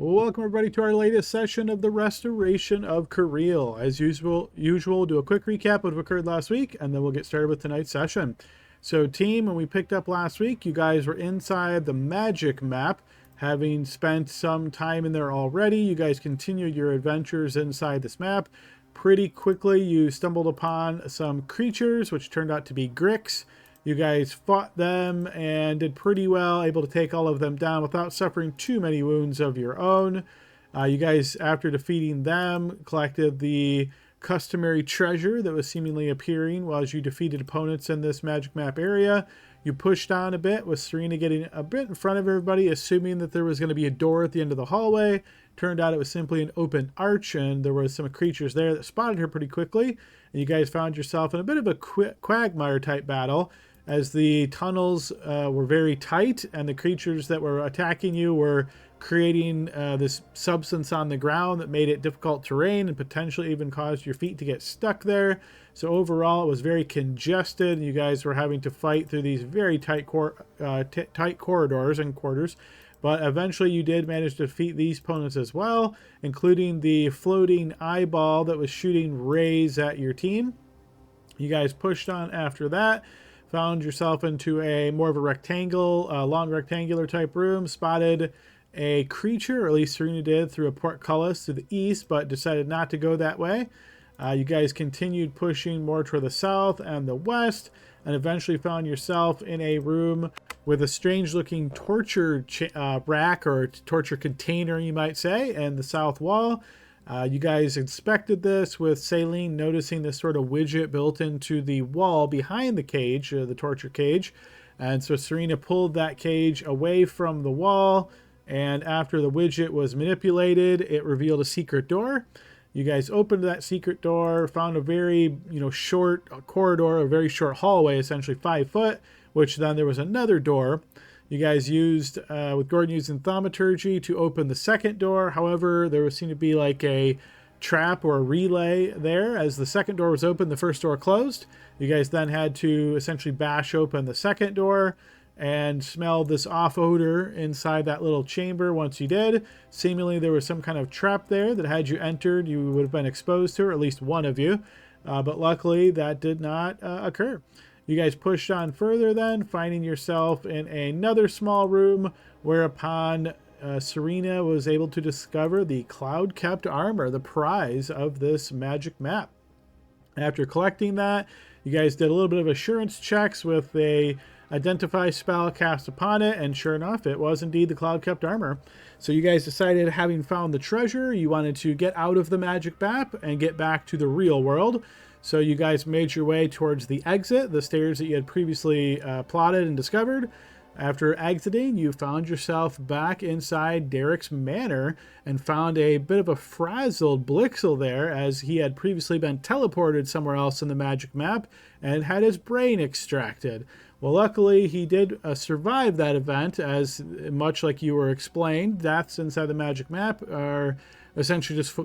Welcome everybody to our latest session of the Restoration of Cariele. As usual, we'll do a quick recap of what occurred last week, and then we'll get started with tonight's session. So team, when we picked up last week, you guys were inside the magic map. Having spent some time in there already, you guys continued your adventures inside this map. Pretty quickly, you stumbled upon some creatures, which turned out to be Gricks. You guys fought them and did pretty well, able to take all of them down without suffering too many wounds of your own. You guys, after defeating them, collected the customary treasure that was seemingly appearing as you defeated opponents in this magic map area. You pushed on a bit, with Cerilia getting a bit in front of everybody, assuming that there was going to be a door at the end of the hallway. Turned out it was simply an open arch, and there was some creatures there that spotted her pretty quickly. And you guys found yourself in a bit of a quagmire type battle, as the tunnels were very tight and the creatures that were attacking you were creating this substance on the ground that made it difficult terrain and potentially even caused your feet to get stuck there. So overall, it was very congested, and you guys were having to fight through these very tight corridors and quarters. But eventually you did manage to defeat these opponents as well, including the floating eyeball that was shooting rays at your team. You guys pushed on after that. Found yourself into a more of a long rectangular type room, spotted a creature, or at least Cerilia did, through a portcullis to the east, but decided not to go that way. You guys continued pushing more toward the south and the west, and eventually found yourself in a room with a strange looking torture rack, or torture container, you might say, and the south wall. You guys inspected this, with Cerilia noticing this sort of widget built into the wall behind the cage, the torture cage. And so Cerilia pulled that cage away from the wall, and after the widget was manipulated, it revealed a secret door. You guys opened that secret door, found a very short corridor, a very short hallway, essentially 5 foot, which then there was another door. You guys used, with Gordon using thaumaturgy, to open the second door. However, there seemed to be like a trap or a relay there. As the second door was open, the first door closed. You guys then had to essentially bash open the second door and smell this off odor inside that little chamber. Once you did, seemingly there was some kind of trap there that had you entered, you would have been exposed to, or at least one of you. But luckily, that did not occur. You guys pushed on further then, finding yourself in another small room, whereupon Cerilia was able to discover the cloud-kept armor, the prize of this magic map. After collecting that, you guys did a little bit of assurance checks with a identify spell cast upon it, and sure enough, it was indeed the cloud-kept armor. So you guys decided, having found the treasure, you wanted to get out of the magic map and get back to the real world. So you guys made your way towards the exit, the stairs that you had previously plotted and discovered. After exiting, you found yourself back inside Derek's manor and found a bit of a frazzled Blixel there, as he had previously been teleported somewhere else in the magic map and had his brain extracted. Well, luckily, he did survive that event, as much like you were explained, deaths inside the magic map are essentially just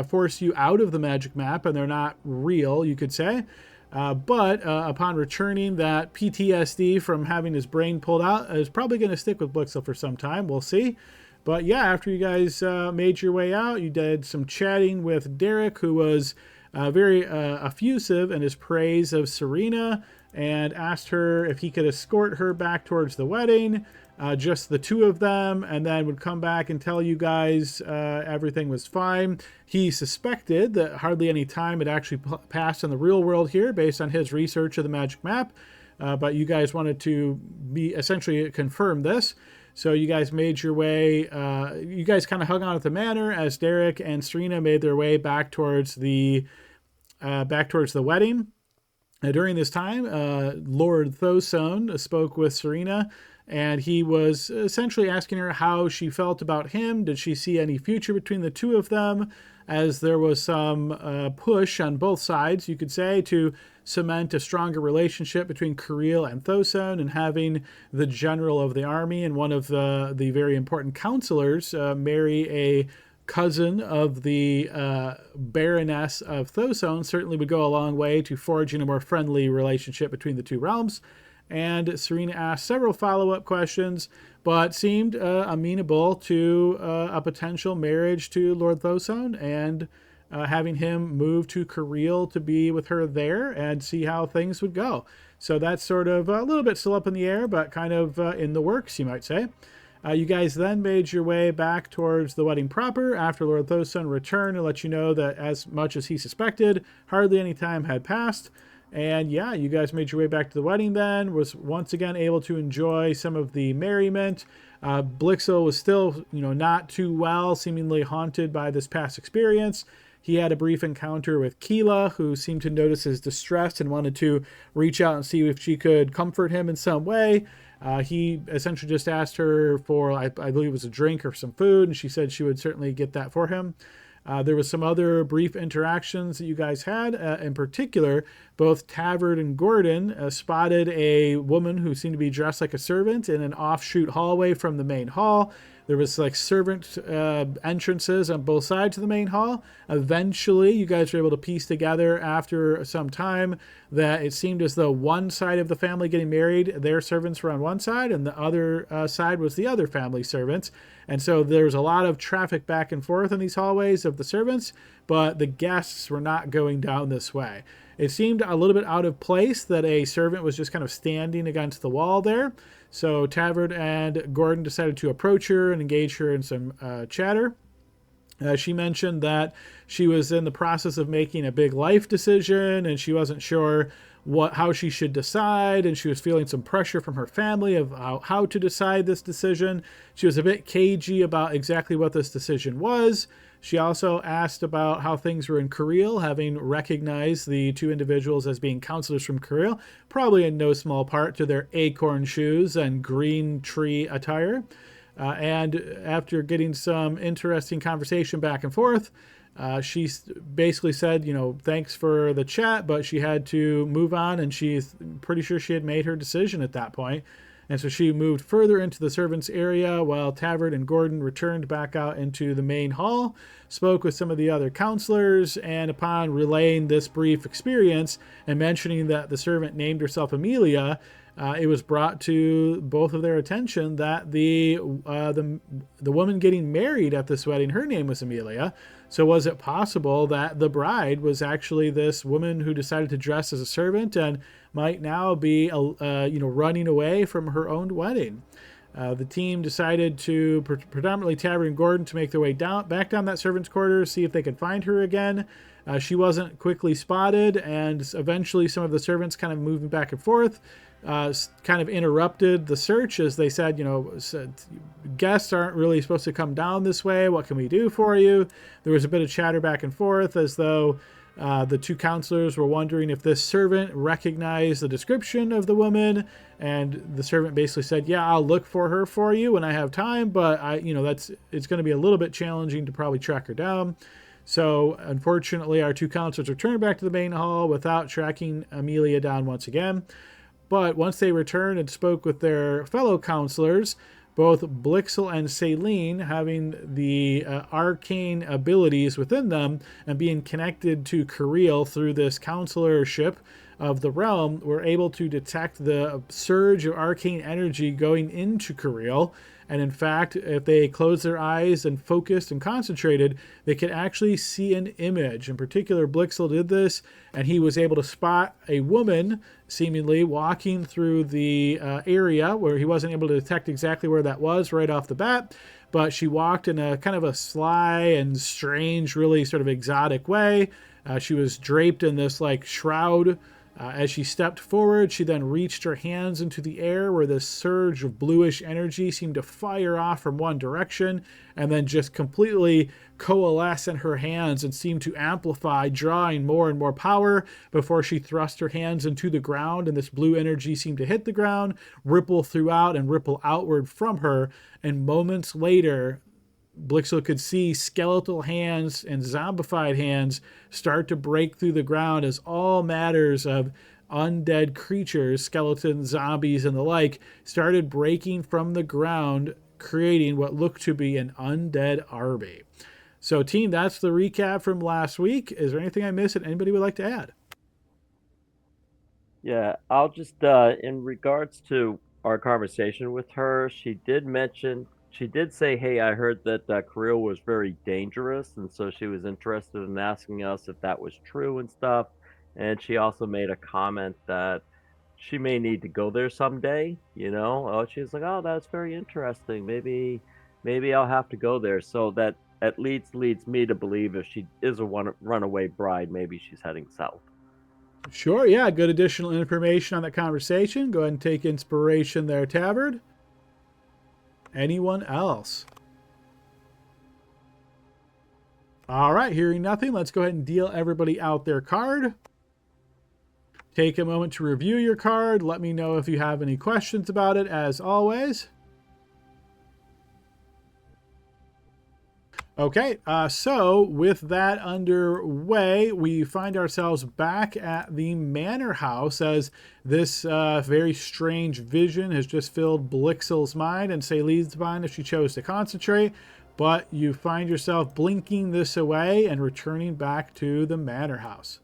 force you out of the magic map, and they're not real, you could say. But upon returning, that PTSD from having his brain pulled out is probably going to stick with Blixel for some time. We'll see. But yeah, after you guys made your way out, you did some chatting with Derek, who was very effusive in his praise of Cerilia, and asked her if he could escort her back towards the wedding, just the two of them, and then would come back and tell you guys everything was fine. He suspected that hardly any time had actually passed in the real world here, based on his research of the magic map, but you guys wanted to be essentially confirm this. So you guys made your way, you guys kind of hung on at the manor as Derek and Cerilia made their way back towards the wedding. During this time, Lord Thosone spoke with Cerilia, and he was essentially asking her how she felt about him. Did she see any future between the two of them, as there was some push on both sides, you could say, to cement a stronger relationship between Cariele and Thosone, and having the general of the army and one of the very important counselors marry a cousin of the Baroness of Thosone certainly would go a long way to forging a more friendly relationship between the two realms. and Serena asked several follow-up questions, but seemed amenable to a potential marriage to Lord Thosone and having him move to Cariele to be with her there and see how things would go. So that's sort of a little bit still up in the air, but kind of in the works, you might say. You guys then made your way back towards the wedding proper after Lord Thosone returned and let you know that as much as he suspected, hardly any time had passed. And yeah, you guys made your way back to the wedding then, was once again able to enjoy some of the merriment. Blixel was still, not too well, seemingly haunted by this past experience. He had a brief encounter with Keela, who seemed to notice his distress and wanted to reach out and see if she could comfort him in some way. He essentially just asked her for, I believe it was a drink or some food, and she said she would certainly get that for him. There was some other brief interactions that you guys had. In particular, both Tavern and Gordon spotted a woman who seemed to be dressed like a servant in an offshoot hallway from the main hall. There was like servant entrances on both sides of the main hall. Eventually, you guys were able to piece together after some time that it seemed as though one side of the family getting married, their servants were on one side, and the other side was the other family servants. And so there was a lot of traffic back and forth in these hallways of the servants, but the guests were not going down this way. It seemed a little bit out of place that a servant was just kind of standing against the wall there. So Tavern and Gordon decided to approach her and engage her in some chatter. She mentioned that she was in the process of making a big life decision and she wasn't sure how she should decide, and she was feeling some pressure from her family of how to decide this decision. She was a bit cagey about exactly what this decision was. She also asked about how things were in Cariele, having recognized the two individuals as being counselors from Cariele, probably in no small part to their acorn shoes and green tree attire. And after getting some interesting conversation back and forth, she basically said, thanks for the chat, but she had to move on, and she's pretty sure she had made her decision at that point. And so she moved further into the servants' area while Tavern and Gordon returned back out into the main hall, spoke with some of the other counselors, and upon relaying this brief experience and mentioning that the servant named herself Amelia, it was brought to both of their attention that the woman getting married at this wedding, her name was Amelia. So was it possible that the bride was actually this woman who decided to dress as a servant and might now be, running away from her own wedding? The team decided to, predominantly Tavern and Gordon, to make their way back down that servant's quarters, see if they could find her again. She wasn't quickly spotted, and eventually some of the servants kind of moving back and forth kind of interrupted the search as they said, guests aren't really supposed to come down this way. What can we do for you? There was a bit of chatter back and forth as though the two counselors were wondering if this servant recognized the description of the woman, and the servant basically said, yeah, I'll look for her for you when I have time, but it's going to be a little bit challenging to probably track her down. So unfortunately, our two counselors returned back to the main hall without tracking Amelia down once again. But once they returned and spoke with their fellow counselors, both Blixel and Celine, having the arcane abilities within them and being connected to Cariele through this counselorship of the realm, were able to detect the surge of arcane energy going into Cariele. And in fact, if they closed their eyes and focused and concentrated, they could actually see an image. In particular, Blixel did this, and he was able to spot a woman seemingly walking through the area where he wasn't able to detect exactly where that was right off the bat. But she walked in a kind of a sly and strange, really sort of exotic way. She was draped in this like shroud. As she stepped forward, she then reached her hands into the air where this surge of bluish energy seemed to fire off from one direction and then just completely coalesce in her hands and seem to amplify, drawing more and more power before she thrust her hands into the ground, and this blue energy seemed to hit the ground, ripple throughout and ripple outward from her, and moments later, Blixel could see skeletal hands and zombified hands start to break through the ground as all matters of undead creatures, skeletons, zombies, and the like, started breaking from the ground, creating what looked to be an undead army. So, team, that's the recap from last week. Is there anything I missed that anybody would like to add? Yeah, I'll just in regards to our conversation with her, she did say, "Hey, I heard that Cariele was very dangerous," and so she was interested in asking us if that was true and stuff. And she also made a comment that she may need to go there someday, you know. Oh, she's like, "Oh, that's very interesting. Maybe I'll have to go there." So that at least leads me to believe if she is a runaway bride, maybe she's heading south. Sure, yeah, good additional information on that conversation. Go ahead and take inspiration there, Tavard. Anyone else? All right, hearing nothing, let's go ahead and deal everybody out their card. Take a moment to review your card. Let me know if you have any questions about it, as always. Okay, so with that underway, we find ourselves back at the manor house as this very strange vision has just filled Blixel's mind and Celine's mind if she chose to concentrate. But you find yourself blinking this away and returning back to the manor house.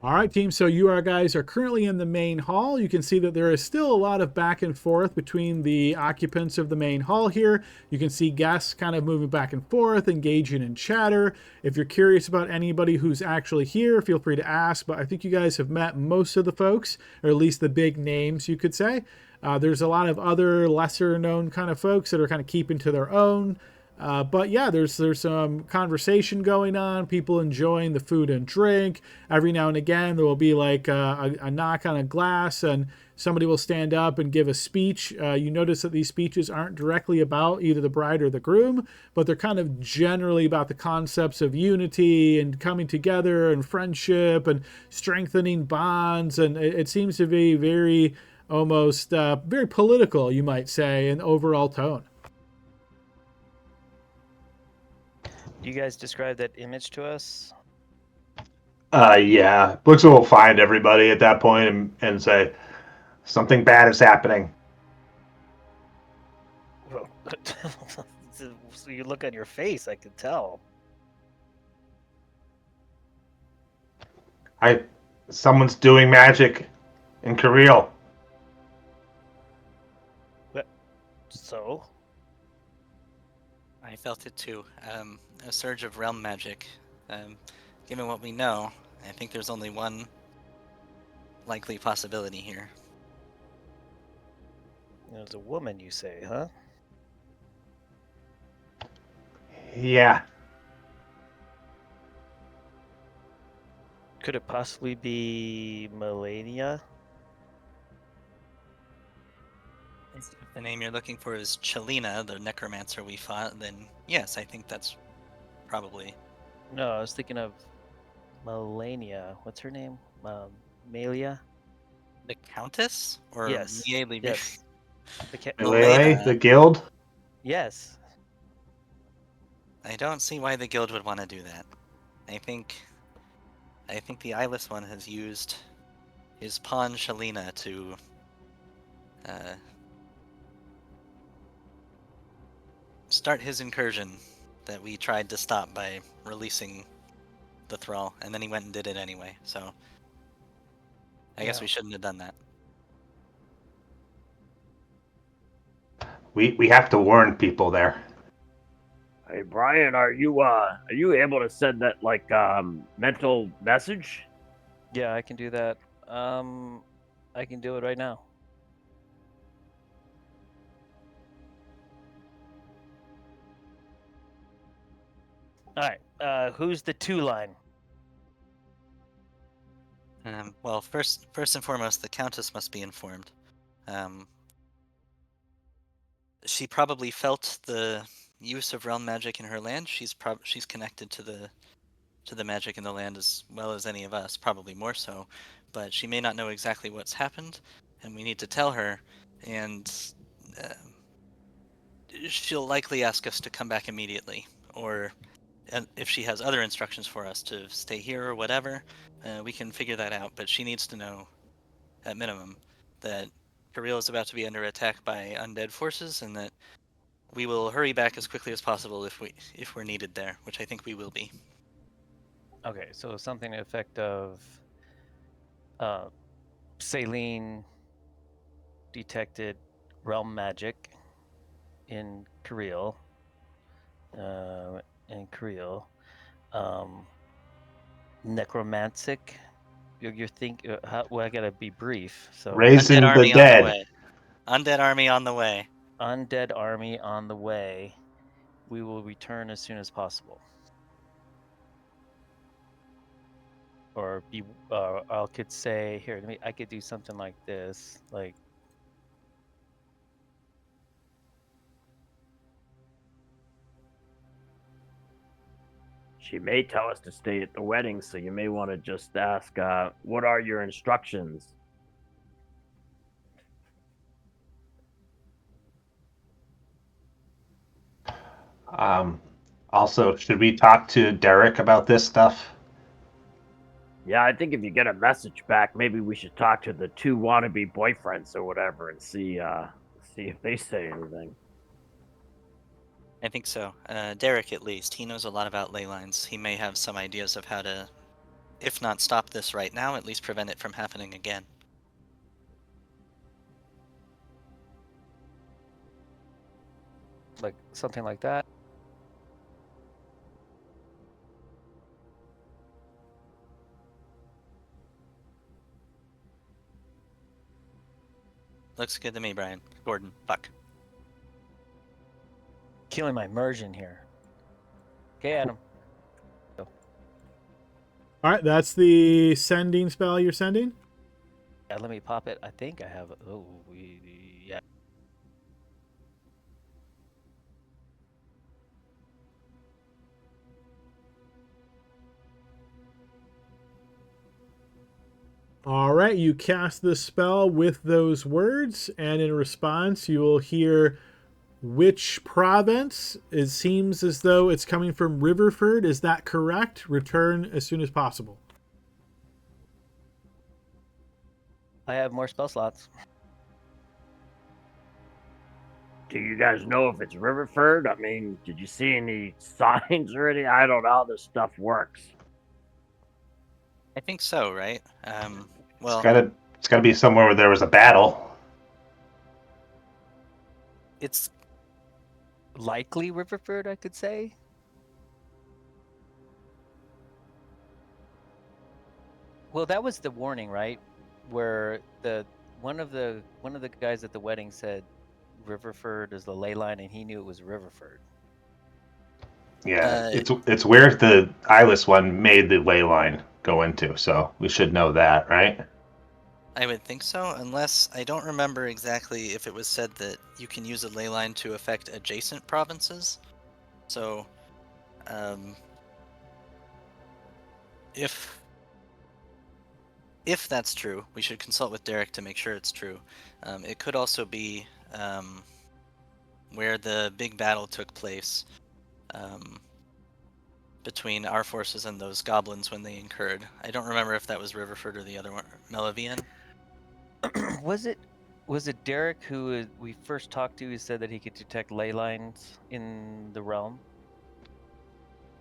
All right, team. So you guys are currently in the main hall. You can see that there is still a lot of back and forth between the occupants of the main hall here. You can see guests kind of moving back and forth, engaging in chatter. If you're curious about anybody who's actually here, feel free to ask. But I think you guys have met most of the folks, or at least the big names, you could say. There's a lot of other lesser known kind of folks that are kind of keeping to their own. But yeah, there's some conversation going on, people enjoying the food and drink. Every now and again, there will be like a knock on a glass, and somebody will stand up and give a speech. You notice that these speeches aren't directly about either the bride or the groom, but they're kind of generally about the concepts of unity and coming together and friendship and strengthening bonds. And it seems to be very almost very political, you might say, in overall tone. You guys describe that image to us? Yeah. Blixer will find everybody at that point and say, something bad is happening. Well, so you look at your face, I could tell. Someone's doing magic in Cariele. So? I felt it too. A surge of realm magic. Given what we know, I think there's only one likely possibility here. There's a woman, you say, huh? Yeah. Could it possibly be Melania? If the name you're looking for is Chelina, the necromancer we fought, then yes, I think that's probably. No, I was thinking of Melania. What's her name? Malia? The Countess? Or Yes. Miele? Yes. Lele, the guild? Yes. I don't see why the guild would want to do that. I think the eyeless one has used his pawn Shalina to start his incursion that we tried to stop by releasing the thrall, and then he went and did it anyway. So I guess we shouldn't have done that. We have to warn people there. Hey Brian, are you able to send that like mental message? Yeah, I can do that. I can do it right now. All right. Who's the two line? Well, first and foremost, the Countess must be informed. She probably felt the use of realm magic in her land. She's connected to the magic in the land as well as any of us, probably more so. But she may not know exactly what's happened, and we need to tell her. And she'll likely ask us to come back immediately, or if she has other instructions for us to stay here or whatever, we can figure that out. But she needs to know, at minimum, that Cariele is about to be under attack by undead forces, and that we will hurry back as quickly as possible if we're needed there, which I think we will be. Okay, so something to the effect of saline detected realm magic in Cariele. Necromantic. You're think. Well, I gotta be brief. So Raising Undead the army on the dead. way. Undead army on the way. undead army on the way. We will return as soon as possible. Or be. I could say here. I could do something like this. Like. She may tell us to stay at the wedding, so you may want to just ask, what are your instructions? Also, should we talk to Derek about this stuff? Yeah, I think if you get a message back, maybe we should talk to the 2 wannabe boyfriends or whatever and see if they say anything. I think so. Derek, at least, he knows a lot about ley lines. He may have some ideas of how to, if not stop this right now, at least prevent it from happening again. Like something like that. Looks good to me, Brian. Gordon, Buck. Killing my immersion here. Okay, Adam. All right, that's the sending spell you're sending. Yeah, let me pop it. I think I have. Oh, yeah. All right, you cast the spell with those words, and in response, you will hear which province. It seems as though it's coming from Riverford. Is that correct? Return as soon as possible. I have more spell slots. Do you guys know if it's Riverford? I mean, did you see any signs or anything? I don't know how this stuff works. I think so, right? Well, It's gotta be somewhere where there was a battle. it's Likely Riverford, I could say. Well, that was the warning, right? Where one of the guys at the wedding said Riverford is the ley line, and he knew it was Riverford. Yeah, it's where the eyeless one made the ley line go into, so we should know that, right? I would think so, unless I don't remember exactly if it was said that you can use a ley line to affect adjacent provinces. So, if that's true, we should consult with Derek to make sure it's true. It could also be where the big battle took place between our forces and those goblins when they incurred. I don't remember if that was Riverford or the other one, Melavian. Was it Derek who we first talked to? He said that he could detect ley lines in the realm.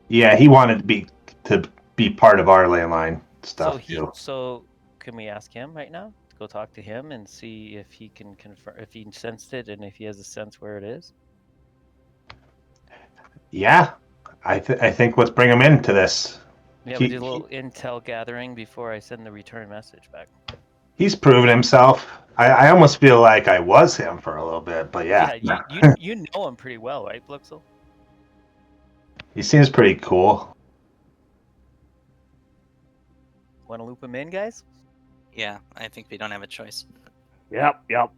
Yeah, he wanted to be part of our ley line stuff too. So can we ask him right now? Go talk to him and see if he can confirm, if he sensed it, and if he has a sense where it is. Yeah, I think let's bring him into this. Yeah, we did a little intel gathering before I send the return message back. He's proven himself. I almost feel like I was him for a little bit, but yeah. You know him pretty well, right, Bluxel? He seems pretty cool. Want to loop him in, guys? Yeah, I think we don't have a choice. Yep. All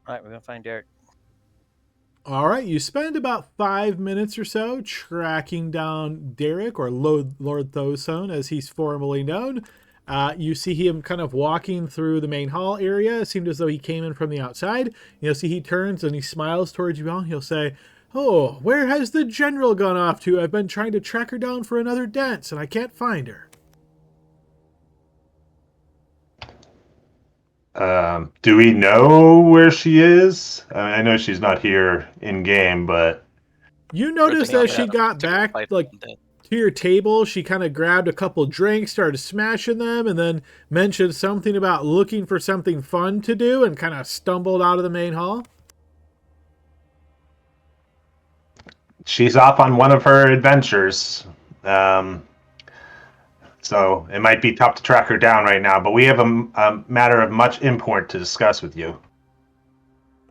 right, we're gonna find Derek. All right, you spend about 5 minutes or so tracking down Derek, or Lord Thosone, as he's formally known. You see him kind of walking through the main hall area. It seemed as though he came in from the outside. You'll see he turns and he smiles towards you all. He'll say, "Oh, where has the general gone off to? I've been trying to track her down for another dance, and I can't find her." Do we know where she is? I know she's not here in game, but You noticed Ripping as out she that got to go back, fight like, undead. to your table, she kind of grabbed a couple drinks, started smashing them, and then mentioned something about looking for something fun to do and kind of stumbled out of the main hall. she's off on one of her adventures. Um, so it might be tough to track her down right now, but we have a matter of much import to discuss with you.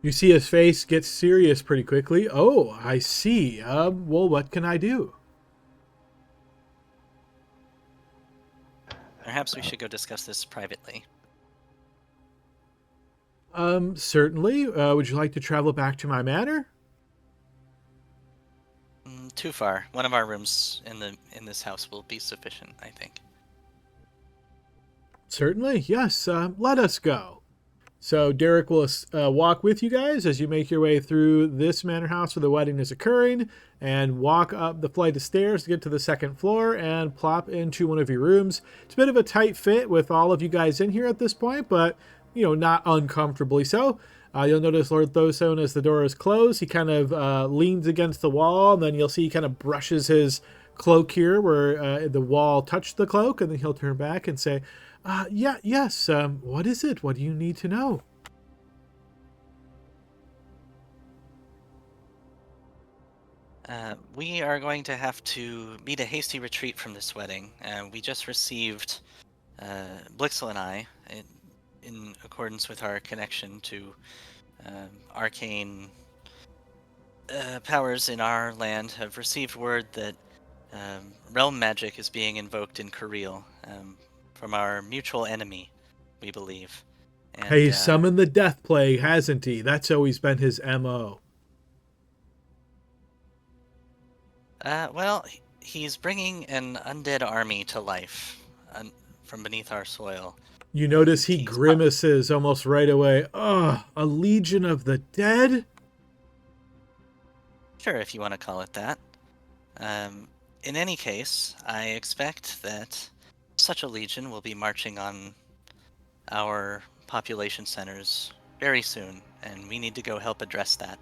You see his face get serious pretty quickly. Oh, I see. Well, what can I do? Perhaps we should go discuss this privately. Certainly. Would you like to travel back to my manor? Too far. One of our rooms in this house will be sufficient, I think. Certainly, yes. Let us go. So Derek will walk with you guys as you make your way through this manor house where the wedding is occurring, and walk up the flight of stairs to get to the second floor and plop into one of your rooms. It's a bit of a tight fit with all of you guys in here at this point, but not uncomfortably so. You'll notice Lord Thosone, as the door is closed, he kind of leans against the wall, and then you'll see he kind of brushes his cloak here where the wall touched the cloak, and then he'll turn back and say, yes, what is it? What do you need to know? We are going to have to beat a hasty retreat from this wedding. We just received, Blixel and I, in accordance with our connection to arcane powers in our land, have received word that realm magic is being invoked in Cariele from our mutual enemy, we believe. And, Hey, he's summoned the death plague, hasn't he? That's always been his MO. Well, he's bringing an undead army to life from beneath our soil. You notice he He's grimaces almost right away. Ugh, a legion of the dead? Sure, if you want to call it that. In any case, I expect that such a legion will be marching on our population centers very soon, and we need to go help address that.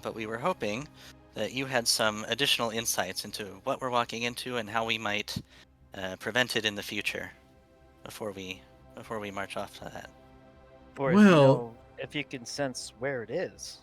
But we were hoping that you had some additional insights into what we're walking into and how we might prevent it in the future before we march off to that. Or Well- if you can sense where it is.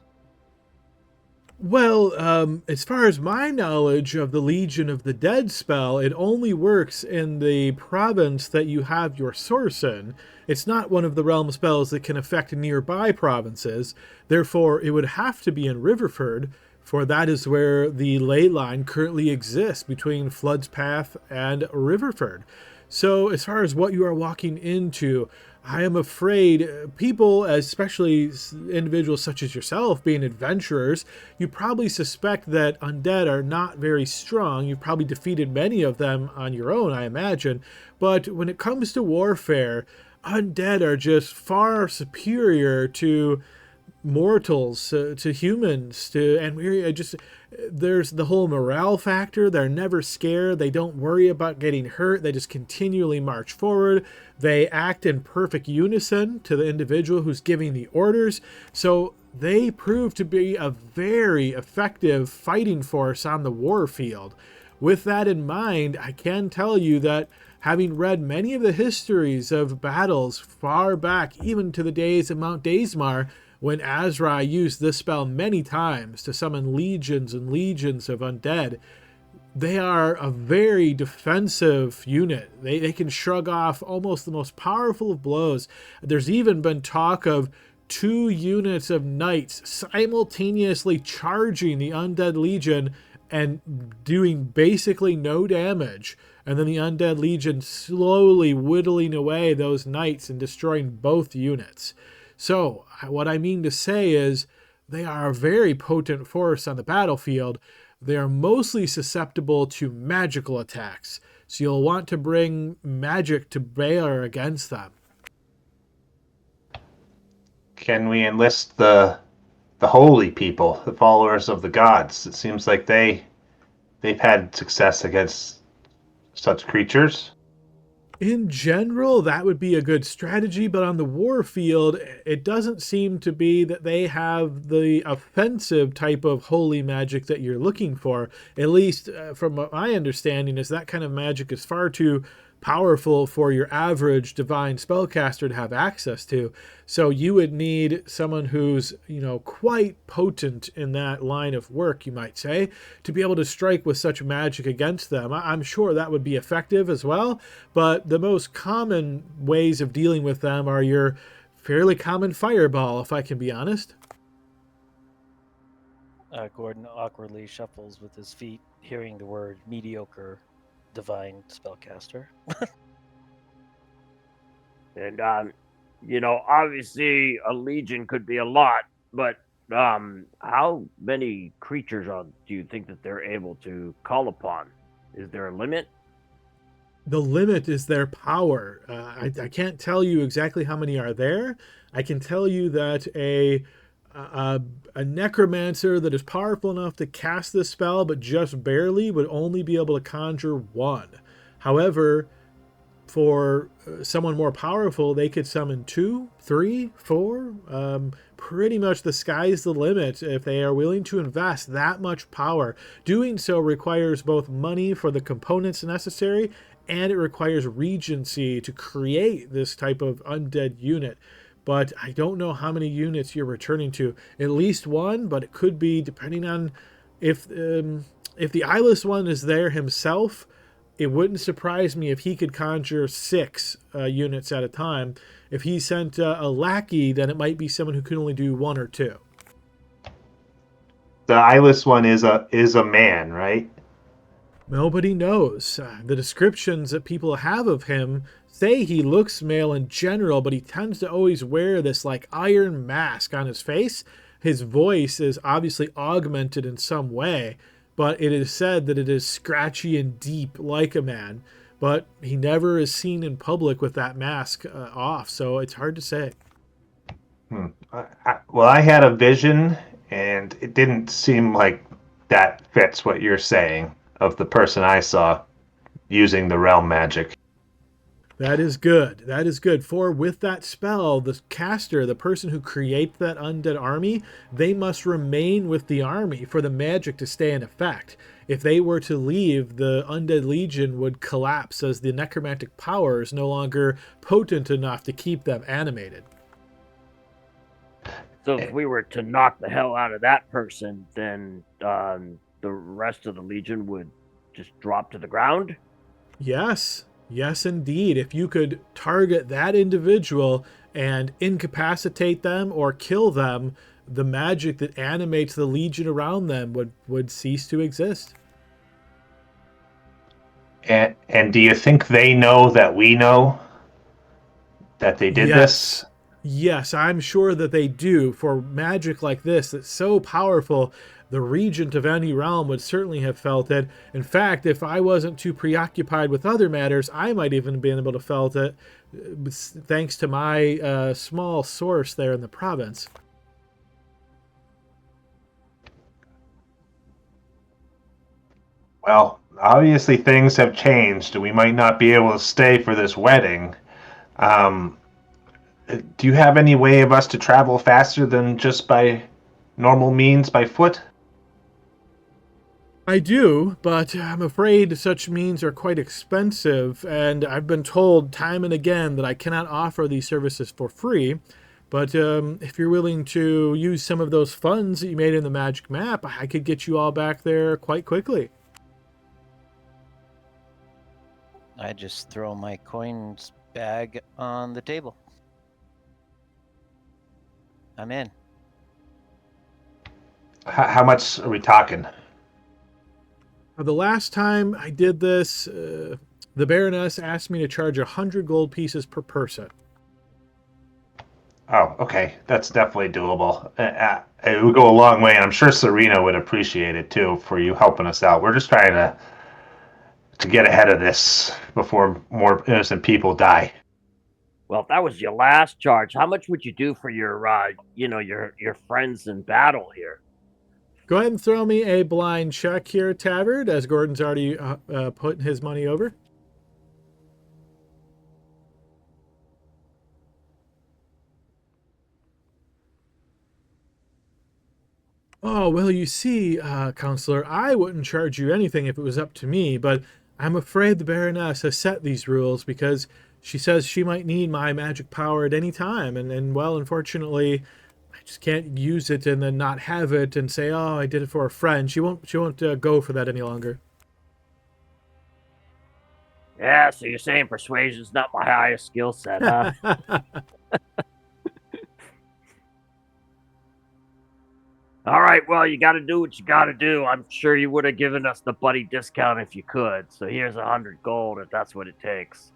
Well, as far as my knowledge of the Legion of the Dead spell, it only works in the province that you have your source in. It's not one of the realm spells that can affect nearby provinces. Therefore, it would have to be in Riverford, for that is where the ley line currently exists between Flood's Path and Riverford. So, as far as what you are walking into, I am afraid people, especially individuals such as yourself, being adventurers, you probably suspect that undead are not very strong. You've probably defeated many of them on your own, I imagine. But when it comes to warfare, undead are just far superior to mortals, to humans, there's the whole morale factor. They're never scared. They don't worry about getting hurt. They just continually march forward. They act in perfect unison to the individual who's giving the orders. So they prove to be a very effective fighting force on the war field. With that in mind, I can tell you that having read many of the histories of battles far back, even to the days of Mount Daysmar, when Azrai used this spell many times to summon legions and legions of undead, they are a very defensive unit. They can shrug off almost the most powerful of blows. There's even been talk of 2 units of knights simultaneously charging the undead legion and doing basically no damage, and then the undead legion slowly whittling away those knights and destroying both units. So, what I mean to say is, they are a very potent force on the battlefield. They are mostly susceptible to magical attacks, so you'll want to bring magic to bear against them. Can we enlist the holy people, the followers of the gods? It seems like they've had success against such creatures. In general, that would be a good strategy, but on the war field, it doesn't seem to be that they have the offensive type of holy magic that you're looking for. At least from what my understanding is that kind of magic is far too powerful for your average divine spellcaster to have access to. So you would need someone who's, quite potent in that line of work, you might say, to be able to strike with such magic against them. I'm sure that would be effective as well, but the most common ways of dealing with them are your fairly common fireball, if I can be honest. Gordon awkwardly shuffles with his feet, hearing the word mediocre divine spellcaster. And obviously a legion could be a lot, but how many creatures do you think that they're able to call upon? Is there a limit? The limit is their power. I can't tell you exactly how many are there. I can tell you that a necromancer that is powerful enough to cast this spell, but just barely, would only be able to conjure one. However, for someone more powerful, they could summon 2, 3, 4. Pretty much the sky's the limit if they are willing to invest that much power. Doing so requires both money for the components necessary, and it requires regency to create this type of undead unit. But I don't know how many units you're returning to. At least one, but it could be, depending on if the eyeless one is there himself. It wouldn't surprise me if he could conjure 6 units at a time. If he sent a lackey, then it might be someone who could only do 1 or 2. The eyeless one is a man, right? Nobody knows. The descriptions that people have of him say he looks male in general, but he tends to always wear this like iron mask on his face. His voice is obviously augmented in some way, but it is said that it is scratchy and deep like a man. But he never is seen in public with that mask off, so it's hard to say. Well, I had a vision, and it didn't seem like that fits what you're saying of the person I saw using the realm magic. That is good. That is good. For with that spell, the caster, the person who creates that undead army, they must remain with the army for the magic to stay in effect. If they were to leave, the undead legion would collapse as the necromantic power is no longer potent enough to keep them animated. So if we were to knock the hell out of that person, then the rest of the legion would just drop to the ground? Yes. Yes, indeed. If you could target that individual and incapacitate them or kill them, the magic that animates the legion around them would cease to exist. And do you think they know that we know that they did this? Yes, I'm sure that they do. For magic like this that's so powerful, the regent of any realm would certainly have felt it. In fact, if I wasn't too preoccupied with other matters, I might even been able to felt it, thanks to my small source there in the province. Well, obviously things have changed, and we might not be able to stay for this wedding. Do you have any way of us to travel faster than just by normal means by foot? I do, but I'm afraid such means are quite expensive, and I've been told time and again that I cannot offer these services for free. But if you're willing to use some of those funds that you made in the magic map, I could get you all back there quite quickly. I just throw my coins bag on the table. I'm in. How much are we talking? The last time I did this, the Baroness asked me to charge 100 gold pieces per person. Oh, okay. That's definitely doable. It would go a long way, and I'm sure Serena would appreciate it too for you helping us out. We're just trying to get ahead of this before more innocent people die. Well, if that was your last charge, how much would you do for your your friends in battle here? Go ahead and throw me a blind check here, Tavard, as Gordon's already put his money over. Oh, well, you see, Counselor, I wouldn't charge you anything if it was up to me, but I'm afraid the Baroness has set these rules because she says she might need my magic power at any time. And well, unfortunately, I just can't use it and then not have it and say, oh, I did it for a friend. She won't go for that any longer. Yeah, so you're saying persuasion's not my highest skill set, huh? All right, well, you got to do what you got to do. I'm sure you would have given us the buddy discount if you could. So here's 100 gold if that's what it takes.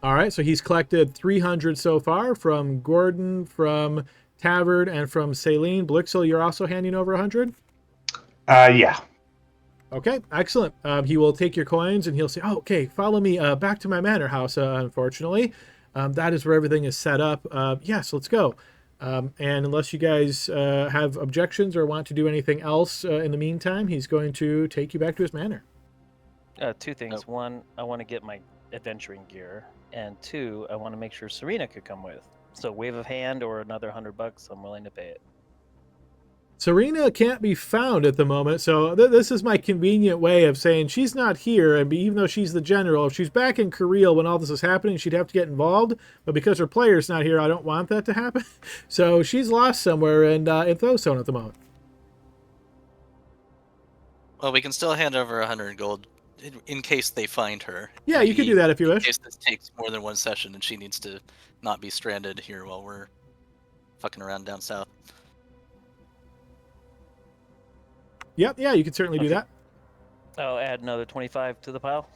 All right, so he's collected 300 so far from Gordon, from Tavern, and from Celine. Blixel, you're also handing over 100? Yeah. Okay, excellent. He will take your coins and he'll say, oh, okay, follow me back to my manor house, unfortunately. That is where everything is set up. Yes, let's go. And unless you guys have objections or want to do anything else in the meantime, he's going to take you back to his manor. Two things. One, I want to get my adventuring gear, and two, I want to make sure Serena could come with. So wave of hand or another $100, I'm willing to pay it. Serena can't be found at the moment, so this is my convenient way of saying she's not here, and even though she's the general, if she's back in Cariele when all this is happening, she'd have to get involved, but because her player's not here, I don't want that to happen. So she's lost somewhere in Thowstone at the moment. Well, we can still hand over 100 gold in case they find her. Yeah, you can do that if you wish. In case this takes more than one session and she needs to not be stranded here while we're fucking around down south. Yep, yeah, you can certainly do that. I'll add another 25 to the pile.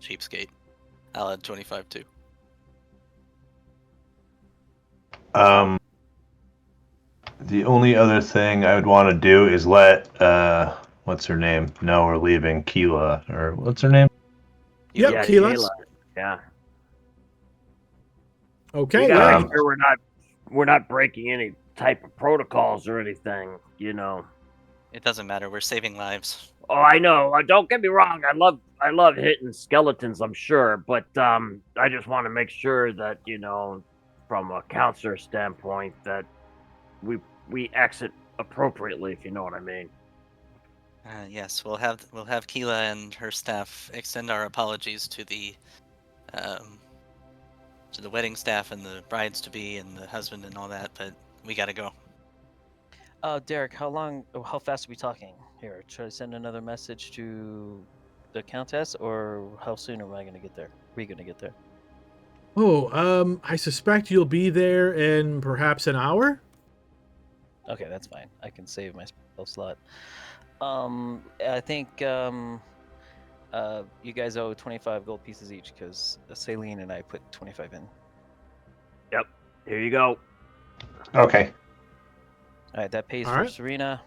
Cheapskate. I'll add 25 too. The only other thing I would want to do is let what's her name know we're leaving. Keela, or what's her name? Yep, Yeah, Keelas. Yeah. Okay, We gotta yeah. make sure we're not breaking any type of protocols or anything, you know. It doesn't matter. We're saving lives. Oh, I know. Don't get me wrong. I love hitting skeletons, I'm sure, but I just want to make sure that, you know, from a counselor standpoint, that we exit appropriately, if you know what I mean. Yes, we'll have Keela and her staff extend our apologies to the wedding staff and the brides to be and the husband and all that, but we gotta go. Derek, how fast are we talking here? Should I send another message to the Countess, or how soon am I going to get there? Are we going to get there? Oh, I suspect you'll be there in perhaps an hour. Okay, that's fine. I can save my spell slot. I think you guys owe 25 gold pieces each because Celine and I put 25 in. Yep. Here you go. Okay. All right, that pays All for right. Serena.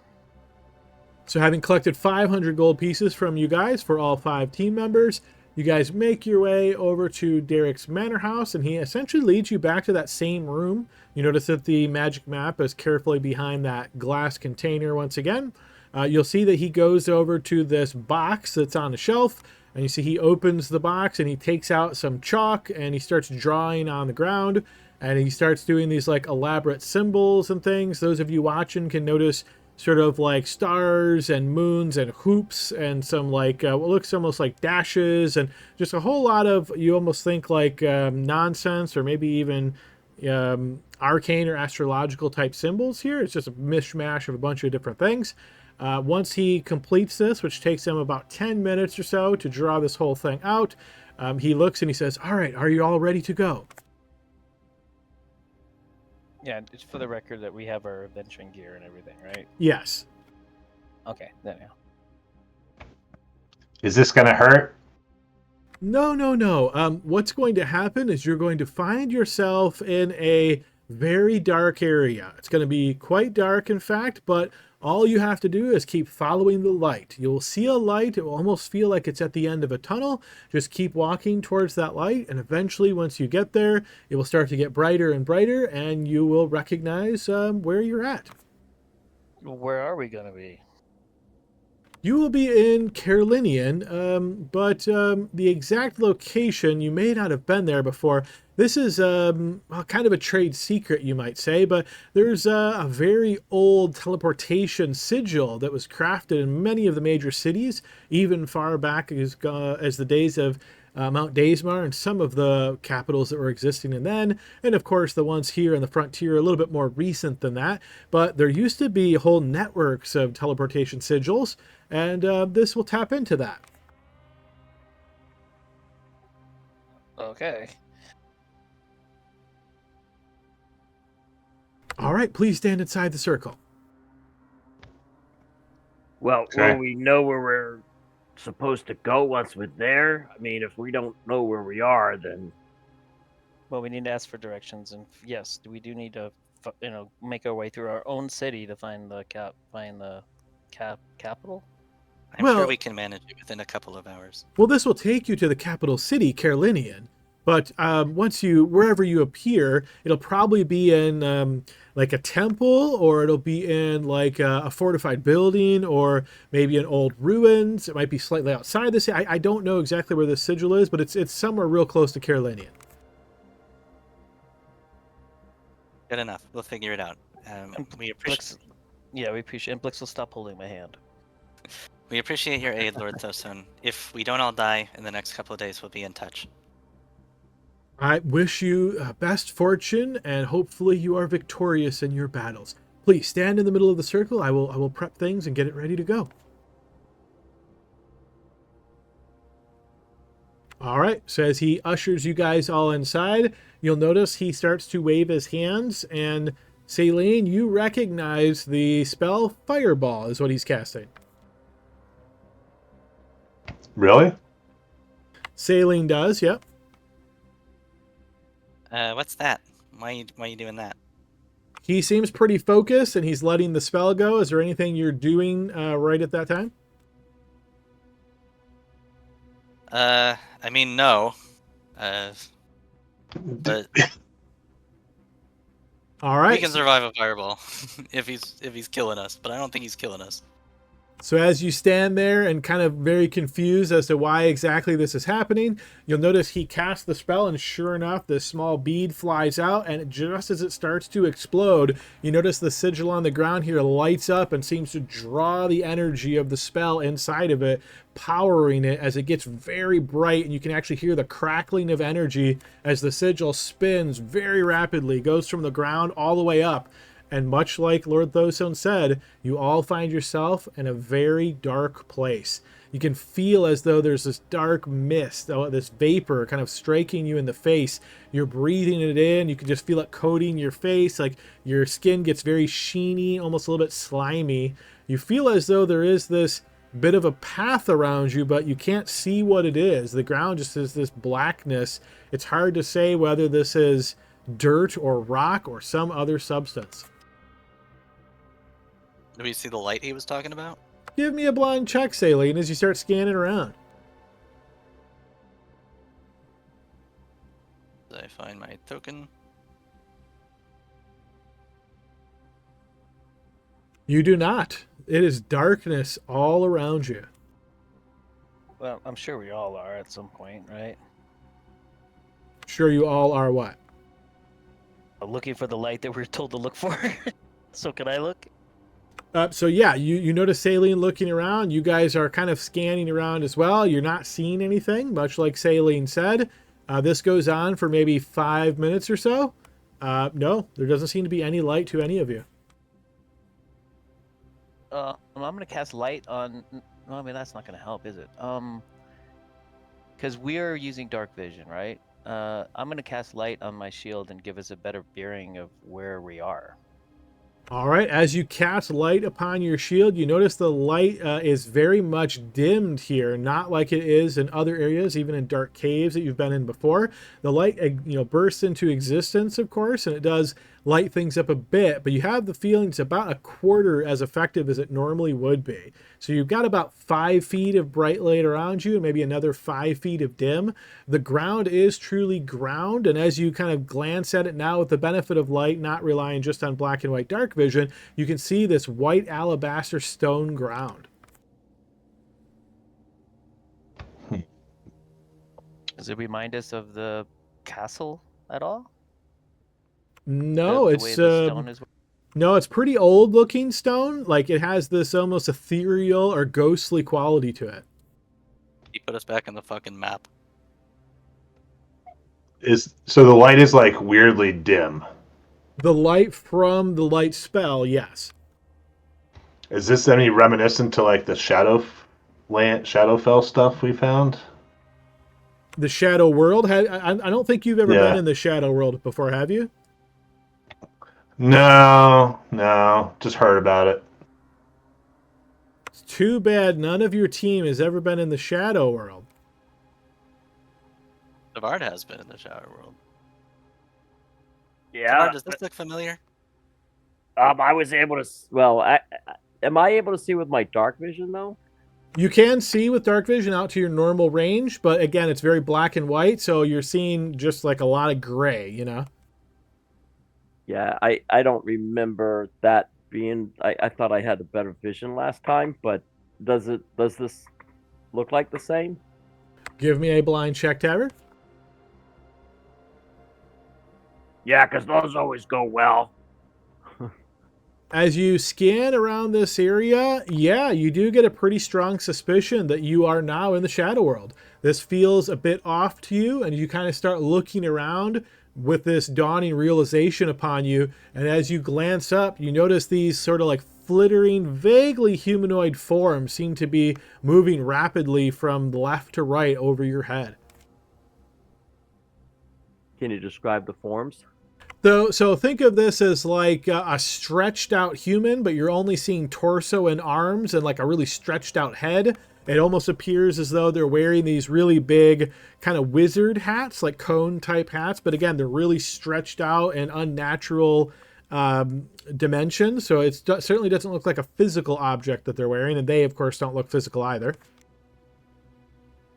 So having collected 500 gold pieces from you guys for all 5 team members, you guys make your way over to Derek's manor house, and he essentially leads you back to that same room. You notice that the magic map is carefully behind that glass container once again. You'll see that he goes over to this box that's on the shelf, and you see he opens the box and he takes out some chalk and he starts drawing on the ground, and he starts doing these like elaborate symbols and things. Those of you watching can notice sort of like stars and moons and hoops and some like what looks almost like dashes and just a whole lot of, you almost think like nonsense or maybe even arcane or astrological type symbols here. It's just a mishmash of a bunch of different things. Once he completes this, which takes him about 10 minutes or so to draw this whole thing out, he looks and he says, all right, are you all ready to go? Yeah, it's for the record that we have our adventuring gear and everything, right? Yes. Okay, there we go. Is this gonna hurt? No. What's going to happen is you're going to find yourself in a very dark area. It's going to be quite dark, in fact, but all you have to do is keep following the light. You'll see a light. It will almost feel like it's at the end of a tunnel. Just keep walking towards that light, and eventually, once you get there, it will start to get brighter and brighter, and you will recognize where you're at. Well, where are we going to be? You will be in Carolinian, but the exact location, you may not have been there before. This is well, kind of a trade secret, you might say, but there's a very old teleportation sigil that was crafted in many of the major cities, even far back as the days of Mount Daysmar and some of the capitals that were existing in then, and of course the ones here in the frontier a little bit more recent than that. But there used to be whole networks of teleportation sigils, and this will tap into that. Okay. All right, please stand inside the circle. Well, Okay. will we know where we're supposed to go once we're there? I mean, if we don't know where we are, then Well, we need to ask for directions, and yes, we do need to, make our way through our own city to find the capital. I'm Well- sure we can manage it within a couple of hours. Well, this will take you to the capital city, Carolinian. But wherever you appear, it'll probably be in like a temple, or it'll be in like a fortified building, or maybe in old ruins. It might be slightly outside the city. I don't know exactly where this sigil is, but it's somewhere real close to Carolinian. Good enough. We'll figure it out. We appreciate. Yeah, we appreciate. And Blix will stop holding my hand. We appreciate your aid, Lord Thoson. If we don't all die in the next couple of days, we'll be in touch. I wish you best fortune, and hopefully you are victorious in your battles. Please stand in the middle of the circle. I will prep things and get it ready to go. All right, so as he ushers you guys all inside, you'll notice he starts to wave his hands, and Celine, you recognize the spell Fireball is what he's casting. Really? Celine does, yep. What's that? Why are you doing that? He seems pretty focused, and he's letting the spell go. Is there anything you're doing right at that time? I mean, no. But All right. we can survive a fireball if he's killing us. But I don't think he's killing us. So as you stand there and kind of very confused as to why exactly this is happening, you'll notice he casts the spell, and sure enough, this small bead flies out, and just as it starts to explode, you notice the sigil on the ground here lights up and seems to draw the energy of the spell inside of it, powering it as it gets very bright, and you can actually hear the crackling of energy as the sigil spins very rapidly, goes from the ground all the way up. And much like Lord Thoson said, you all find yourself in a very dark place. You can feel as though there's this dark mist, this vapor kind of striking you in the face. You're breathing it in. You can just feel it coating your face. Like your skin gets very sheeny, almost a little bit slimy. You feel as though there is this bit of a path around you, but you can't see what it is. The ground just is this blackness. It's hard to say whether this is dirt or rock or some other substance. Do we see the light he was talking about? Give me a blind check, Celine, as you start scanning around. Did I find my token? You do not. It is darkness all around you. Well, I'm sure we all are at some point, right? Sure, you all are what? Looking for the light that we're told to look for. So can I look? So yeah, you notice Celine looking around. You guys are kind of scanning around as well. You're not seeing anything, much like Celine said. This goes on for maybe 5 minutes or so. No, there doesn't seem to be any light to any of you. I'm gonna cast light on. Well, I mean, that's not gonna help, is it? Because we are using dark vision, right? I'm gonna cast light on my shield and give us a better bearing of where we are. All right, as you cast light upon your shield, you notice the light is very much dimmed here, not like it is in other areas, even in dark caves that you've been in before. The light, bursts into existence, of course, and it does light things up a bit, but you have the feeling it's about a quarter as effective as it normally would be. So you've got about 5 feet of bright light around you and maybe another 5 feet of dim. The ground is truly ground, and as you kind of glance at it now with the benefit of light, not relying just on black and white dark vision, you can see this white alabaster stone ground. Does it remind us of the castle at all? No, The it's way the stone is. no, it's pretty old looking stone. Like it has this almost ethereal or ghostly quality to it. He put us back in the fucking map. So the light is like weirdly dim. The light from the light spell, yes. Is this any reminiscent to like the Shadowfell stuff we found? The Shadow World. I don't think you've ever been Yeah. in the Shadow World before, have you? No, just heard about it. It's too bad none of your team has ever been in the Shadow World. Savard has been in the Shadow World. Yeah. Savard, does this look familiar? I was able to. Well, am I able to see with my dark vision though? You can see with dark vision out to your normal range, but again, it's very black and white, so you're seeing just like a lot of gray, you know? Yeah, I don't remember that being. I thought I had a better vision last time, but does this look like the same? Give me a blind check, Tabard. Yeah, because those always go well. As you scan around this area, yeah, you do get a pretty strong suspicion that you are now in the Shadow World. This feels a bit off to you, and you kind of start looking around with this dawning realization upon you. And as you glance up, you notice these sort of like flittering, vaguely humanoid forms seem to be moving rapidly from left to right over your head. Can you describe the forms? So think of this as like a stretched out human, but you're only seeing torso and arms and like a really stretched out head. It almost appears as though they're wearing these really big kind of wizard hats, like cone type hats. But again, they're really stretched out and unnatural dimensions. So it certainly doesn't look like a physical object that they're wearing. And they, of course, don't look physical either.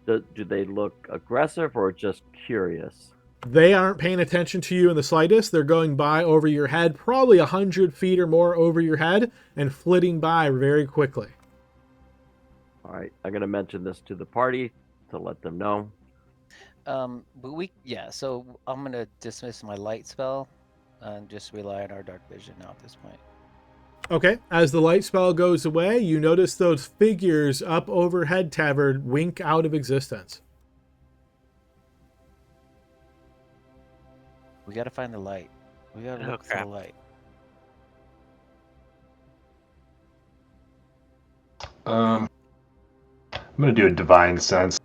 Do they look aggressive or just curious? They aren't paying attention to you in the slightest. They're going by over your head, probably 100 feet or more over your head, and flitting by very quickly. All right, I'm going to mention this to the party to let them know. So I'm gonna dismiss my light spell and just rely on our dark vision now at this point. Okay, as the light spell goes away, you notice those figures up overhead, Tavern, wink out of existence. We gotta find the light. We gotta look for the light. I'm gonna do a divine sense.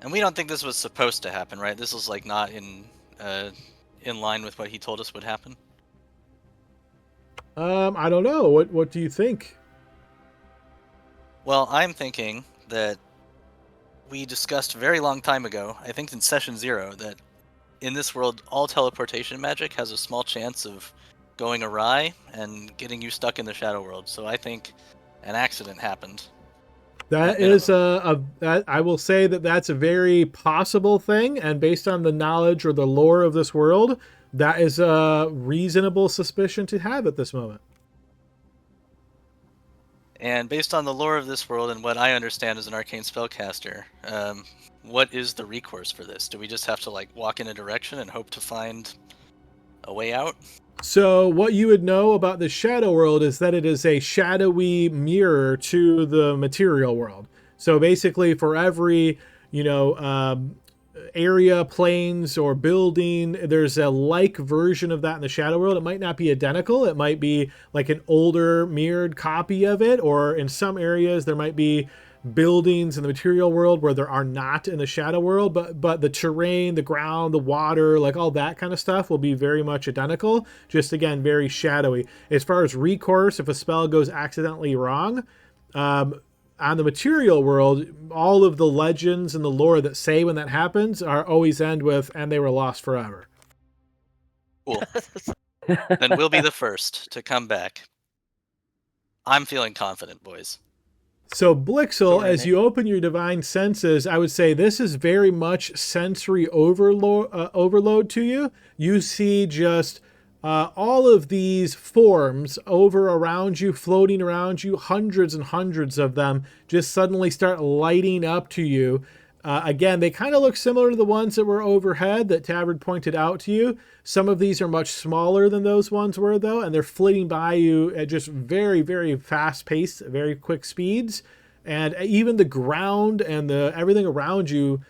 And we don't think this was supposed to happen, right? This was like not in line with what he told us would happen. I don't know. What do you think? Well, I'm thinking that we discussed a very long time ago, I think in session 0, that in this world, all teleportation magic has a small chance of going awry and getting you stuck in the Shadow World. So I think an accident happened. That is that I will say that that's a very possible thing, and based on the knowledge or the lore of this world, that is a reasonable suspicion to have at this moment. And based on the lore of this world and what I understand as an arcane spellcaster, what is the recourse for this? Do we just have to like walk in a direction and hope to find a way out? So what you would know about the Shadow World is that it is a shadowy mirror to the material world. So basically for every, area, planes, or building, there's a like version of that in the Shadow World. It might not be identical. It might be like an older mirrored copy of it, or in some areas there might be buildings in the material world where there are not in the Shadow World, but the terrain, the ground, the water, like all that kind of stuff will be very much identical, just again very shadowy. As far as recourse, if a spell goes accidentally wrong, on the material world, all of the legends and the lore that say when that happens are always end with, and they were lost forever. Cool. Then we'll be the first to come back. I'm feeling confident, boys. So Blixel, Sorry, as Nick. you open your divine senses, I would say this is very much sensory overload to you. You see just all of these forms over around you, floating around you, hundreds and hundreds of them just suddenly start lighting up to you. Again, they kind of look similar to the ones that were overhead that Tavern pointed out to you. Some of these are much smaller than those ones were, though, and they're flitting by you at just very, very fast pace, very quick speeds. And even the ground and everything around you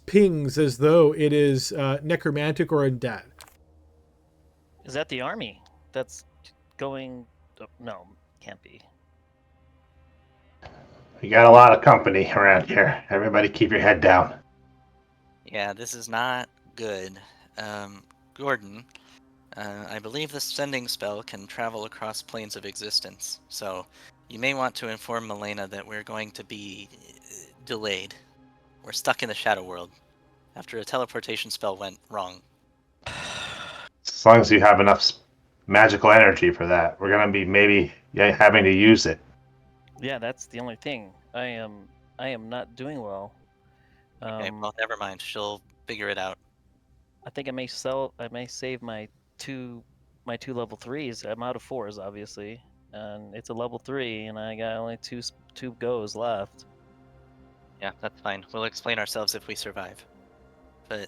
pings as though it is necromantic or undead. Is that the army that's going? No, can't be. We got a lot of company around here. Everybody keep your head down. Yeah, this is not good. Gordon, I believe the sending spell can travel across planes of existence, so you may want to inform Milena that we're going to be delayed. We're stuck in the Shadow World after a teleportation spell went wrong. As long as you have enough magical energy for that, we're gonna be maybe having to use it. Yeah, that's the only thing. I am not doing well. Okay, well, never mind. She'll figure it out. I think I may save my two level 3s. I'm out of 4s, obviously, and it's a level 3, and I got only two goes left. Yeah, that's fine. We'll explain ourselves if we survive. But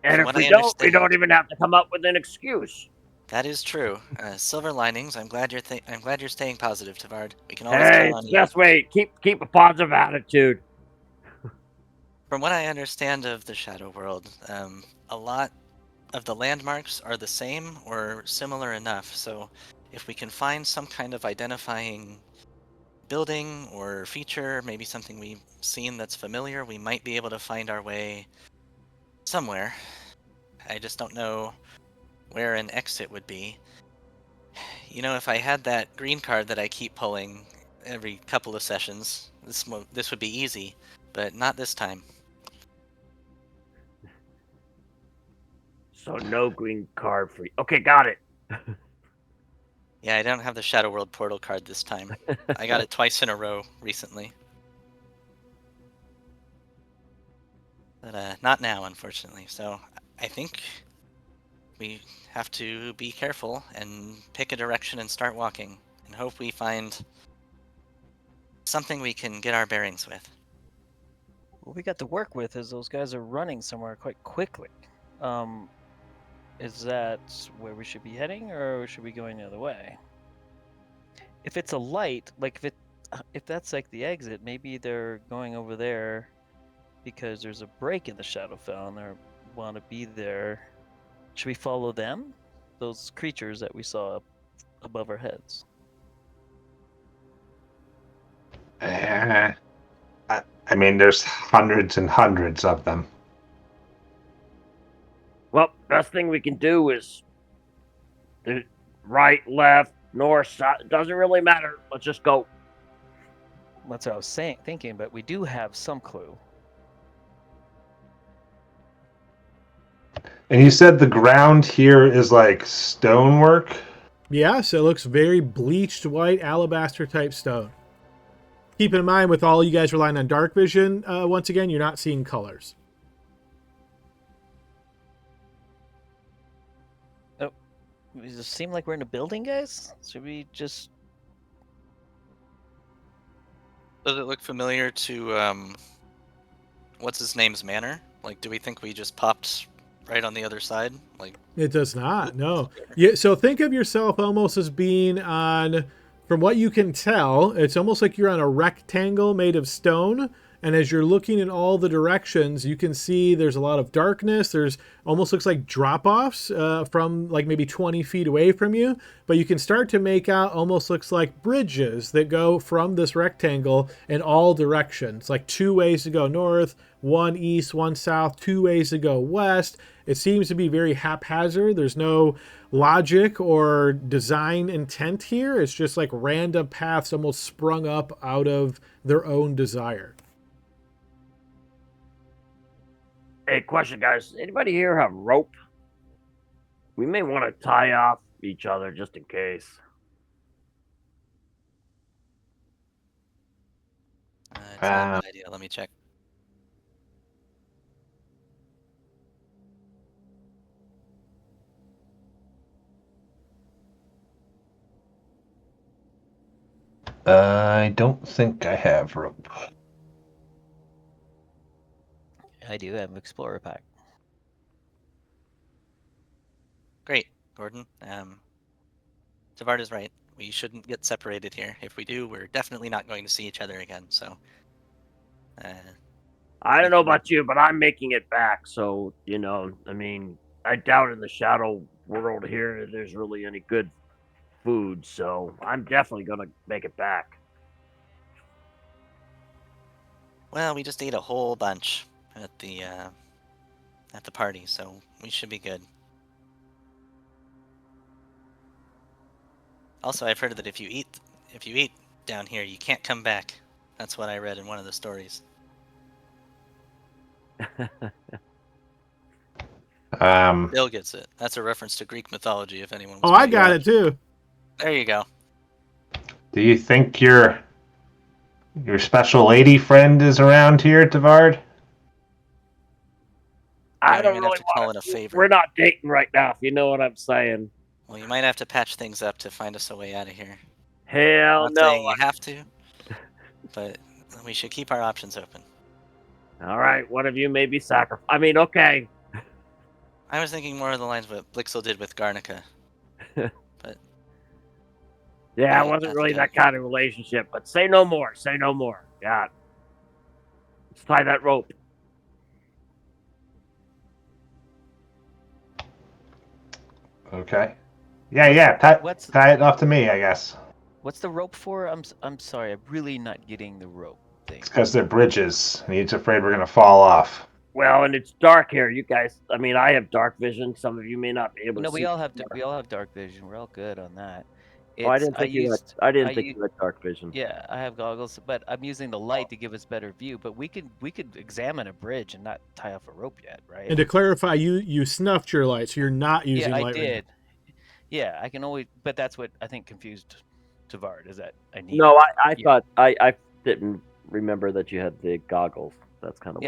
And from if what we I don't, we understand, don't even have to come up with an excuse. that is true. Silver linings. I'm glad you're staying positive, Tavard. We can always Hey, count it's on the you. best way. Keep a positive attitude. From what I understand of the Shadow World, a lot of the landmarks are the same or similar enough. So, if we can find some kind of identifying building or feature, maybe something we've seen that's familiar, we might be able to find our way somewhere. I just don't know where an exit would be. You know, if I had that green card that I keep pulling every couple of sessions, this would be easy, but not this time. So no green card for you. Okay, got it. Yeah, I don't have the Shadow World portal card this time. I got it twice in a row recently. But not now, unfortunately. So I think we have to be careful and pick a direction and start walking, and hope we find something we can get our bearings with. What we got to work with is those guys are running somewhere quite quickly. Is that where we should be heading, or should we be going the other way? If it's a light, like if that's like the exit, maybe they're going over there because there's a break in the Shadowfell and they want to be there. Should we follow them? Those creatures that we saw up above our heads. I mean, there's hundreds and hundreds of them. Well, best thing we can do is the right, left, north, south. It doesn't really matter. Let's just go. That's what I was thinking, but we do have some clue. And you said the ground here is like stonework? Yes, it looks very bleached white alabaster type stone. Keep in mind, with all you guys relying on dark vision, once again, you're not seeing colors. Oh, does it seem like we're in a building, guys? Should we just... Does it look familiar to, what's his name's manor? Like, do we think we just popped right on the other side? Like, It does not, no. Yeah, so think of yourself almost as being on, from what you can tell, it's almost like you're on a rectangle made of stone. And as you're looking in all the directions, you can see there's a lot of darkness. There's almost looks like drop-offs from like maybe 20 feet away from you. But you can start to make out almost looks like bridges that go from this rectangle in all directions. Like 2 ways to go north, 1 east, 1 south, 2 ways to go west. It seems to be very haphazard. There's no logic or design intent here. It's just like random paths almost sprung up out of their own desire. Hey, question, guys. Anybody here have rope? We may want to tie off each other just in case. it's not a good idea. Let me check. I don't think I have rope. I do have Explorer Pack. Great, Gordon. Tavard is right. We shouldn't get separated here. If we do, we're definitely not going to see each other again. So, I don't know about you, but I'm making it back. So, I mean, I doubt in the shadow world here there's really any good food. So I'm definitely going to make it back. well, we just ate a whole bunch at the party, so we should be good. Also, I've heard that if you eat down here, you can't come back. That's what I read in one of the stories. Bill gets it. That's a reference to Greek mythology, if anyone was Oh, I paying got it too. There you go. Do you think your special lady friend is around here, Tavard? I you don't might really have to call want in a favor. We're not dating right now, if you know what I'm saying. Well, you might have to patch things up to find us a way out of here. Hell Not no. saying you have to, but we should keep our options open. All right, one of you may be sacrificed. I mean, okay. I was thinking more of the lines of what Blixel did with Garnica. But yeah, it well, wasn't really that kind of relationship, but say no more. Say no more. God. Let's tie that rope. Okay. Yeah. Tie it off to me, I guess. What's the rope for? I'm sorry. I'm really not getting the rope thing. It's because they're bridges, and he's afraid we're gonna fall off. Well, and it's dark here. You guys, I mean, I have dark vision. Some of you may not be able No, to see. we all have dark vision. We're all good on that. Oh, I didn't think you had dark vision. Yeah, I have goggles, but I'm using the light to give us better view. But we could examine a bridge and not tie off a rope yet, right? And to clarify, you snuffed your light, so you're not using light. I did. Yeah, I can always, but that's what I think confused Tavard, is that I need. No, I thought I didn't remember that you had the goggles. That's kind of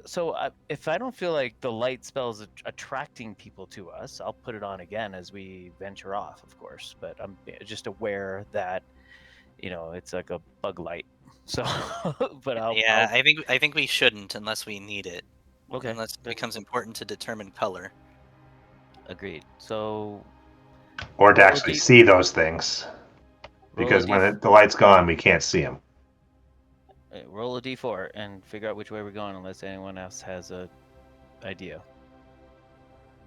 So if I don't feel like the light spells attracting people to us, I'll put it on again as we venture off, of course. But I'm just aware that, it's like a bug light. So, but I think we shouldn't unless we need it. Okay. Unless it becomes important to determine color. Agreed. So. Or to actually see those things, because when the light's gone, we can't see them. Roll a d4 and figure out which way we're going, unless anyone else has a idea.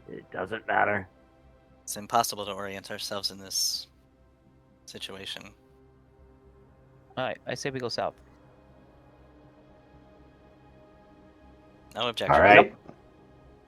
It doesn't matter. It's impossible to orient ourselves in this situation. All right, I say we go south. No objection. All right.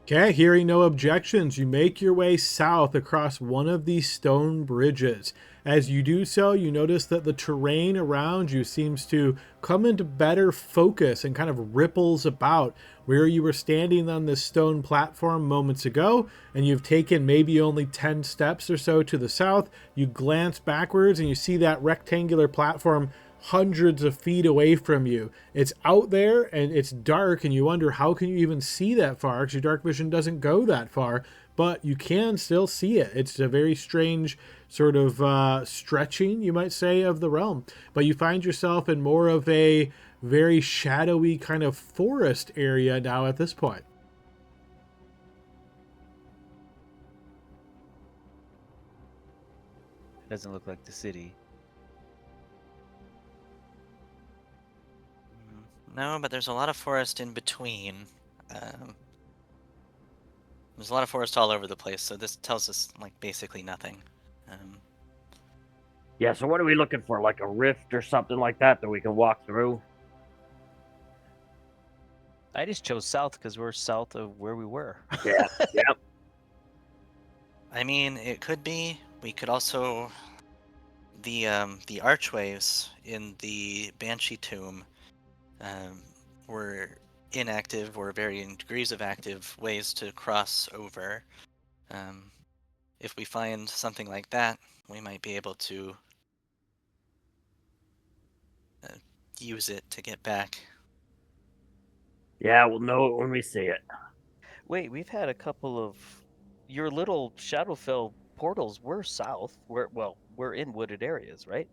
Okay, hearing no objections, you make your way south across one of these stone bridges. As you do so, you notice that the terrain around you seems to come into better focus and kind of ripples about. Where you were standing on this stone platform moments ago, and you've taken maybe only 10 steps or so to the south, you glance backwards and you see that rectangular platform hundreds of feet away from you. It's out there and it's dark, and you wonder how can you even see that far, because your dark vision doesn't go that far, but you can still see it. It's a very strange sort of stretching, you might say, of the realm. But you find yourself in more of a very shadowy kind of forest area now at this point. It doesn't look like the city. No, but there's a lot of forest in between. There's a lot of forest all over the place, so this tells us basically nothing. Yeah, so what are we looking for? Like a rift or something like that we can walk through? I just chose south because we're south of where we were. Yeah, yep. I mean, it could be. We could also the archways in the Banshee tomb were inactive or varying degrees of active ways to cross over. If we find something like that, we might be able to use it to get back. Yeah, we'll know it when we see it. Wait, we've had a couple of your little Shadowfell portals were south. We're in wooded areas, right?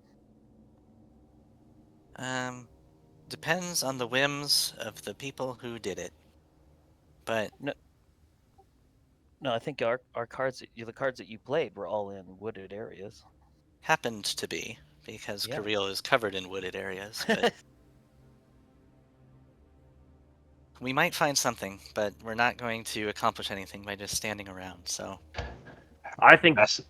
Depends on the whims of the people who did it. But No, I think our cards, the cards that you played, were all in wooded areas. happened to be, because Yeah. Cariele is covered in wooded areas. But we might find something, but we're not going to accomplish anything by just standing around. So I think That's,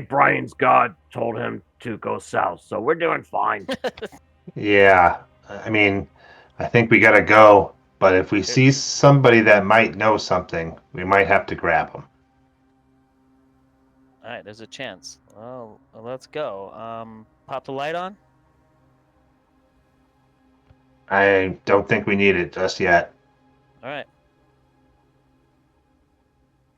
Brian's God told him to go south, so we're doing fine. yeah. I mean, I think we gotta go. But if we see somebody that might know something, we might have to grab them. All right, there's a chance. Well, let's go. Pop the light on. I don't think we need it just yet. All right.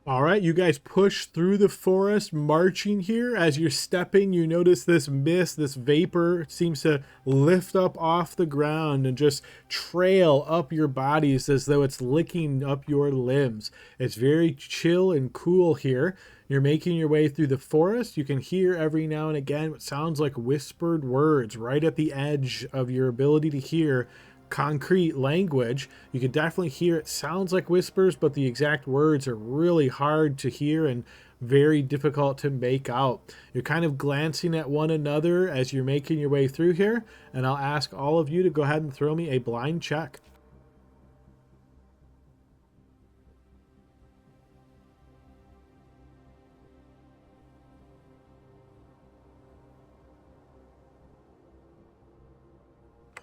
All right, you guys push through the forest, marching here. As you're stepping, you notice this mist, this vapor seems to lift up off the ground and just trail up your bodies as though it's licking up your limbs. It's very chill and cool here. You're making your way through the forest. You can hear every now and again what sounds like whispered words right at the edge of your ability to hear concrete language. You can definitely hear it sounds like whispers, but the exact words are really hard to hear and very difficult to make out. You're kind of glancing at one another as you're making your way through here, and I'll ask all of you to go ahead and throw me a blind check.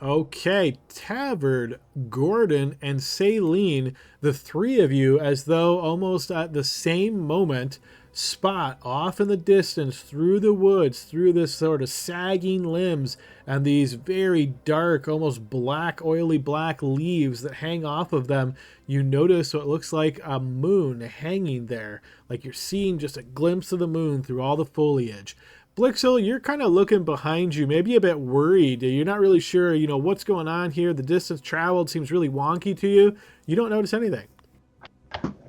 Okay, Tavard, Gordon, and Saline, the three of you, as though almost at the same moment, spot off in the distance through the woods, through this sort of sagging limbs and these very dark, almost black, oily black leaves that hang off of them. You notice what looks like a moon hanging there, like you're seeing just a glimpse of the moon through all the foliage. Blixel, you're kind of looking behind you, maybe a bit worried. You're not really sure, what's going on here. The distance traveled seems really wonky to you. You don't notice anything.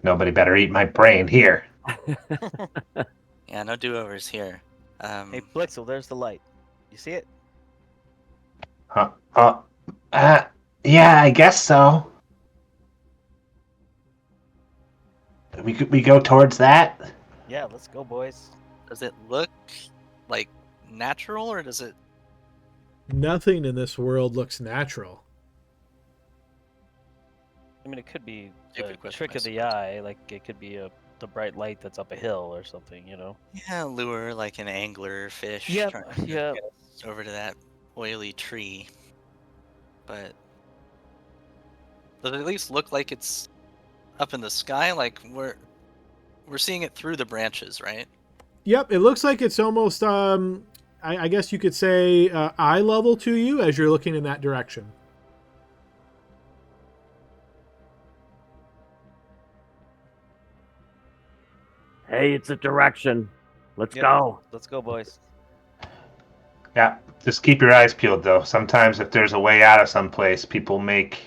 Nobody better eat my brain here. yeah, no do-overs here. Hey, Blixel, there's the light. You see it? Yeah, I guess so. We go towards that. Yeah, let's go, boys. Does it look like natural, or does it? Nothing in this world looks natural. I mean, it could be Yeah, a good question, trick I of the suppose. eye, like it could be the bright light that's up a hill or something, Yeah, lure like an angler fish. Yep, trying to yep. get us over to that oily tree. But does it at least look like it's up in the sky? Like we're seeing it through the branches, right? Yep, it looks like it's almost, I guess you could say, eye level to you as you're looking in that direction. Hey, it's a direction. Let's Yep. go. Let's go, boys. Yeah, just keep your eyes peeled though. Sometimes if there's a way out of some place, people make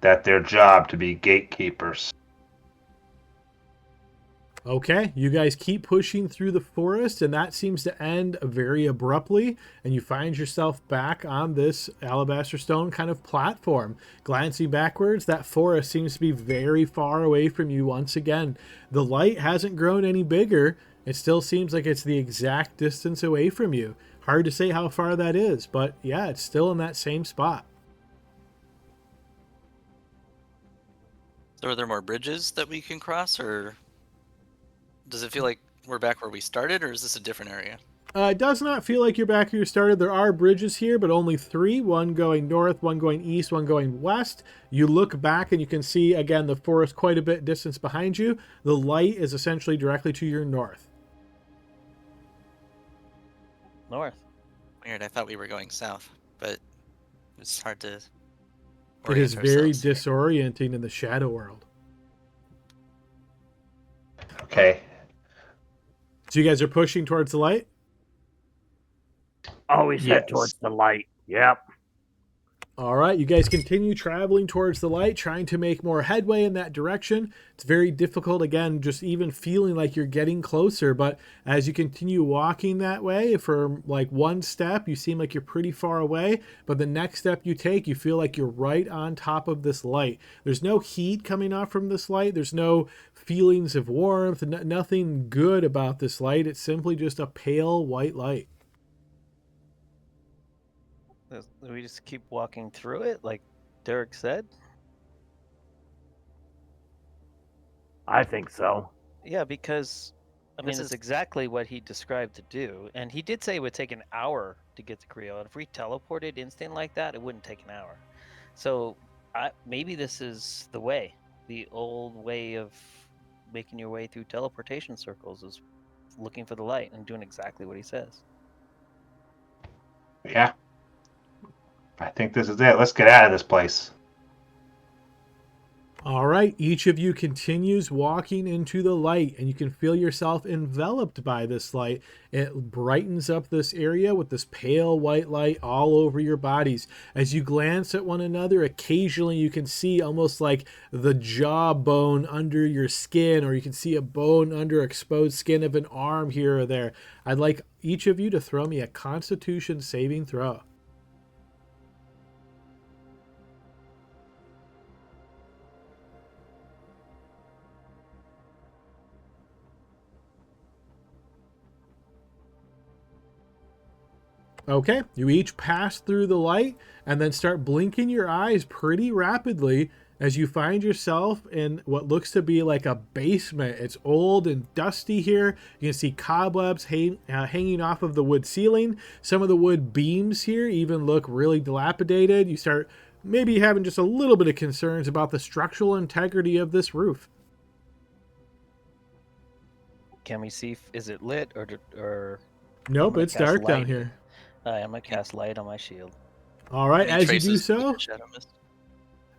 that their job to be gatekeepers. Okay, you guys keep pushing through the forest, and that seems to end very abruptly, and you find yourself back on this alabaster stone kind of platform. Glancing backwards, that forest seems to be very far away from you once again. The light hasn't grown any bigger. It still seems like it's the exact distance away from you. Hard to say how far that is, but yeah, it's still in that same spot. So are there more bridges that we can cross, or does it feel like we're back where we started, or is this a different area? It does not feel like you're back where you started. There are bridges here, but only three. One going north, one going east, one going west. You look back and you can see, again, the forest quite a bit distance behind you. The light is essentially directly to your north. North. Weird, I thought we were going south, but it's hard to It is orient very ourselves here. disorienting in the shadow world. Okay. So you guys are pushing towards the light? Always head Yes. towards the light. Yep. All right, you guys continue traveling towards the light, trying to make more headway in that direction. It's very difficult, again, just even feeling like you're getting closer. But as you continue walking that way, for like one step, you seem like you're pretty far away. But the next step you take, you feel like you're right on top of this light. There's no heat coming off from this light. There's no feelings of warmth, nothing good about this light. It's simply just a pale white light. Do we just keep walking through it, like Derek said? I think so. Yeah, because I mean, This it's is- exactly what he described to do, and he did say it would take an hour to get to Cariele. And if we teleported instant like that, it wouldn't take an hour. So maybe this is the way, the old way of making your way through teleportation circles is looking for the light and doing exactly what he says. Yeah. I think this is it. Let's get out of this place. All right, each of you continues walking into the light, and you can feel yourself enveloped by this light. It brightens up this area with this pale white light all over your bodies. As you glance at one another, occasionally you can see almost like the jawbone under your skin, or you can see a bone under exposed skin of an arm here or there. I'd like each of you to throw me a Constitution saving throw. Okay, you each pass through the light and then start blinking your eyes pretty rapidly as you find yourself in what looks to be like a basement. It's old and dusty here. You can see cobwebs hanging off of the wood ceiling. Some of the wood beams here even look really dilapidated. You start maybe having just a little bit of concerns about the structural integrity of this roof. Can we see? Is it lit or? Nope, gonna it's cast dark down light. here. I'm gonna cast light on my shield. All right, Any as you do traces of so, the shadow mist?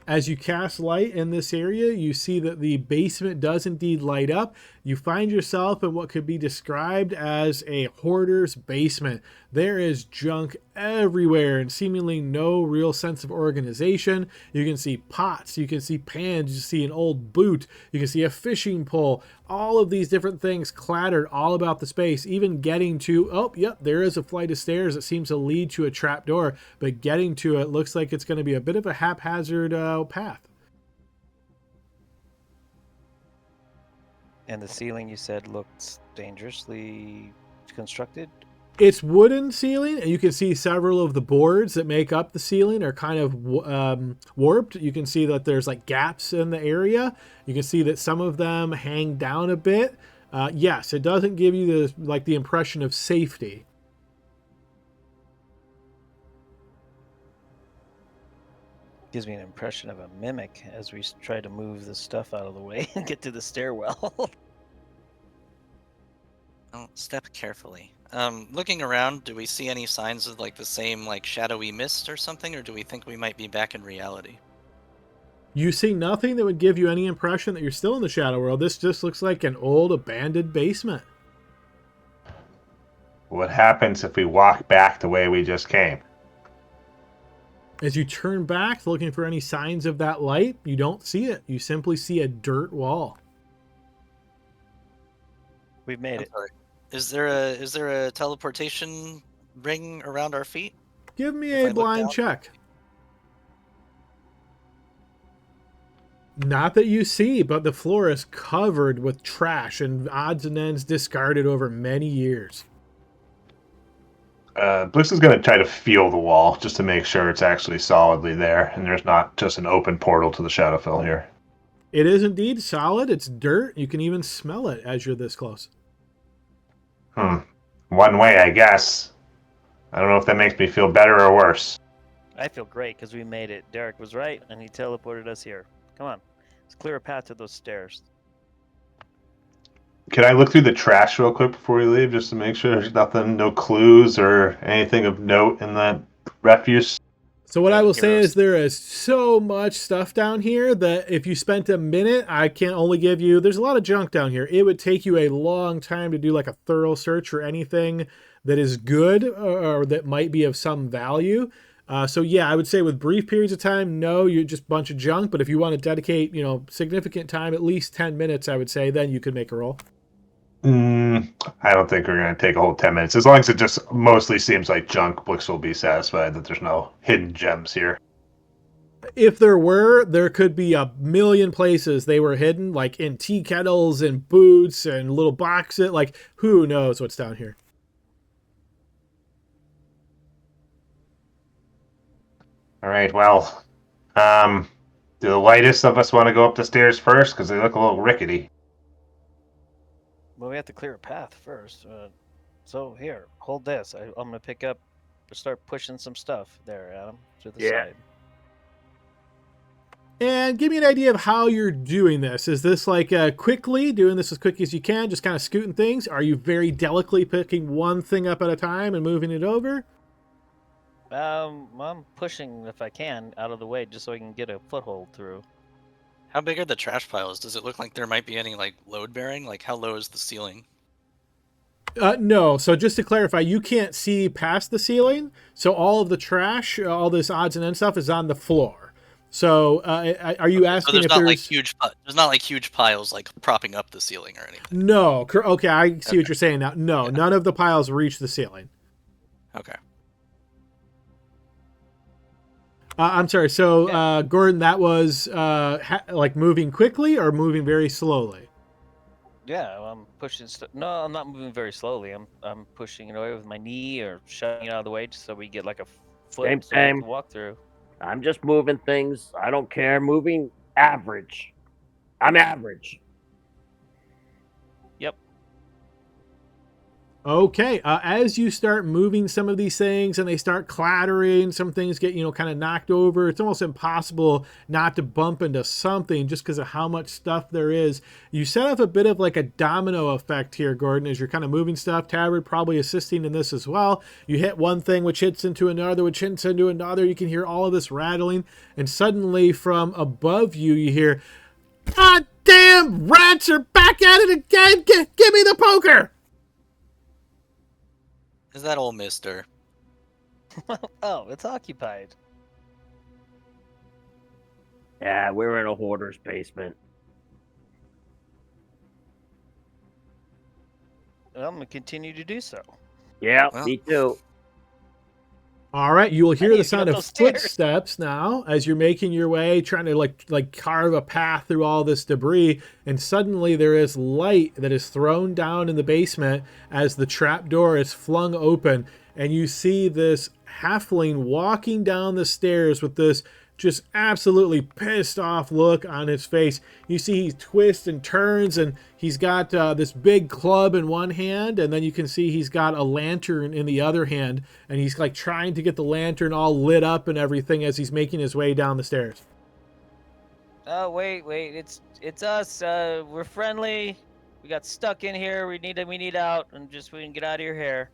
as you cast light in this area, you see that the basement does indeed light up. You find yourself in what could be described as a hoarder's basement. There is junk everywhere and seemingly no real sense of organization. You can see pots, you can see pans, you see an old boot, you can see a fishing pole. All of these different things clattered all about the space, even getting to, oh, yep, there is a flight of stairs that seems to lead to a trap door, but getting to it looks like it's going to be a bit of a haphazard path. And the ceiling you said looked dangerously constructed. It's wooden ceiling, and you can see several of the boards that make up the ceiling are kind of warped. You can see that there's like gaps in the area. You can see that some of them hang down a bit. Yes, it doesn't give you the impression of safety. Gives me an impression of a mimic as we try to move the stuff out of the way and get to the stairwell. Oh, step carefully. Looking around, do we see any signs of like the same like shadowy mist or something, or do we think we might be back in reality? You see nothing that would give you any impression that you're still in the shadow world. This just looks like an old abandoned basement. What happens if we walk back the way we just came? As you turn back looking for any signs of that light, you don't see it. You simply see a dirt wall. We've made I'm it. sorry. Is there a teleportation ring around our feet? Give me If I a look blind down? check. Not that you see, but the floor is covered with trash and odds and ends discarded over many years. Bliss is going to try to feel the wall just to make sure it's actually solidly there and there's not just an open portal to the Shadowfell here. It is indeed solid. It's dirt. You can even smell it as you're this close. One way, I guess. I don't know if that makes me feel better or worse. I feel great because we made it. Derek was right, and he teleported us here. Come on, let's clear a path to those stairs. Can I look through the trash real quick before we leave just to make sure there's nothing, no clues or anything of note in that refuse? So what I will say Heroes. is there is so much stuff down here that if you spent a minute, I can only give you, there's a lot of junk down here. It would take you a long time to do like a thorough search for anything that is good or that might be of some value. So yeah, I would say with brief periods of time, no, you're just a bunch of junk. But if you want to dedicate, significant time, at least 10 minutes, I would say, then you could make a roll. I don't think we're going to take a whole 10 minutes. As long as it just mostly seems like junk, Blix will be satisfied that there's no hidden gems here. If there were, there could be a million places they were hidden, like in tea kettles and boots and little boxes. Like, who knows what's down here? All right, well, do the lightest of us want to go up the stairs first? Because they look a little rickety. Well, we have to clear a path first. So here, hold this. I'm gonna pick up, start pushing some stuff there, Adam, to the side. And give me an idea of how you're doing this. Is this like quickly, doing this as quick as you can, just kind of scooting things? Are you very delicately picking one thing up at a time and moving it over? I'm pushing if I can out of the way just so I can get a foothold through. How big are the trash piles? Does it look like there might be any like load bearing? Like how low is the ceiling? No. So just to clarify, you can't see past the ceiling. So all of the trash, all this odds and ends stuff is on the floor. So are you asking there's if not there's... like there's not like huge piles like propping up the ceiling or anything? No. Okay, I see what you're saying now. No, Yeah. None of the piles reach the ceiling. Okay. I'm sorry. So, Gordon, that was like moving quickly or moving very slowly? Yeah, I'm pushing stuff. No, I'm not moving very slowly. I'm pushing it away with my knee or shoving it out of the way just so we get like a foot so we Same. can walk through. I'm just moving things. I don't care. Moving average. I'm average. Yep. Okay. As you start moving some of these things and they start clattering, some things get, kind of knocked over. It's almost impossible not to bump into something just because of how much stuff there is. You set up a bit of like a domino effect here, Gordon, as you're kind of moving stuff. Tabard probably assisting in this as well. You hit one thing, which hits into another, which hits into another. You can hear all of this rattling. And suddenly from above you, you hear, "God damn, rats are back at it again. Give me the poker." Is that old mister? Oh, it's occupied. Yeah, we're in a hoarder's basement. Well, I'm gonna continue to do so. Yeah, Well. me too. All right, you will hear need the to get sound up of those stairs. footsteps now as you're making your way, trying to like carve a path through all this debris, and suddenly there is light that is thrown down in the basement as the trap door is flung open, and you see this halfling walking down the stairs with this just absolutely pissed off look on his face. You see he twists and turns, and he's got this big club in one hand, and then you can see he's got a lantern in the other hand, and he's like trying to get the lantern all lit up and everything as he's making his way down the stairs. Oh wait, it's us. We're friendly. We got stuck in here. We need out, and we can get out of your hair.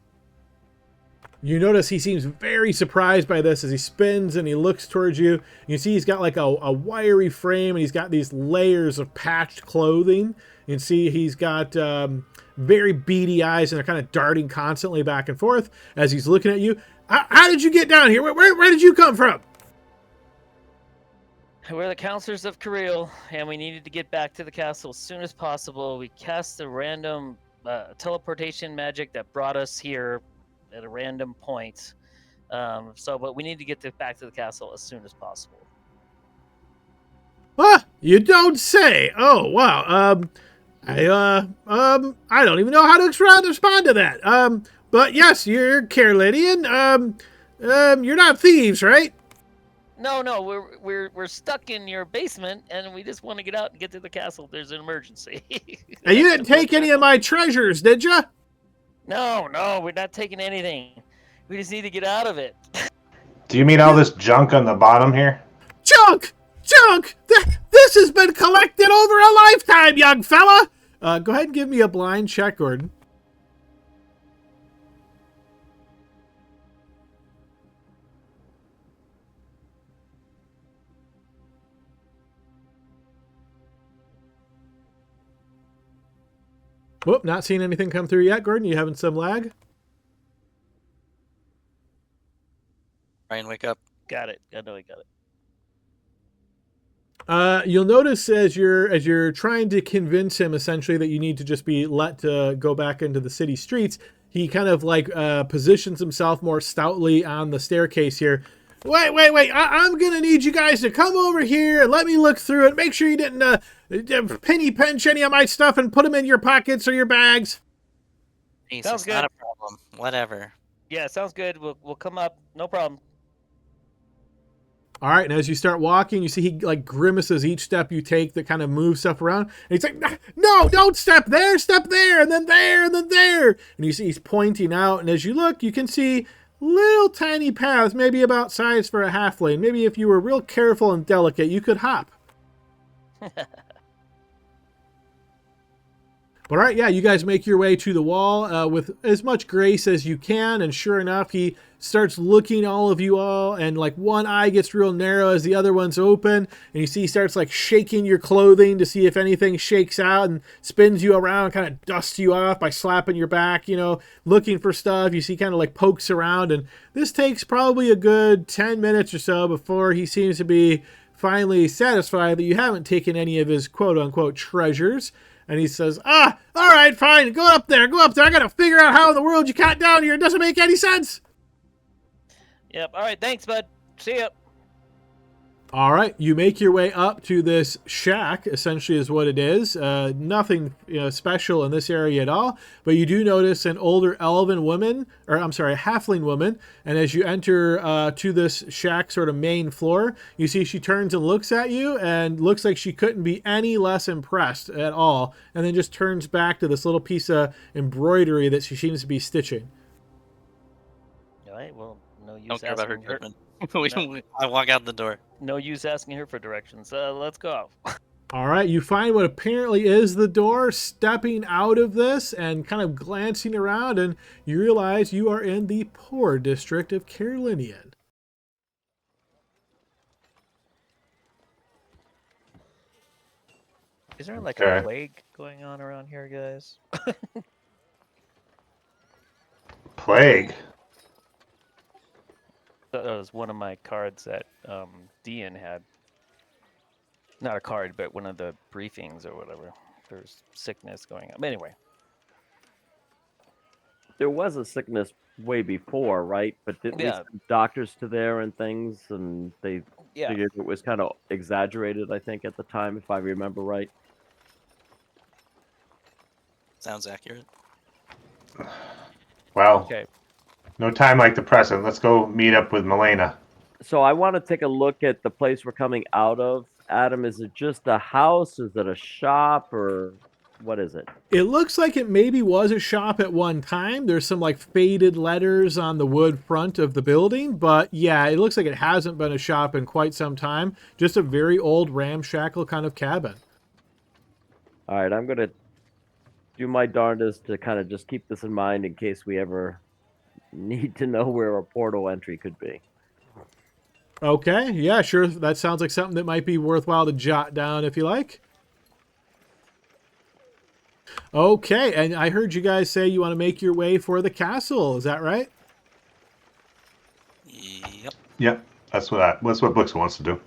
You notice he seems very surprised by this as he spins and he looks towards you. You see he's got like a wiry frame and he's got these layers of patched clothing. You can see he's got very beady eyes and they're kind of darting constantly back and forth as he's looking at you. How did you get down here? Where did you come from? We're the counselors of Cariele, and we needed to get back to the castle as soon as possible. We cast a random teleportation magic that brought us here at a random point. But we need to get back to the castle as soon as possible. You don't say. Oh, wow. I don't even know how to respond to that. But yes, you're Carolinian. You're not thieves, right? No, we're stuck in your basement, and we just want to get out and get to the castle. There's an emergency. And you didn't take any of my treasures, did you? No, we're not taking anything. We just need to get out of it. Do you mean all this junk on the bottom here? Junk! This has been collected over a lifetime, young fella! Go ahead and give me a blind check, Gordon. Whoop, not seeing anything come through yet, Gordon. You having some lag? Ryan, wake up. Got it. I know I got it. You'll notice as you're trying to convince him essentially that you need to just be let to go back into the city streets, he kind of like positions himself more stoutly on the staircase here. Wait! I'm gonna need you guys to come over here and let me look through it. Make sure you didn't penny pinch any of my stuff and put them in your pockets or your bags. Jesus, Sounds good. not a problem. Whatever. Yeah, sounds good. We'll come up. No problem. All right, and as you start walking, you see he like grimaces each step you take that kind of moves stuff around. And he's like, "No, don't step there, and then there, and then there." And you see he's pointing out, and as you look, you can see little tiny paths, maybe about size for a halfling. Maybe if you were real careful and delicate, you could hop. All right, yeah, you guys make your way to the wall with as much grace as you can, and sure enough, he starts looking all of you all, and like one eye gets real narrow as the other one's open, and you see he starts like shaking your clothing to see if anything shakes out, and spins you around, kind of dusts you off by slapping your back, looking for stuff. You see kind of like pokes around, and this takes probably a good 10 minutes or so before he seems to be finally satisfied that you haven't taken any of his quote-unquote treasures. And he says, all right, fine, go up there. I gotta figure out how in the world you got down here. It doesn't make any sense. Yep. All right. Thanks, bud. See ya. All right, you make your way up to this shack, essentially is what it is. Nothing special in this area at all, but you do notice an older elven woman, or I'm sorry, a halfling woman, and as you enter to this shack sort of main floor, you see she turns and looks at you and looks like she couldn't be any less impressed at all, and then just turns back to this little piece of embroidery that she seems to be stitching. All right. Well, no use Don't care about her asking her. judgment. I walk out the door. No use asking her for directions. Let's go. All right, you find what apparently is the door, stepping out of this and kind of glancing around, and you realize you are in the poor district of Cerilia. Is there like Okay. a plague going on around here, guys? Plague. That was one of my cards that Dean had. Not a card, but one of the briefings or whatever. There's sickness going on. But anyway. There was a sickness way before, right? But didn't we Yeah. send doctors to there and things, and they Yeah. figured it was kind of exaggerated, I think, at the time, if I remember right. Sounds accurate. Well, Okay. no time like the present. Let's go meet up with Milena. So I want to take a look at the place we're coming out of. Adam, is it just a house? Is it a shop, or what is it? It looks like it maybe was a shop at one time. There's some like faded letters on the wood front of the building, but yeah, it looks like it hasn't been a shop in quite some time. Just a very old ramshackle kind of cabin. All right, I'm going to do my darndest to kind of just keep this in mind in case we ever need to know where a portal entry could be. Okay, yeah, sure. That sounds like something that might be worthwhile to jot down if you like. Okay, and I heard you guys say you want to make your way for the castle. Is that right? Yep. Yep, that's what Blix wants to do.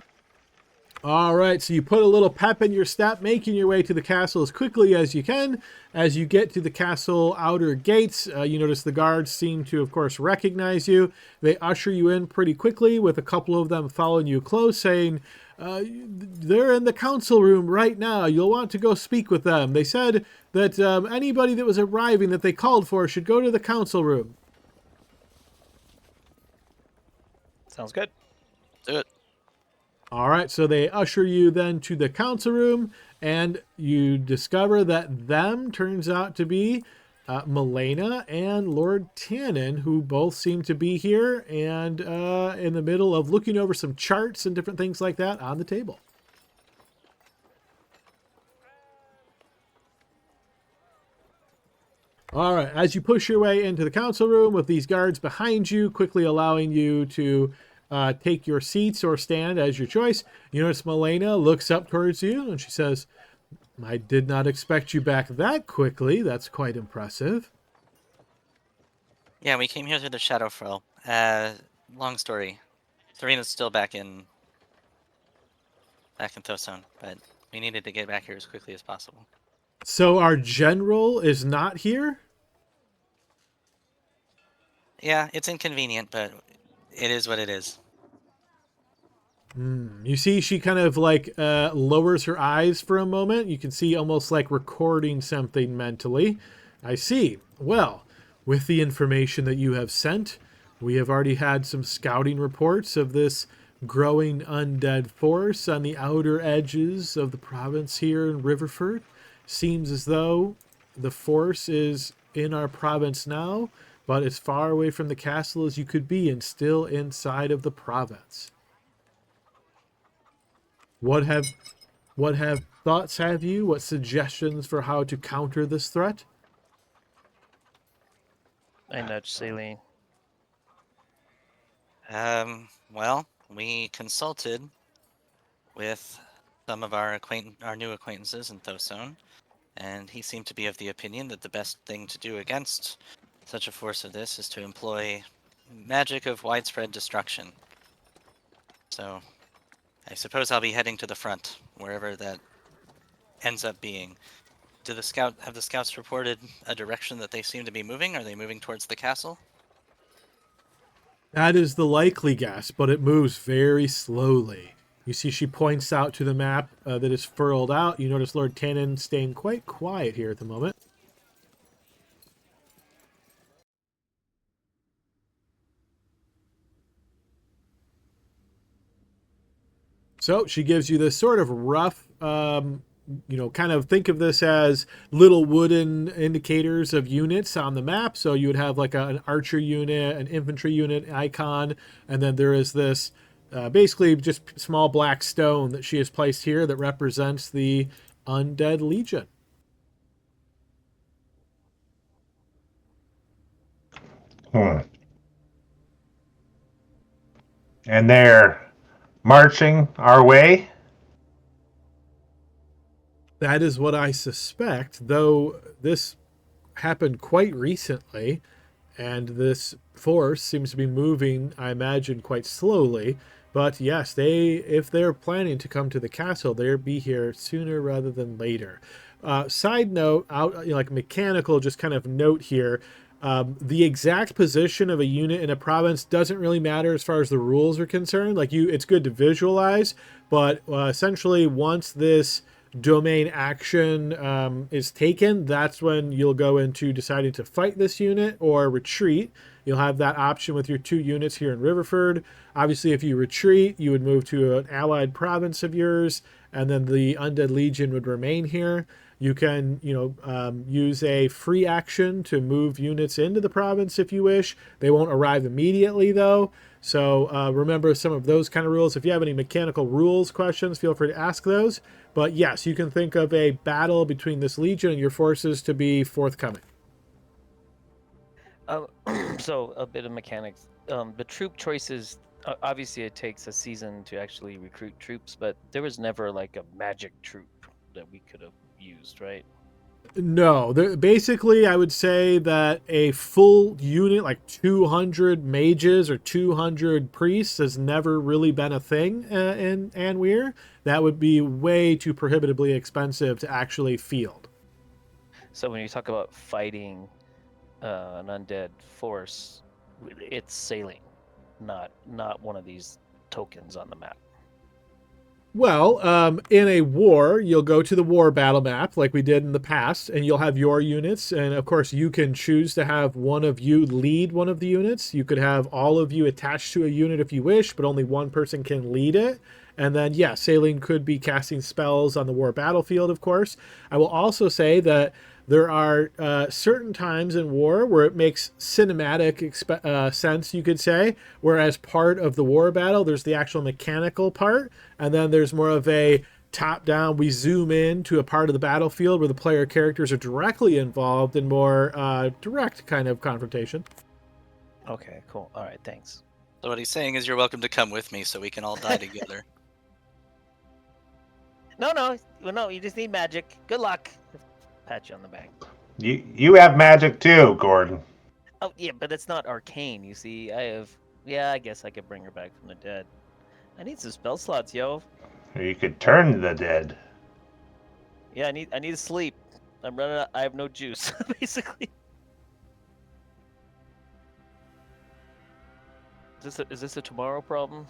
All right, so you put a little pep in your step, making your way to the castle as quickly as you can. As you get to the castle outer gates, you notice the guards seem to, of course, recognize you. They usher you in pretty quickly, with a couple of them following you close, saying, they're in the council room right now. You'll want to go speak with them. They said that anybody that was arriving that they called for should go to the council room. Sounds good. Do it. All right, so they usher you then to the council room, and you discover that them turns out to be Milena and Lord Tannen, who both seem to be here and in the middle of looking over some charts and different things like that on the table. All right, as you push your way into the council room with these guards behind you, quickly allowing you to take your seats or stand as your choice, you notice Milena looks up towards you and she says, I did not expect you back that quickly. That's quite impressive. Yeah, we came here through the Shadowfell. Long story. Serena's still back in Thosone, but we needed to get back here as quickly as possible. So our general is not here? Yeah, it's inconvenient, but it is what it is. You see she kind of like lowers her eyes for a moment. You can see almost like recording something mentally. I see. Well, with the information that you have sent, we have already had some scouting reports of this growing undead force on the outer edges of the province here in Riverford. Seems as though the force is in our province now, but as far away from the castle as you could be and still inside of the province. What have thoughts have you? What suggestions for how to counter this threat? I nudge Celine. Well, we consulted with some of our new acquaintances in Thosone, and he seemed to be of the opinion that the best thing to do against such a force of this is to employ magic of widespread destruction. So, I suppose I'll be heading to the front, wherever that ends up being. Have the scouts reported a direction that they seem to be moving? Are they moving towards the castle? That is the likely guess, but it moves very slowly. You see she points out to the map that is furled out. You notice Lord Tannen staying quite quiet here at the moment. So she gives you this sort of rough, kind of think of this as little wooden indicators of units on the map. So you would have like an archer unit, an infantry unit icon, and then there is this basically just small black stone that she has placed here that represents the Undead Legion. And they're marching our way. That is what I suspect, though this happened quite recently, and this force seems to be moving, I imagine, quite slowly. But yes, if they're planning to come to the castle, they'll be here sooner rather than later. Side note, like mechanical, just kind of note here. The exact position of a unit in a province doesn't really matter as far as the rules are concerned. Like it's good to visualize, but essentially once this domain action is taken, that's when you'll go into deciding to fight this unit or retreat. You'll have that option with your 2 units here in Riverford. Obviously, if you retreat, you would move to an allied province of yours, and then the Undead Legion would remain here. You can, use a free action to move units into the province if you wish. They won't arrive immediately, though. So remember some of those kind of rules. If you have any mechanical rules questions, feel free to ask those. But yes, you can think of a battle between this legion and your forces to be forthcoming. So a bit of mechanics. The troop choices, obviously it takes a season to actually recruit troops, but there was never like a magic troop that we could have used, right? No, basically I would say that a full unit, like 200 mages or 200 priests, has never really been a thing in Anweir. That would be way too prohibitively expensive to actually field. So when you talk about fighting an undead force, it's sailing, not one of these tokens on the map. Well, in a war, you'll go to the war battle map like we did in the past, and you'll have your units. And of course, you can choose to have one of you lead one of the units. You could have all of you attached to a unit if you wish, but only one person can lead it. And then, yeah, sailing could be casting spells on the war battlefield, of course. I will also say that there are certain times in war where it makes cinematic sense, you could say, whereas part of the war battle, there's the actual mechanical part, and then there's more of a top-down, we zoom in to a part of the battlefield where the player characters are directly involved in more direct kind of confrontation. Okay, cool. All right, thanks. So what he's saying is you're welcome to come with me so we can all die together. No, you just need magic. Good luck. Pat you on the back. You have magic too, Gordon. Oh yeah, but it's not arcane. You see, I have Yeah, I guess I could bring her back from the dead. I need some spell slots, yo. Or you could turn the dead. Yeah, I need to sleep. I'm running out. I have no juice, basically. Is this a tomorrow problem?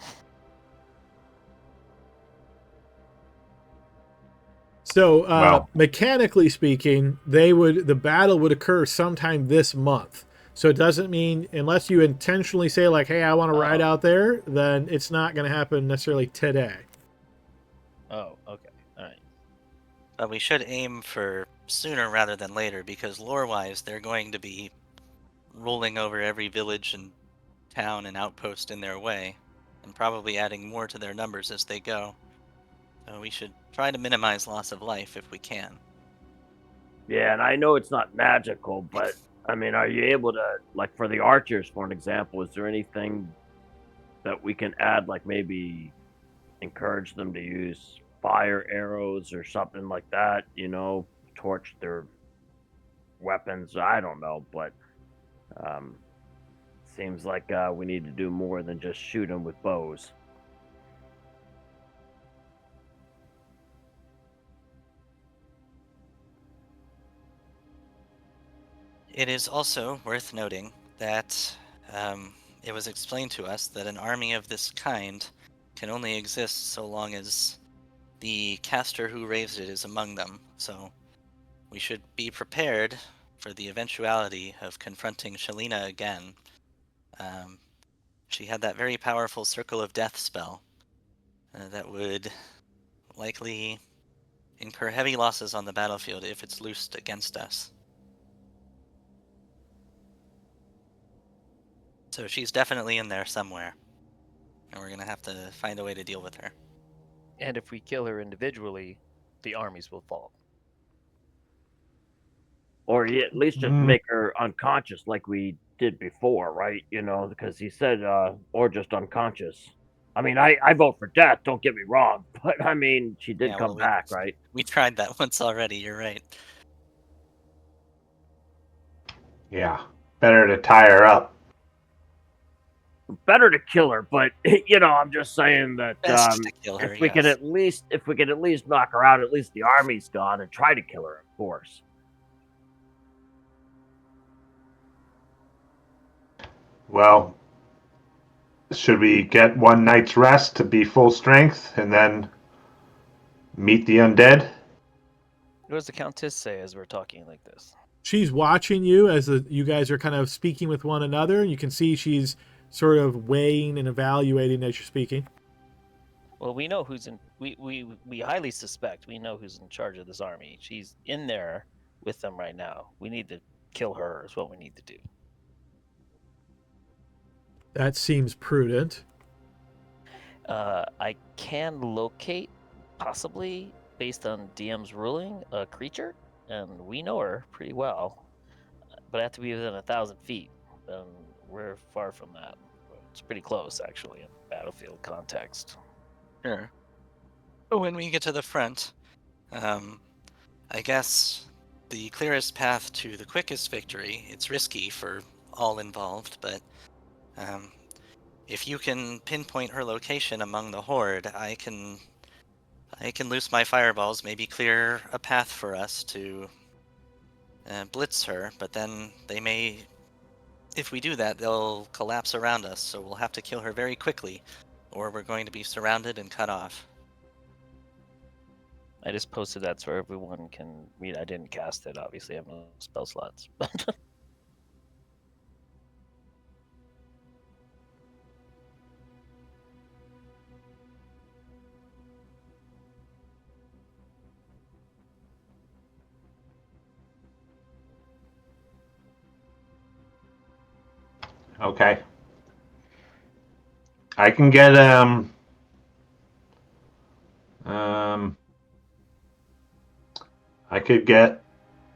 So, Well. mechanically speaking, the battle would occur sometime this month. So it doesn't mean unless you intentionally say like, "Hey, I want to ride Oh. out there," then it's not going to happen necessarily today. Oh, okay. All right. But we should aim for sooner rather than later, because lore-wise, they're going to be rolling over every village and town and outpost in their way, and probably adding more to their numbers as they go. So we should try to minimize loss of life if we can. Yeah, and I know it's not magical, but I mean, are you able to, like, for the archers, for an example, is there anything that we can add, like maybe encourage them to use fire arrows or something like that? You know, torch their weapons. I don't know, but um, seems like we need to do more than just shoot them with bows. It is also worth noting that it was explained to us that an army of this kind can only exist so long as the caster who raised it is among them. So we should be prepared for the eventuality of confronting Shalina again. She had that very powerful Circle of Death spell that would likely incur heavy losses on the battlefield if it's loosed against us. So she's definitely in there somewhere, and we're going to have to find a way to deal with her. And if we kill her individually, the armies will fall. Or at least just Mm. make her unconscious like we did before, right? You know, because he said, or just unconscious. I mean, I vote for death, don't get me wrong, but I mean, she did Yeah, come well, back, right? we tried that once already, you're right. Yeah. Better to tie her up. Better to kill her, but you know, I'm just saying that Best to kill her, if we can yes. at least knock her out, at least the army's gone, and try to kill her, of course. Well, should we get one night's rest to be full strength and then meet the undead? What does the Countess say as we're talking like this? She's watching you as you guys are kind of speaking with one another. You can see she's sort of weighing and evaluating as you're speaking. Well, we know who's in. We highly suspect we know who's in charge of this army. She's in there with them right now. We need to kill her. Is what we need to do. That seems prudent. I can locate, possibly based on DM's ruling, a creature, and we know her pretty well, but I have to be within 1,000 feet, and we're far from that. It's pretty close, actually, in battlefield context. Sure. But when we get to the front, I guess the clearest path to the quickest victory, it's risky for all involved, but if you can pinpoint her location among the horde, I can loose my fireballs, maybe clear a path for us to blitz her, but then they may, if we do that, they'll collapse around us, so we'll have to kill her very quickly, or we're going to be surrounded and cut off. I just posted that so everyone can read. I didn't cast it, obviously. I have no spell slots. Okay. I can get I could get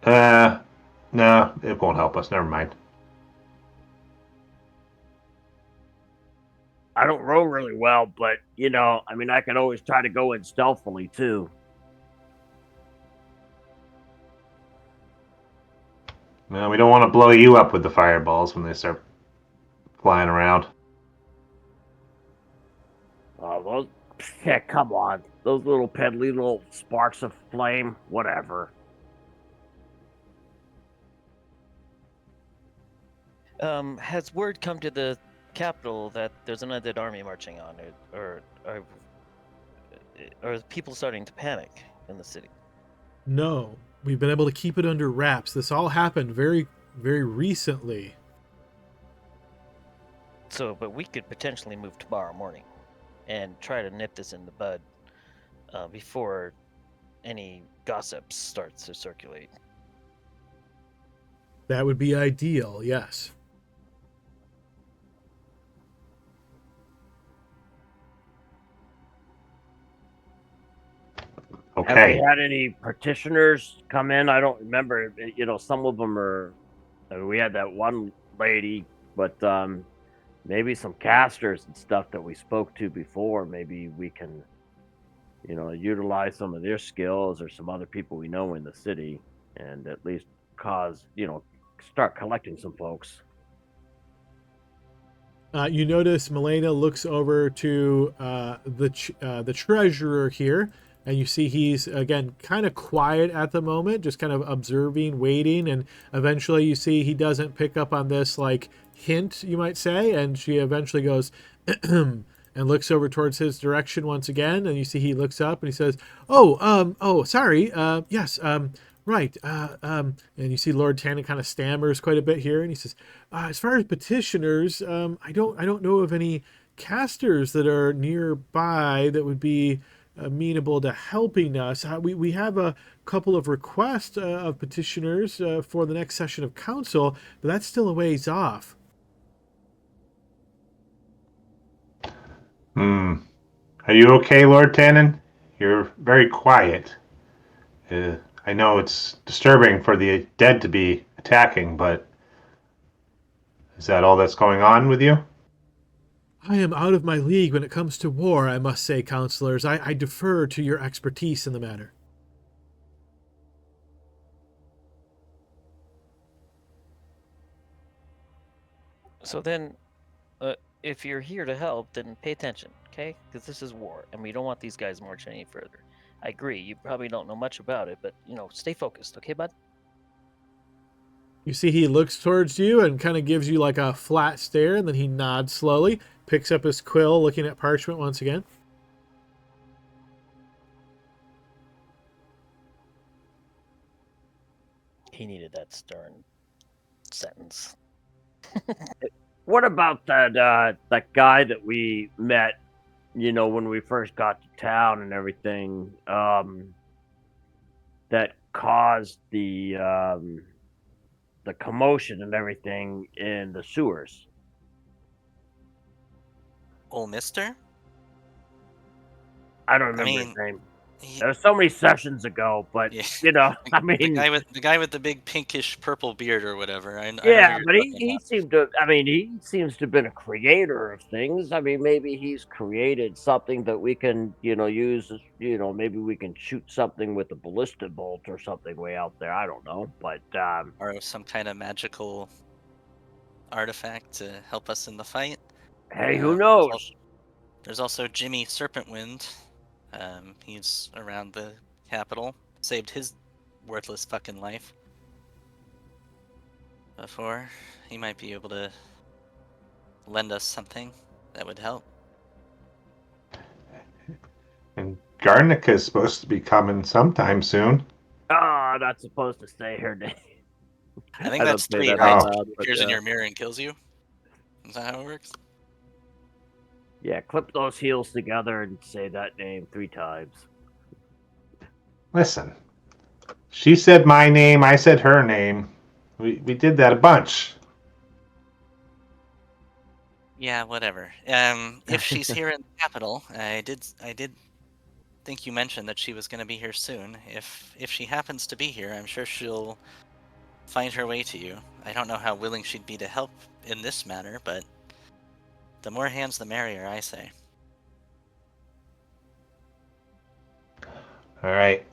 no, it won't help us. Never mind. I don't roll really well, but you know, I mean, I can always try to go in stealthily too. No, we don't want to blow you up with the fireballs when they start flying around. Oh, those. Yeah, come on. Those little peddly little sparks of flame, whatever. Has word come to the capital that there's an undead army marching on it, or are people starting to panic in the city? No, we've been able to keep it under wraps. This all happened very, very recently. So, but we could potentially move tomorrow morning and try to nip this in the bud before any gossip starts to circulate. That would be ideal, yes. Have Okay. we had any petitioners come in? I don't remember. Some of them are. We had that one lady, but maybe some casters and stuff that we spoke to before. Maybe we can, utilize some of their skills or some other people we know in the city, and at least start collecting some folks. You notice Milena looks over to the treasurer here, and you see he's again kind of quiet at the moment, just kind of observing, waiting, and eventually you see he doesn't pick up on this like hint, you might say, and she eventually goes and looks over towards his direction once again, and you see he looks up and he says, sorry, yes, right. And you see Lord Tannen kind of stammers quite a bit here, and he says, as far as petitioners, I don't know of any casters that are nearby that would be amenable to helping us. We have a couple of requests of petitioners for the next session of council, but that's still a ways off. Are you okay, Lord Tannen? You're very quiet. I know it's disturbing for the dead to be attacking, but is that all that's going on with you? I am out of my league when it comes to war, I must say, counselors. I defer to your expertise in the matter. So then, if you're here to help, then pay attention, okay? Because this is war, and we don't want these guys marching any further. I agree, you probably don't know much about it, but, stay focused, okay, bud? You see he looks towards you and kind of gives you like a flat stare, and then he nods slowly, picks up his quill, looking at parchment once again. He needed that stern sentence. What about that guy that we met, when we first got to town and everything, that caused the commotion and everything in the sewers? Ol' Mister? I don't remember his name. There were so many sessions ago, but Yeah. I mean, the guy with the big pinkish purple beard or whatever. I know yeah, who but you're he talking seemed to. I mean, he seems to have been a creator of things. I mean, maybe he's created something that we can, use. Maybe we can shoot something with a ballista bolt or something way out there. I don't know, but about. Or some kind of magical artifact to help us in the fight. hey, who knows? There's also Jimmy Serpentwind. He's around the capital. Saved his worthless fucking life before. He might be able to lend us something that would help. And Garnica's supposed to be coming sometime soon. Oh, not supposed to say her name. I think I that's don't say 3, that right? out So loud, she but appears in yeah. your mirror and kills you? Is that how it works? Yeah, clip those heels together and say that name 3 times. Listen, she said my name, I said her name. We did that a bunch. Yeah, whatever. If she's here in the capital, I did think you mentioned that she was going to be here soon. If she happens to be here, I'm sure she'll find her way to you. I don't know how willing she'd be to help in this matter, but the more hands the merrier, I say. All right.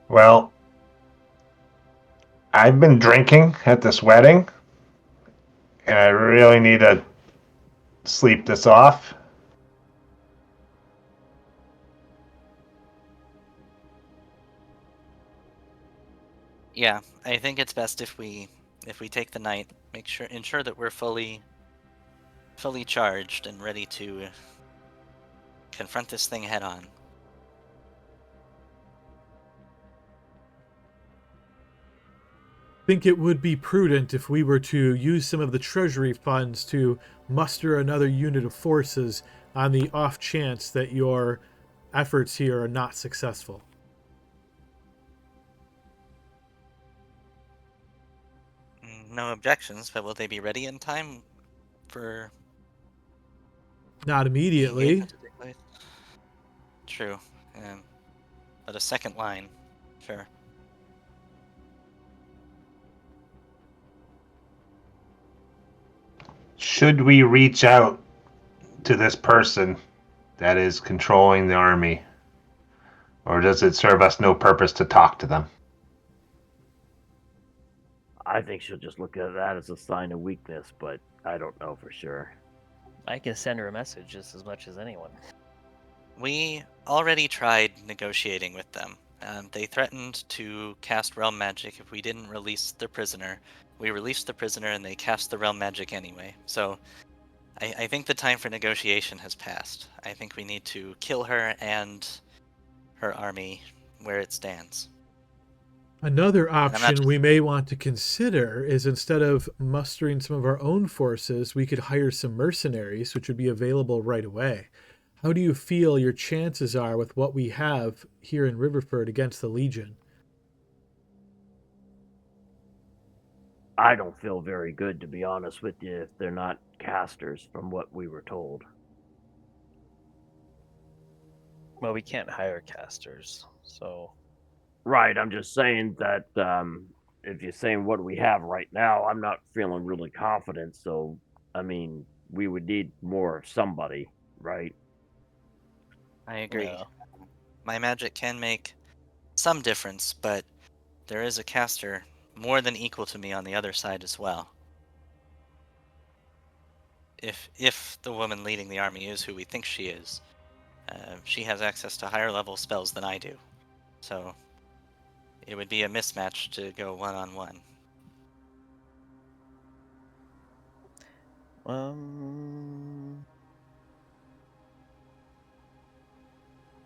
Well, I've been drinking at this wedding, and I really need to sleep this off. Yeah, I think it's best if we take the night, ensure that we're fully charged and ready to confront this thing head on. Think it would be prudent if we were to use some of the treasury funds to muster another unit of forces on the off chance that your efforts here are not successful. No objections, but will they be ready in time for Not the immediately. engagement to take place? True. But a second line, sure. Should we reach out to this person that is controlling the army? Or does it serve us no purpose to talk to them? I think she'll just look at that as a sign of weakness, but I don't know for sure. I can send her a message just as much as anyone. We already tried negotiating with them. They threatened to cast realm magic if we didn't release the prisoner. We released the prisoner and they cast the realm magic anyway. So I think the time for negotiation has passed. I think we need to kill her and her army where it stands. Another I'm not option just- we may want to consider is instead of mustering some of our own forces, we could hire some mercenaries, which would be available right away. How do you feel your chances are with what we have here in Riverford against the Legion? I don't feel very good, to be honest with you, if they're not casters from what we were told. Well, we can't hire casters, so Right, I'm just saying that if you're saying what we have right now, I'm not feeling really confident. So, I mean, we would need more of somebody, right? I agree. yeah. My magic can make some difference, but there is a caster more than equal to me on the other side as well. If the woman leading the army is who we think she is, she has access to higher level spells than I do. So it would be a mismatch to go one-on-one.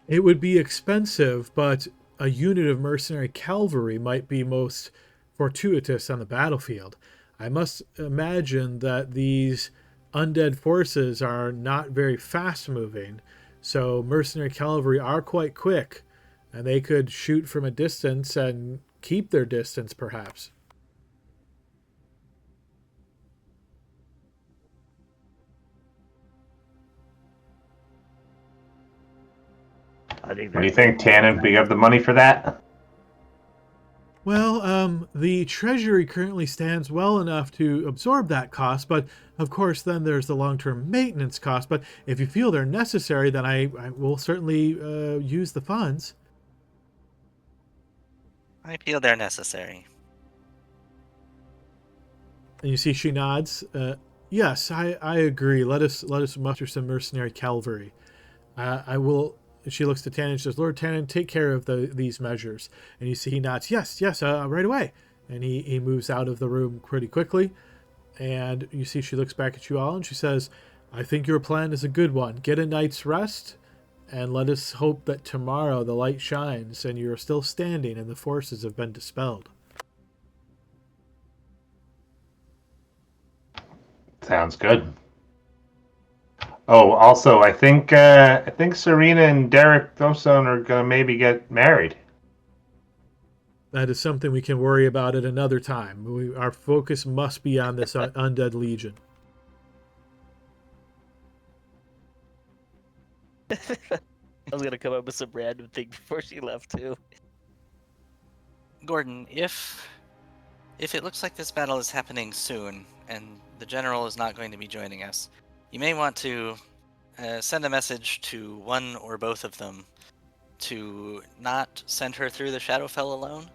It would be expensive, but a unit of mercenary cavalry might be most fortuitous on the battlefield. I must imagine that these undead forces are not very fast moving, so mercenary cavalry are quite quick, and they could shoot from a distance and keep their distance, perhaps. I think. What do you think, Tannen? We have the money for that? Well, the treasury currently stands well enough to absorb that cost, but of course, then there's the long-term maintenance cost. But if you feel they're necessary, then I will certainly use the funds. I feel they're necessary. And you see, she nods. Yes, I agree. Let us muster some mercenary cavalry. I will. She looks to Tannen and says, "Lord Tannen, take care of these measures." And you see he nods, "Yes, yes, right away." And he moves out of the room pretty quickly. And you see she looks back at you all and she says, "I think your plan is a good one. Get a night's rest, and let us hope that tomorrow the light shines and you're still standing and the forces have been dispelled." Sounds good. Oh, also, I think Serena and Derek Thompson are gonna maybe get married. That is something we can worry about at another time. Our focus must be on this undead legion. I was gonna come up with some random thing before she left too. Gordon, if it looks like this battle is happening soon and the general is not going to be joining us, you may want to send a message to one or both of them to not send her through the Shadowfell alone.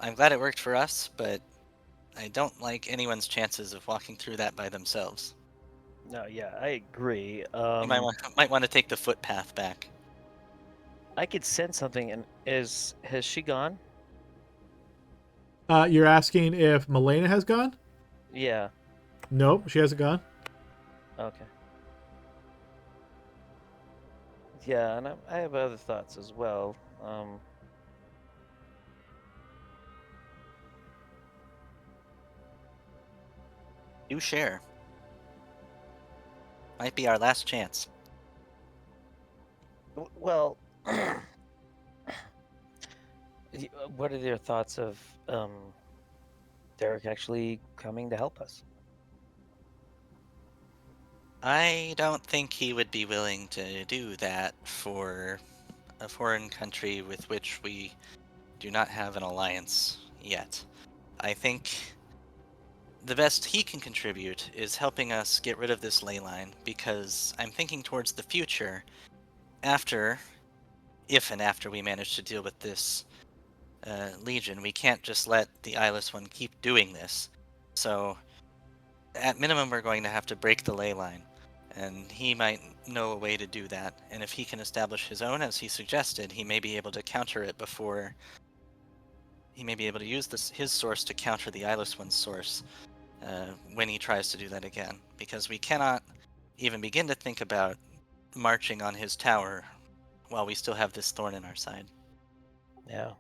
I'm glad it worked for us, but I don't like anyone's chances of walking through that by themselves. No, yeah, I agree. You might want to take the footpath back. I could send something. And has she gone? You're asking if Milena has gone? Yeah. Nope, she hasn't gone. Okay. Yeah, and I have other thoughts as well. Do share. Might be our last chance. Well, what are your thoughts of Derek actually coming to help us? I don't think he would be willing to do that for a foreign country with which we do not have an alliance yet. I think the best he can contribute is helping us get rid of this ley line, because I'm thinking towards the future, if and after we manage to deal with this legion, we can't just let the eyeless one keep doing this. So, at minimum, we're going to have to break the ley line, and he might know a way to do that. And if he can establish his own, as he suggested, he may be able to counter it before. He may be able to use his source to counter the eyeless one's source when he tries to do that again, because we cannot even begin to think about marching on his tower while we still have this thorn in our side. Yeah.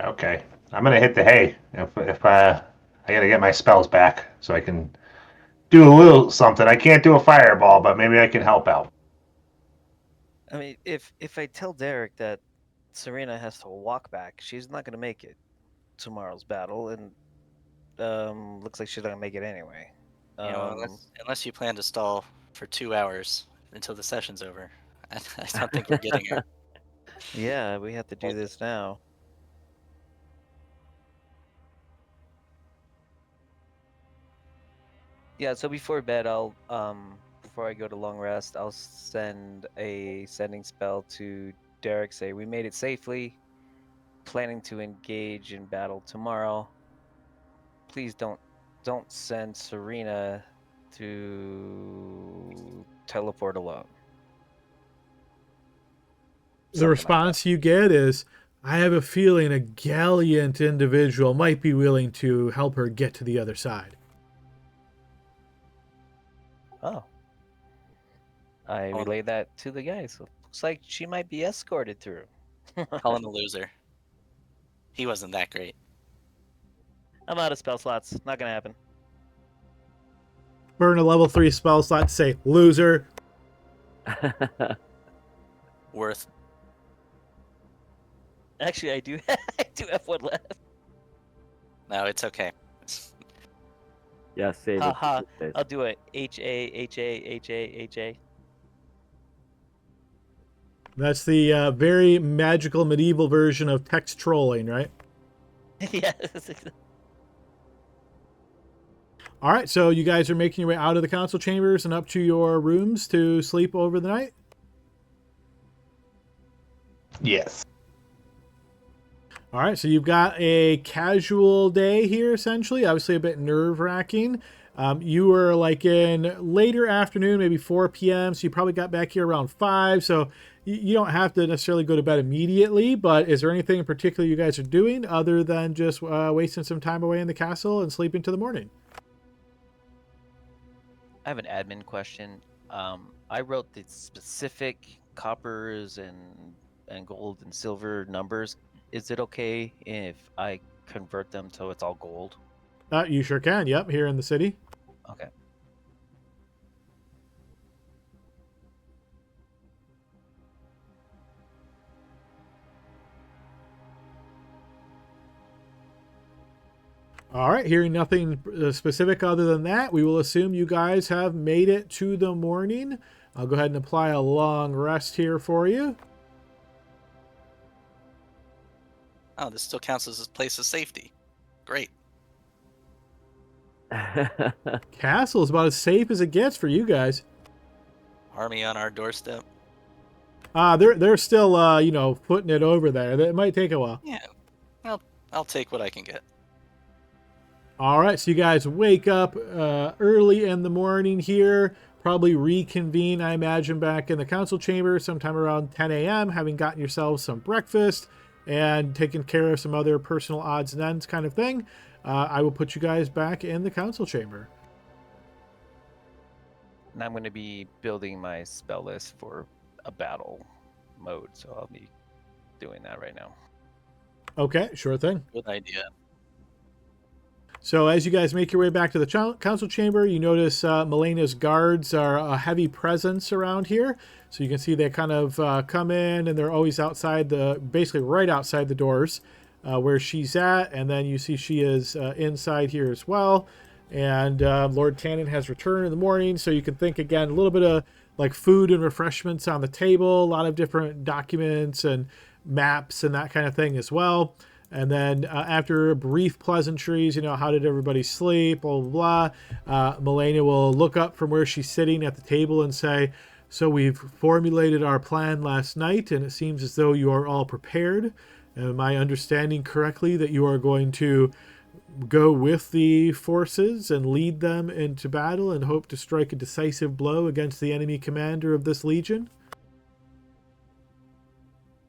Okay, I'm gonna hit the hay. If I gotta get my spells back so I can do a little something. I can't do a fireball, but maybe I can help out. I mean, if I tell Derek that Serena has to walk back, she's not going to make it tomorrow's battle, and looks like she's not going to make it anyway. You know, unless you plan to stall for 2 hours until the session's over, I don't think we're getting her. Yeah, we have to do this now. Yeah, so before bed, I'll before I go to long rest, I'll send a sending spell to Derek. Say we made it safely. Planning to engage in battle tomorrow. Please don't send Serena to teleport alone. The Something like response you get is, I have a feeling a gallant individual might be willing to help her get to the other side. that. Oh. I Call him, relayed that to the guys. So looks like she might be escorted through. call him a loser. He wasn't that great. I'm out of spell slots. Not gonna happen. Burn a level 3 spell slot to say, loser. Worth. Actually, I do. I do have one left. No, it's okay. Yeah, save Ha it. ha. for this. I'll do it. HA. That's the very magical medieval version of text trolling, right? Yes. All right, so you guys are making your way out of the council chambers and up to your rooms to sleep over the night? Yes. All right, so you've got a casual day here, essentially. Obviously, a bit nerve-wracking. You were like in later afternoon, maybe 4 p.m., so you probably got back here around 5. So you don't have to necessarily go to bed immediately, but is there anything in particular you guys are doing other than just wasting some time away in the castle and sleeping to the morning? I have an admin question. I wrote the specific coppers and gold and silver numbers. Is it okay if I convert them so it's all gold? You sure can, yep, here in the city. Okay. All right, hearing nothing specific other than that, we will assume you guys have made it to the morning. I'll go ahead and apply a long rest here for you. Oh, this still counts as a place of safety. Great. Castle is about as safe as it gets for you guys. army on our doorstep. They're still putting it over there. It might take a while. Yeah, I'll take what I can get. All right, so you guys wake up early in the morning here, probably reconvene, I imagine, back in the council chamber sometime around 10 a.m., having gotten yourselves some breakfast and taken care of some other personal odds and ends kind of thing. I will put you guys back in the council chamber. And I'm going to be building my spell list for a battle mode, so I'll be doing that right now. Okay, sure thing. Good idea. So as you guys make your way back to the council chamber, you notice Melena's guards are a heavy presence around here. So you can see they kind of come in, and they're always outside basically right outside the doors where she's at. And then you see she is inside here as well. And Lord Tannen has returned in the morning. So you can think, again, a little bit of like food and refreshments on the table, a lot of different documents and maps and that kind of thing as well. And then after brief pleasantries, how did everybody sleep, blah, blah, blah, Melania will look up from where she's sitting at the table and say, so we've formulated our plan last night, and it seems as though you are all prepared. Am I understanding correctly that you are going to go with the forces and lead them into battle and hope to strike a decisive blow against the enemy commander of this legion?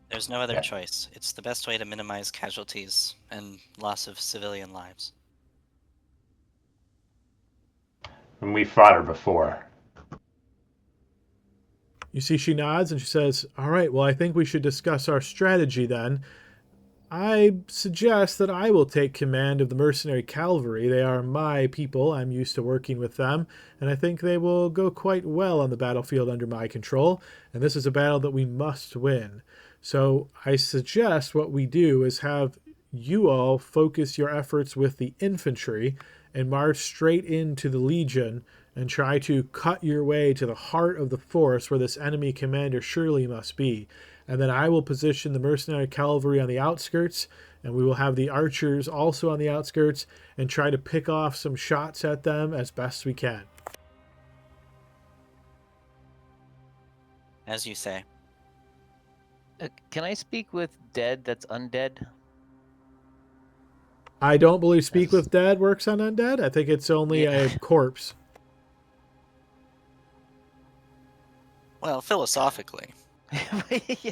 There's no other choice. It's the best way to minimize casualties and loss of civilian lives. And we fought her before. You see she nods and she says, all right, well, I think we should discuss our strategy then. I suggest that I will take command of the mercenary cavalry. They are my people. I'm used to working with them, and I think they will go quite well on the battlefield under my control, and this is a battle that we must win. So I suggest what we do is have you all focus your efforts with the infantry and march straight into the Legion and try to cut your way to the heart of the force where this enemy commander surely must be. And then I will position the mercenary cavalry on the outskirts, and we will have the archers also on the outskirts and try to pick off some shots at them as best we can. As you say. Can I speak with dead that's undead? I don't believe speak with dead works on undead. I think it's only a corpse. Well, philosophically. Yeah.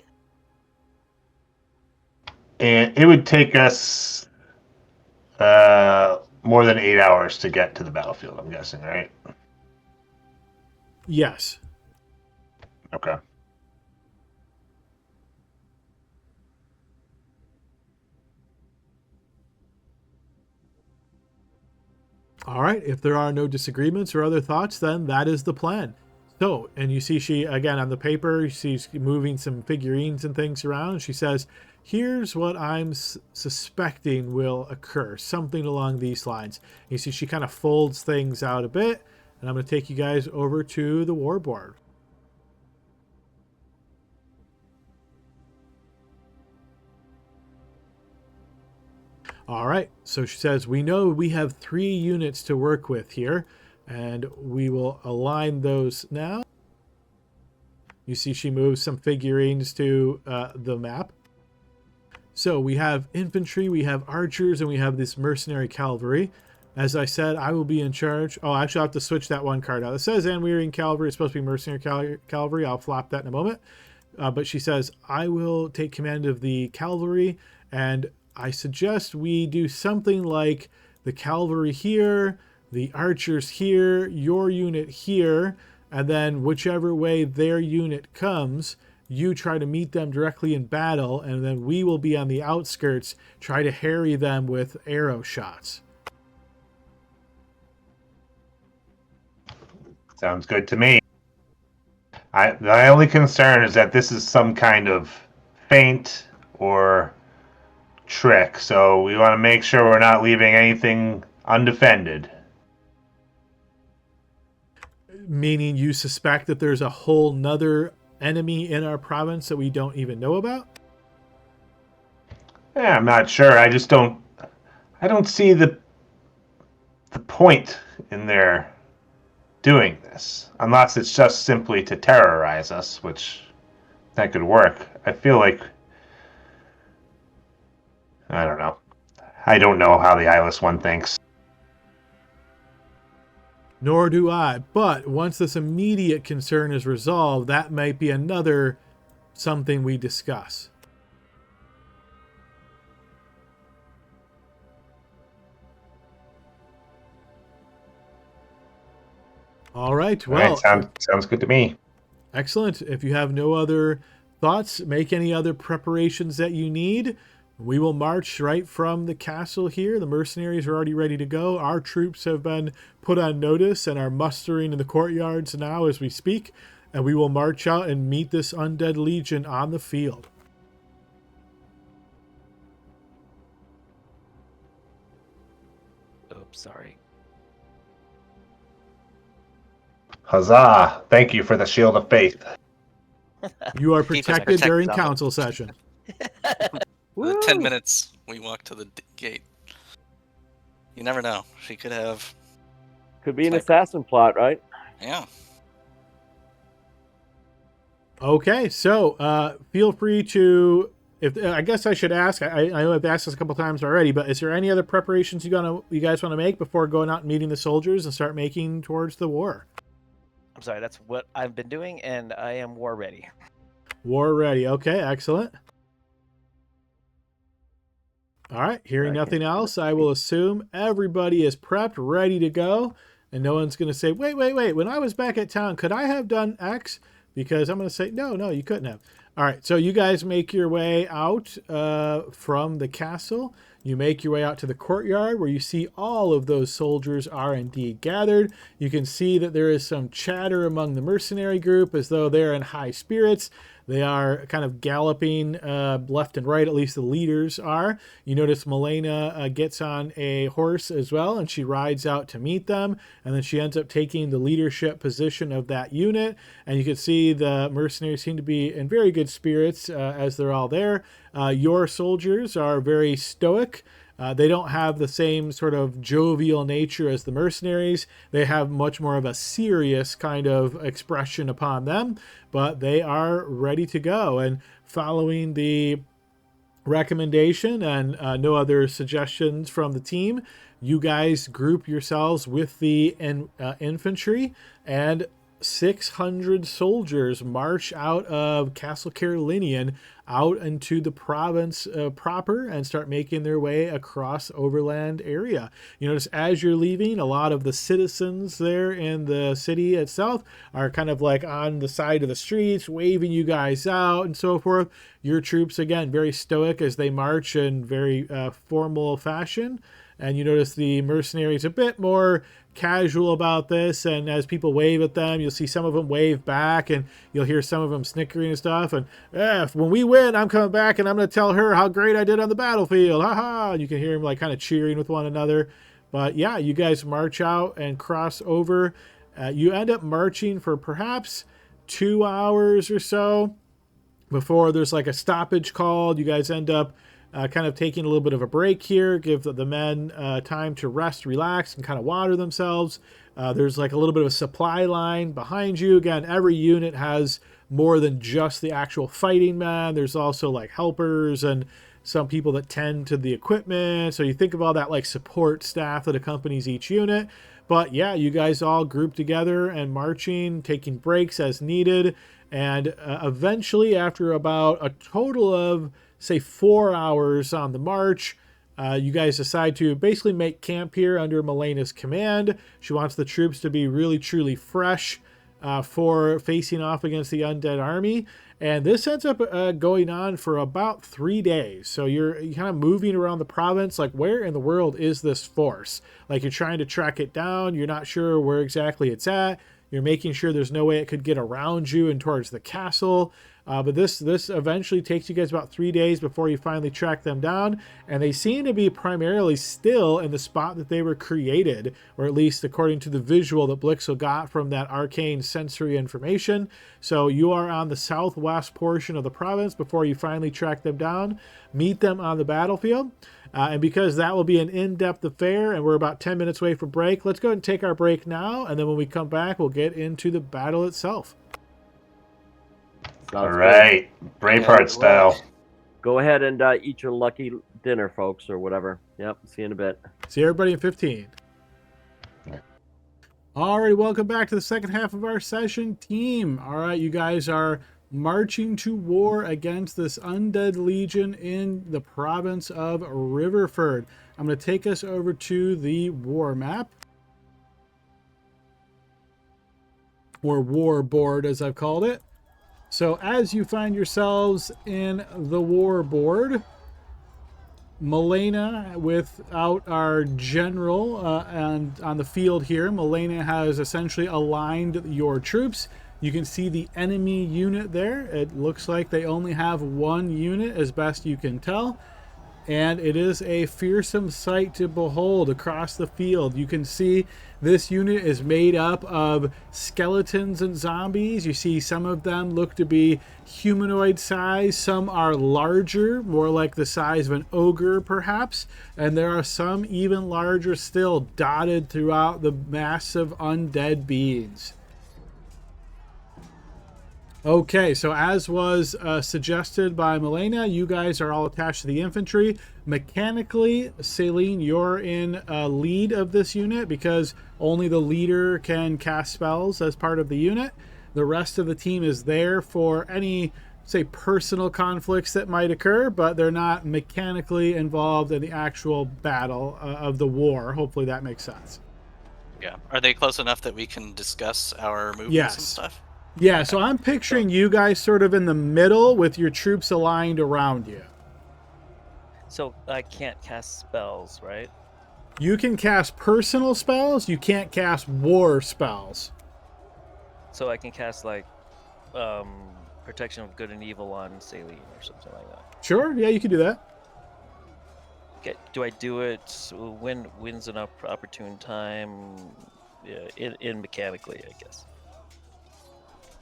And it would take us more than 8 hours to get to the battlefield, I'm guessing, right? Yes. Okay. All right. If there are no disagreements or other thoughts, then that is the plan. So, and you see she, again, on the paper, she's moving some figurines and things around. She says, here's what I'm suspecting will occur. Something along these lines. And you see she kind of folds things out a bit. And I'm going to take you guys over to the war board. All right. So she says, we know we have 3 units to work with here. And we will align those now. You see she moves some figurines to the map. So we have infantry, we have archers, and we have this mercenary cavalry. As I said, I will be in charge. Oh, actually, I'll have to switch that one card out. It says Anwearian cavalry. It's supposed to be mercenary cavalry. I'll flop that in a moment. But she says, I will take command of the cavalry. And I suggest we do something like the cavalry here, the archers here, your unit here, and then whichever way their unit comes, you try to meet them directly in battle, and then we will be on the outskirts, try to harry them with arrow shots. Sounds good to me. My only concern is that this is some kind of feint or trick, so we want to make sure we're not leaving anything undefended. Meaning you suspect that there's a whole nother enemy in our province that we don't even know about? Yeah, I'm not sure. I don't see the point in their doing this, unless it's just simply to terrorize us, which that could work. I feel like I don't know. I don't know how the Eyeless One thinks. Nor do I. But once this immediate concern is resolved, that might be another something we discuss. All right. Well, All right, sounds good to me. excellent. If you have no other thoughts, make any other preparations that you need. We will march right from the castle here. The mercenaries are already ready to go. Our troops have been put on notice and are mustering in the courtyards now as we speak. And we will march out and meet this undead legion on the field. Oops, sorry. Huzzah! Thank you for the shield of faith. You are Keep us protected during protected. council session. For the 10 minutes we walk to the gate. You never know. She could have. Could be an Like- assassin plot, right? Yeah. Okay, so feel free to. If I guess I should ask. I know I've asked this a couple times already, but is there any other preparations you guys want to make before going out and meeting the soldiers and start making towards the war? I'm sorry, that's what I've been doing, and I am war ready. War ready. Okay, excellent. All right, hearing Okay. nothing else, I will assume everybody is prepped, ready to go, and no one's going to say, wait, when I was back at town, could I have done X? Because I'm going to say, no, you couldn't have. All right, so you guys make your way out from the castle. You make your way out to the courtyard where you see all of those soldiers are indeed gathered. You can see that there is some chatter among the mercenary group as though they're in high spirits. They are kind of galloping left and right, at least the leaders are. You notice Milena gets on a horse as well, and she rides out to meet them, and then she ends up taking the leadership position of that unit. And you can see the mercenaries seem to be in very good spirits as they're all there. Your soldiers are very stoic. They don't have the same sort of jovial nature as the mercenaries. They have much more of a serious kind of expression upon them, but they are ready to go. And following the recommendation and no other suggestions from the team, you guys group yourselves with the infantry, and 600 soldiers march out of Castle Carolinian out into the province proper and start making their way across overland area. You notice as you're leaving, a lot of the citizens there in the city itself are kind of like on the side of the streets, waving you guys out and so forth. Your troops, again, very stoic as they march in very formal fashion. And you notice the mercenaries a bit more casual about this, and as people wave at them, you'll see some of them wave back, and you'll hear some of them snickering and stuff. And when we win, I'm coming back and I'm going to tell her how great I did on the battlefield. Ha ha! And you can hear them like kind of cheering with one another. But yeah, you guys march out and cross over. You end up marching for perhaps 2 hours or so before there's like a stoppage called. You guys end up kind of taking a little bit of a break here, give the men time to rest, relax, and kind of water themselves. There's like a little bit of a supply line behind you. Again, every unit has more than just the actual fighting men. There's also like helpers and some people that tend to the equipment. So you think of all that like support staff that accompanies each unit. But yeah, you guys all group together and marching, taking breaks as needed. And eventually, after about a total of, say, 4 hours on the march, you guys decide to basically make camp here under Milena's command. She wants the troops to be really, truly fresh for facing off against the undead army. And this ends up going on for about 3 days. So you're kind of moving around the province, like where in the world is this force? Like you're trying to track it down. You're not sure where exactly it's at. You're making sure there's no way it could get around you and towards the castle. But this eventually takes you guys about 3 days before you finally track them down, and they seem to be primarily still in the spot that they were created, or at least according to the visual that Blixel got from that arcane sensory information. So you are on the southwest portion of the province before you finally track them down, meet them on the battlefield. And because that will be an in-depth affair and we're about 10 minutes away from break, let's go ahead and take our break now. And then when we come back, we'll get into the battle itself. All right. Braveheart style. Go ahead and eat your lucky dinner, folks, or whatever. Yep. See you in a bit. See everybody in 15. All right. Welcome back to the second half of our session, team. All right. You guys are marching to war against this undead legion in the province of Riverford. I'm going to take us over to the war map, or war board as I've called it. So as you find yourselves in the war board, Milena, without our general and on the field here, Milena has essentially aligned your troops. You can see the enemy unit there. It looks like they only have one unit as best you can tell. And it is a fearsome sight to behold across the field. You can see this unit is made up of skeletons and zombies. You see some of them look to be humanoid size. Some are larger, more like the size of an ogre perhaps. And there are some even larger still, dotted throughout the massive undead beings. Okay, so as was suggested by Milena, you guys are all attached to the infantry. Mechanically, Celine, you're in lead of this unit because only the leader can cast spells as part of the unit. The rest of the team is there for any, say, personal conflicts that might occur, but they're not mechanically involved in the actual battle of the war. Hopefully that makes sense. Yeah. Are they close enough that we can discuss our movements and stuff? Yeah, so I'm picturing you guys sort of in the middle with your troops aligned around you. So I can't cast spells, right? You can cast personal spells, you can't cast war spells. So I can cast like protection of good and evil on Celine or something like that. Sure, yeah, you can do that. Okay, do I do it when's an opportune time? Yeah, in mechanically, I guess.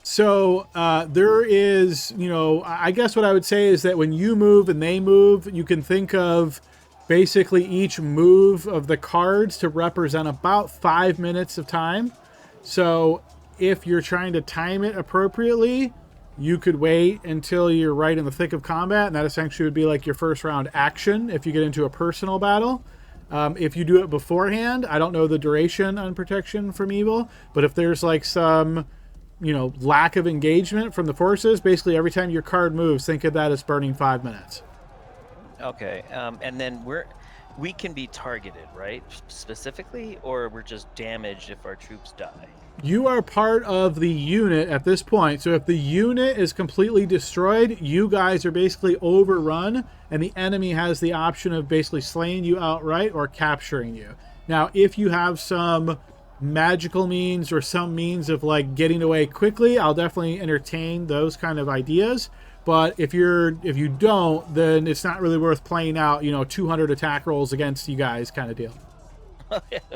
So there is, I guess what I would say is that when you move and they move, you can think of basically each move of the cards to represent about 5 minutes of time. So if you're trying to time it appropriately, you could wait until you're right in the thick of combat, and that essentially would be like your first round action if you get into a personal battle. If you do it beforehand, I don't know the duration on protection from evil, but if there's like some lack of engagement from the forces, basically every time your card moves, think of that as burning 5 minutes. Okay, and then we can be targeted, right? Specifically, or we're just damaged if our troops die? You are part of the unit at this point, so if the unit is completely destroyed, you guys are basically overrun, and the enemy has the option of basically slaying you outright or capturing you. Now, if you have some magical means or some means of like getting away quickly, I'll definitely entertain those kind of ideas. But if you don't, then it's not really worth playing out 200 attack rolls against you guys kind of deal.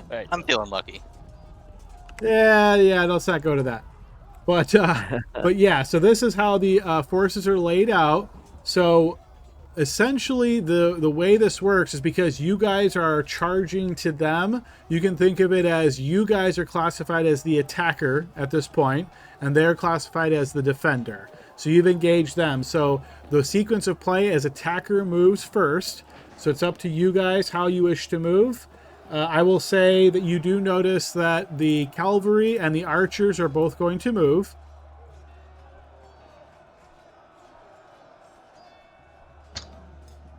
Right. I'm feeling lucky. Yeah, let's not go to that. But yeah, so this is how the forces are laid out. So essentially the way this works is because you guys are charging to them, you can think of it as you guys are classified as the attacker at this point, and they're classified as the defender. So you've engaged them. So the sequence of play as attacker moves first. So it's up to you guys how you wish to move. I will say that you do notice that the cavalry and the archers are both going to move.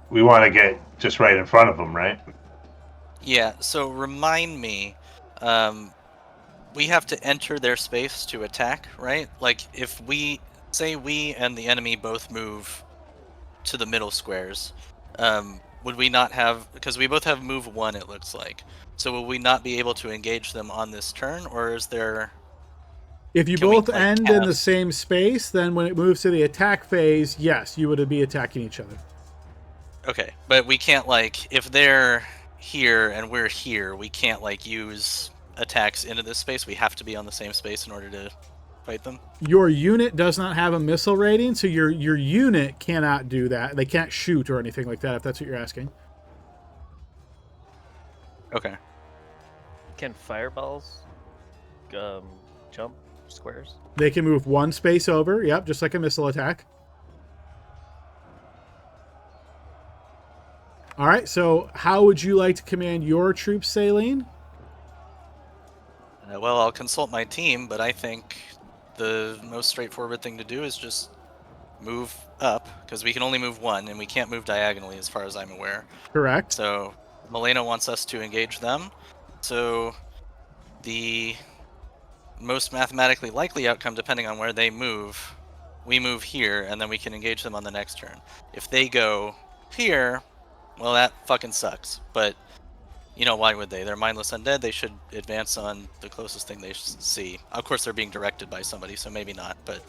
We want to get just right in front of them, right? Yeah, so remind me, we have to enter their space to attack, right? Like, if we and the enemy both move to the middle squares, would we not have, because we both have move 1, it looks like, so will we not be able to engage them on this turn, or is there If you Can we, both like, end in the cast- same space, then when it moves to the attack phase, yes, you would be attacking each other. Okay, but we can't, like, if they're here and we're here, we can't, like, use attacks into this space. We have to be on the same space in order to fight them. Your unit does not have a missile rating, so your unit cannot do that. They can't shoot or anything like that, if that's what you're asking. Okay. Can fireballs jump squares? They can move one space over, yep, just like a missile attack. All right, so how would you like to command your troops, Saline? Well, I'll consult my team, but I think the most straightforward thing to do is just move up, because we can only move one, and we can't move diagonally as far as I'm aware. Correct. So Milena wants us to engage them. So the most mathematically likely outcome, depending on where they move, we move here, and then we can engage them on the next turn. If they go here, well, that fucking sucks. But, you know, why would they? They're mindless undead. They should advance on the closest thing they see. Of course, they're being directed by somebody, so maybe not. But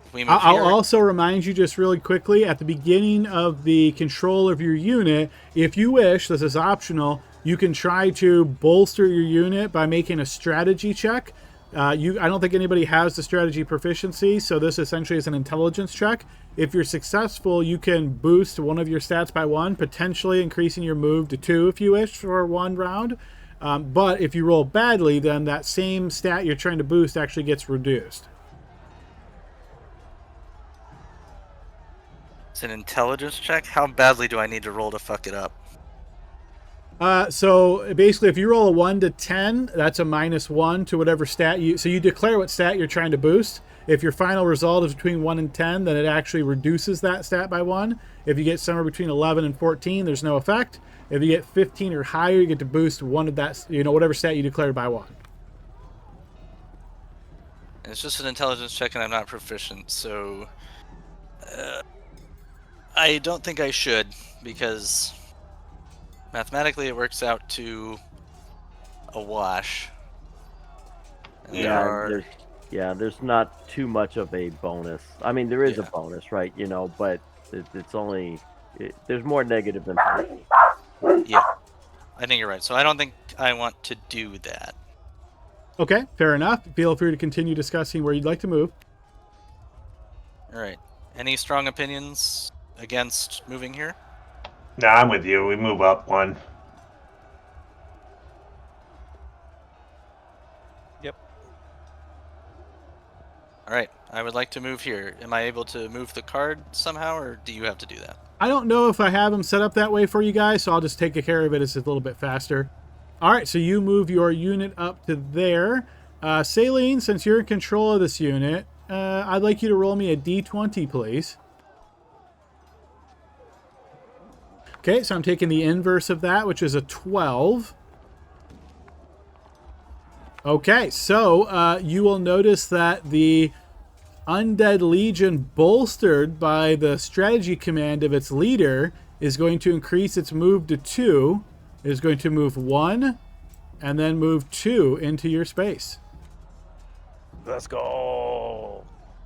if we move I'll here, also remind you just really quickly, at the beginning of the control of your unit, if you wish, this is optional, you can try to bolster your unit by making a strategy check. I don't think anybody has the strategy proficiency, so this essentially is an intelligence check. If you're successful, you can boost one of your stats by 1, potentially increasing your move to 2 if you wish for 1 round. But if you roll badly, then that same stat you're trying to boost actually gets reduced. it's an intelligence check. How badly do I need to roll to fuck it up? So basically, if you roll a 1 to 10, that's a -1 to whatever stat you. So you declare what stat you're trying to boost. If your final result is between 1 and 10, then it actually reduces that stat by 1. If you get somewhere between 11 and 14, there's no effect. If you get 15 or higher, you get to boost one of that, whatever stat you declared by 1. It's just an intelligence check, and I'm not proficient, so I don't think I should, because mathematically it works out to a wash. And there's not too much of a bonus. I mean, there is a bonus, right? But it's only there's more negative than positive. Yeah, I think you're right. So I don't think I want to do that. Okay, fair enough. Feel free to continue discussing where you'd like to move. All right. Any strong opinions against moving here? No, I'm with you. We move up 1. Yep. All right. I would like to move here. Am I able to move the card somehow, or do you have to do that? I don't know if I have them set up that way for you guys, so I'll just take care of it. It's a little bit faster. All right, so you move your unit up to there. Saline, since you're in control of this unit, I'd like you to roll me a d20, please. Okay, so I'm taking the inverse of that, which is a 12. Okay, so you will notice that the Undead Legion, bolstered by the strategy command of its leader, is going to increase its move to 2. It is going to move 1 and then move 2 into your space. Let's go. All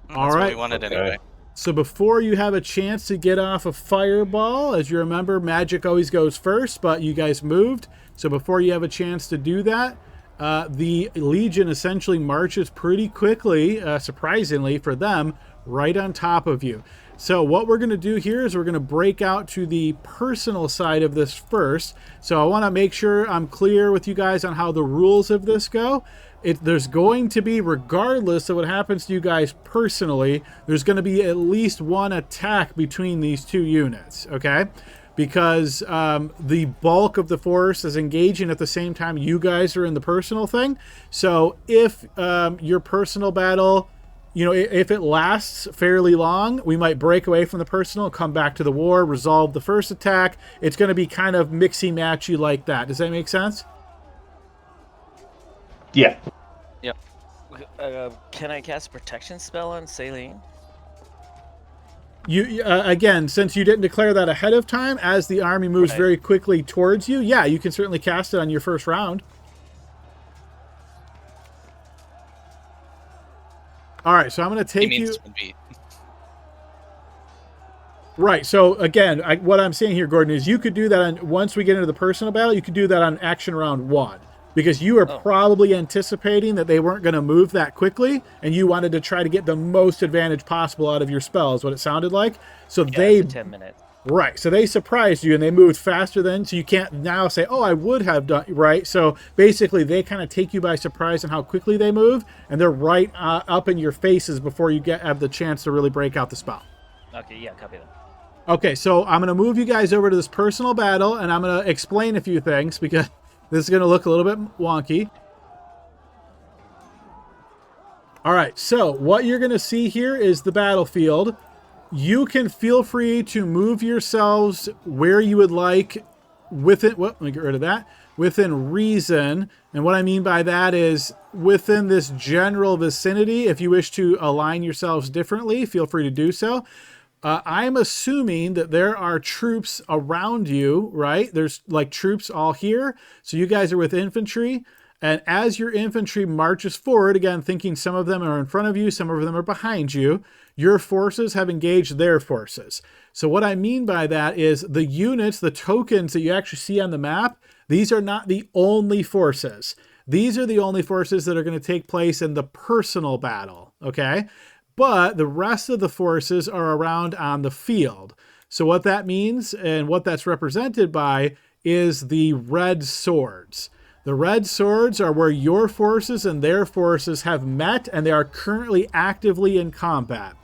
That's right. what we wanted anyway. So before you have a chance to get off a fireball, as you remember, magic always goes first, but you guys moved. So before you have a chance to do that, the Legion essentially marches pretty quickly, surprisingly for them, right on top of you. So what we're going to do here is we're going to break out to the personal side of this first. So I want to make sure I'm clear with you guys on how the rules of this go. There's going to be, regardless of what happens to you guys personally, there's going to be at least one attack between these two units, okay? Because the bulk of the force is engaging at the same time you guys are in the personal thing. So if your personal battle, if it lasts fairly long, we might break away from the personal, come back to the war, resolve the first attack. It's going to be kind of mixy-matchy like that. Does that make sense? Yeah. Yep. Can I cast a protection spell on Saline? You again, since you didn't declare that ahead of time, as the army moves Right. very quickly towards you, yeah, you can certainly cast it on your first round. All right, so I'm going to He take you. means would be. Right. So again, what I'm saying here, Gordon, is you could do that on, once we get into the personal battle, you could do that on action round 1. Because you are Oh. probably anticipating that they weren't going to move that quickly, and you wanted to try to get the most advantage possible out of your spell, is what it sounded like. So Yeah, they, it's a 10 minutes. right, so they surprised you, and they moved faster than, so you can't now say, oh, I would have done, right? So basically, they kind of take you by surprise on how quickly they move, and they're right up in your faces before you have the chance to really break out the spell. Okay, yeah, copy that. Okay, so I'm going to move you guys over to this personal battle, and I'm going to explain a few things, because this is going to look a little bit wonky. All right, so what you're going to see here is the battlefield. You can feel free to move yourselves where you would like within, well, let me get rid of that, within reason. And what I mean by that is within this general vicinity. If you wish to align yourselves differently, feel free to do so. I'm assuming that there are troops around you, right? There's like troops all here. So you guys are with infantry. And as your infantry marches forward, again, thinking some of them are in front of you, some of them are behind you, your forces have engaged their forces. So what I mean by that is the units, the tokens that you actually see on the map, these are not the only forces. These are the only forces that are going to take place in the personal battle, okay? But the rest of the forces are around on the field. So what that means and what that's represented by is the red swords. The red swords are where your forces and their forces have met, and they are currently actively in combat.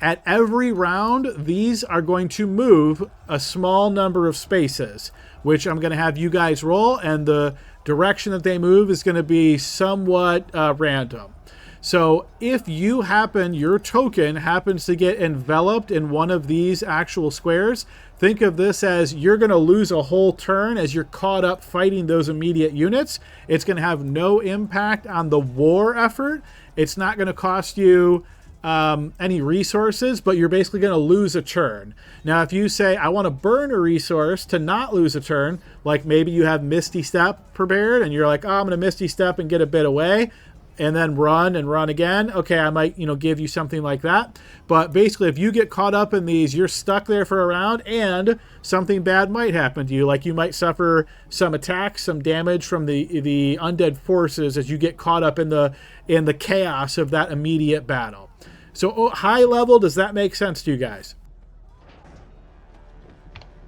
At every round, these are going to move a small number of spaces, which I'm going to have you guys roll, and the direction that they move is going to be somewhat random. So if you happen, your token happens to get enveloped in one of these actual squares, think of this as you're going to lose a whole turn as you're caught up fighting those immediate units. It's going to have no impact on the war effort. It's not going to cost you any resources, but you're basically going to lose a turn. Now, if you say, I want to burn a resource to not lose a turn, like maybe you have Misty Step prepared and you're like, oh, I'm going to Misty Step and get a bit away, and then run and run again. Okay, I might, give you something like that. But basically, if you get caught up in these, you're stuck there for a round, and something bad might happen to you. Like you might suffer some attacks, some damage from the undead forces as you get caught up in the chaos of that immediate battle. So high level, does that make sense to you guys?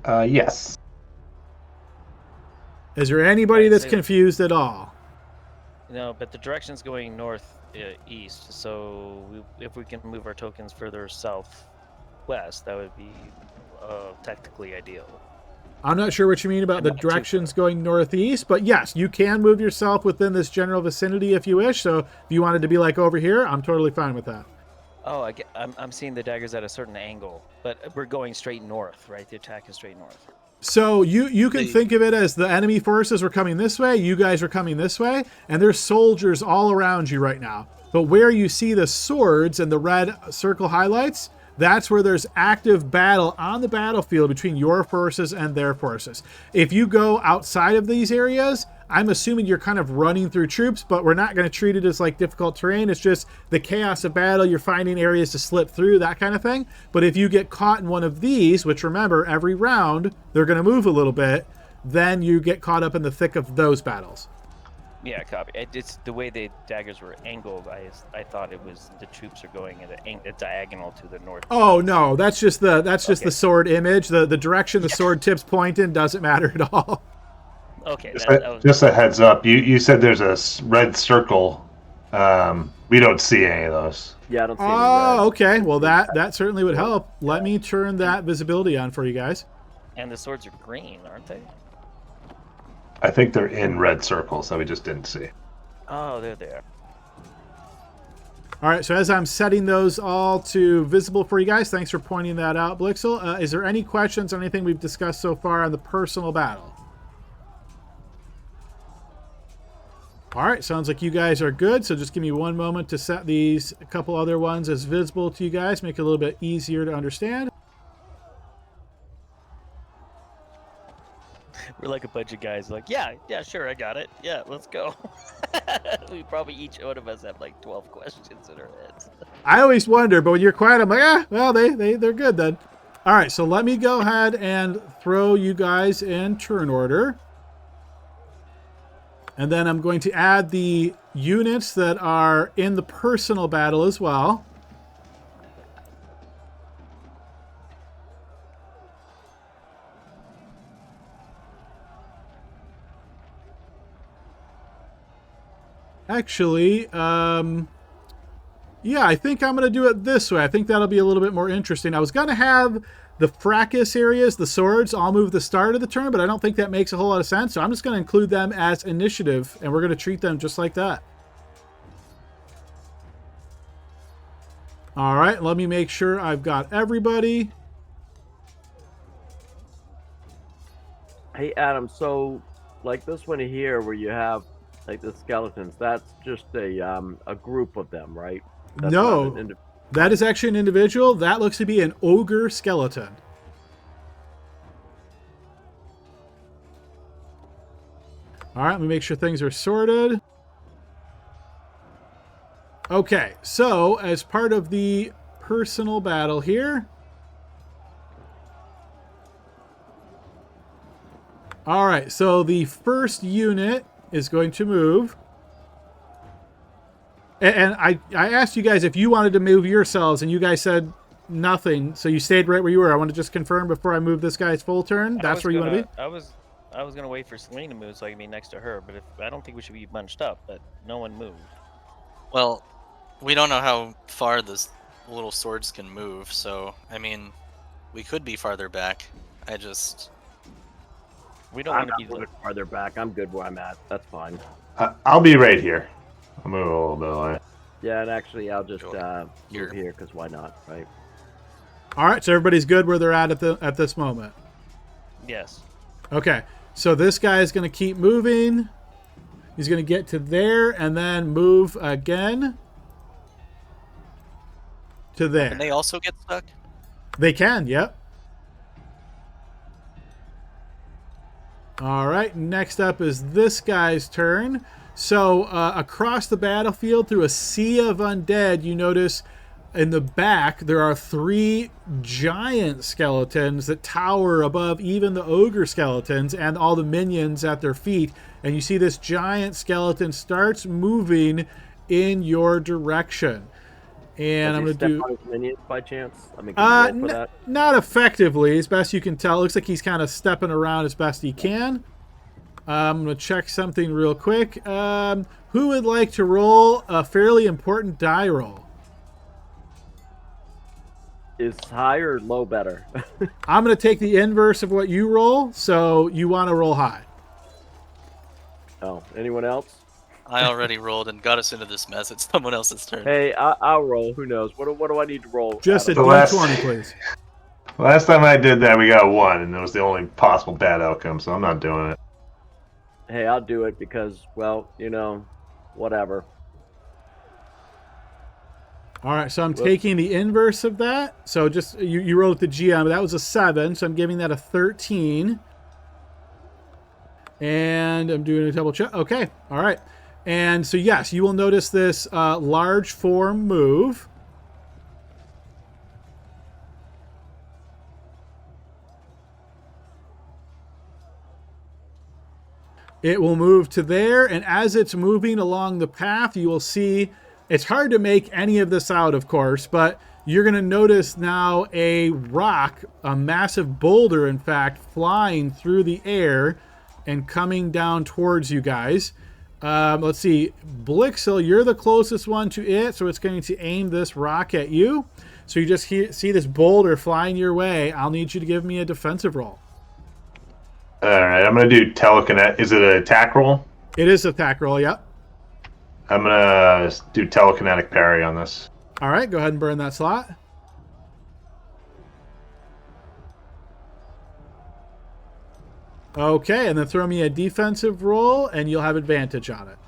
Yes. Is there anybody that's So- confused at all? No, but the direction's going north east. So if we can move our tokens further southwest, that would be technically ideal. I'm not sure what you mean about And the not too directions going northeast, but yes, you can move yourself within this general vicinity if you wish. So if you wanted to be like over here, I'm totally fine with that. Oh, I'm seeing the daggers at a certain angle, but we're going straight north, right? The attack is straight north. So you can think of it as the enemy forces were coming this way, you guys are coming this way, and there's soldiers all around you right now. But where you see the swords and the red circle highlights, that's where there's active battle on the battlefield between your forces and their forces. If you go outside of these areas, I'm assuming you're kind of running through troops, but we're not going to treat it as like difficult terrain. It's just the chaos of battle. You're finding areas to slip through, that kind of thing. But if you get caught in one of these, which remember, every round, they're going to move a little bit, then you get caught up in the thick of those battles. Yeah, copy. It's the way the daggers were angled. I thought it was the troops are going at a diagonal to the north. Oh no, that's just the Okay. the sword image. The direction the sword tips pointing doesn't matter at all. Okay, Just a heads up. You said there's a red circle. We don't see any of those. Yeah, I don't see any Oh, red. okay. Well, that certainly would help. Let me turn that visibility on for you guys. and the swords are green, aren't they? I think they're in red circles that we just didn't see. Oh, they're there. All right, so as I'm setting those all to visible for you guys, thanks for pointing that out, Blixel. Is there any questions on anything we've discussed so far on the personal battle? All right, sounds like you guys are good, so just give me one moment to set these a couple other ones as visible to you guys, make it a little bit easier to understand. We're like a bunch of guys like, yeah, sure, I got it. Yeah, let's go. We probably each one of us have like 12 questions in our heads. I always wonder, but when you're quiet, I'm like, well, they're good then. All right, so let me go ahead and throw you guys in turn order. And then I'm going to add the units that are in the personal battle as well. Actually, yeah, I think I'm going to do it this way. I think that'll be a little bit more interesting. I was going to have the fracas areas, the swords, all move the start of the turn, but I don't think that makes a whole lot of sense. So I'm just going to include them as initiative, and we're going to treat them just like that. All right, let me make sure I've got everybody. Hey, Adam, so like this one here where you have like the skeletons, that's just a group of them, right? That's No, that is actually an individual. That looks to be an ogre skeleton. All right, let me make sure things are sorted. Okay, so as part of the personal battle here. All right, so the first unit is going to move. And I asked you guys if you wanted to move yourselves, and you guys said nothing. So you stayed right where you were. I want to just confirm before I move this guy's full turn. That's where you want to be? I was gonna wait for Celine to move so I can be next to her, but I don't think we should be bunched up, but no one moved. Well, we don't know how far the little swords can move, so I mean, we could be farther back. We don't I'm want to not be moving farther back. I'm good where I'm at. That's fine. I'll be right here. I'll move a little bit away. Yeah, and actually, I'll just Sure. move here because why not, right? All right, so everybody's good where they're at this moment. Yes. Okay, so this guy is going to keep moving. He's going to get to there and then move again to there. Can they also get stuck? They can, yep. All right, next up is this guy's turn. So across the battlefield through a sea of undead, you notice in the back there are 3 giant skeletons that tower above even the ogre skeletons and all the minions at their feet. And you see this giant skeleton starts moving in your direction. And I'm going to do... on his minions by chance? I mean, can you roll for that? Not effectively, as best you can tell. It looks like he's kind of stepping around as best he can. I'm going to check something real quick. Who would like to roll a fairly important die roll? Is high or low better? I'm going to take the inverse of what you roll, so you want to roll high. Oh, anyone else? I already rolled and got us into this mess. It's someone else's turn. Hey, I'll roll. Who knows? What do I need to roll? Just a Adam? D20, please. Last time I did that, we got 1, and it was the only possible bad outcome, so I'm not doing it. Hey, I'll do it because, well, you know, whatever. All right, so I'm taking the inverse of that. So just, you rolled with the GM. That was a 7, so I'm giving that a 13. And I'm doing a double check. Okay, all right. And so, yes, you will notice this large form move. It will move to there, and as it's moving along the path, you will see, it's hard to make any of this out, of course, but you're going to notice now a rock, a massive boulder, in fact, flying through the air and coming down towards you guys. Let's see, Blixel, you're the closest one to it, so it's going to aim this rock at you. So you just see this boulder flying your way. I'll need you to give me a defensive roll. All right, I'm going to do telekinetic. Is it an attack roll? It is an attack roll, yep. I'm going to do telekinetic parry on this. All right, go ahead and burn that slot. Okay, and then throw me a defensive roll, and you'll have advantage on it.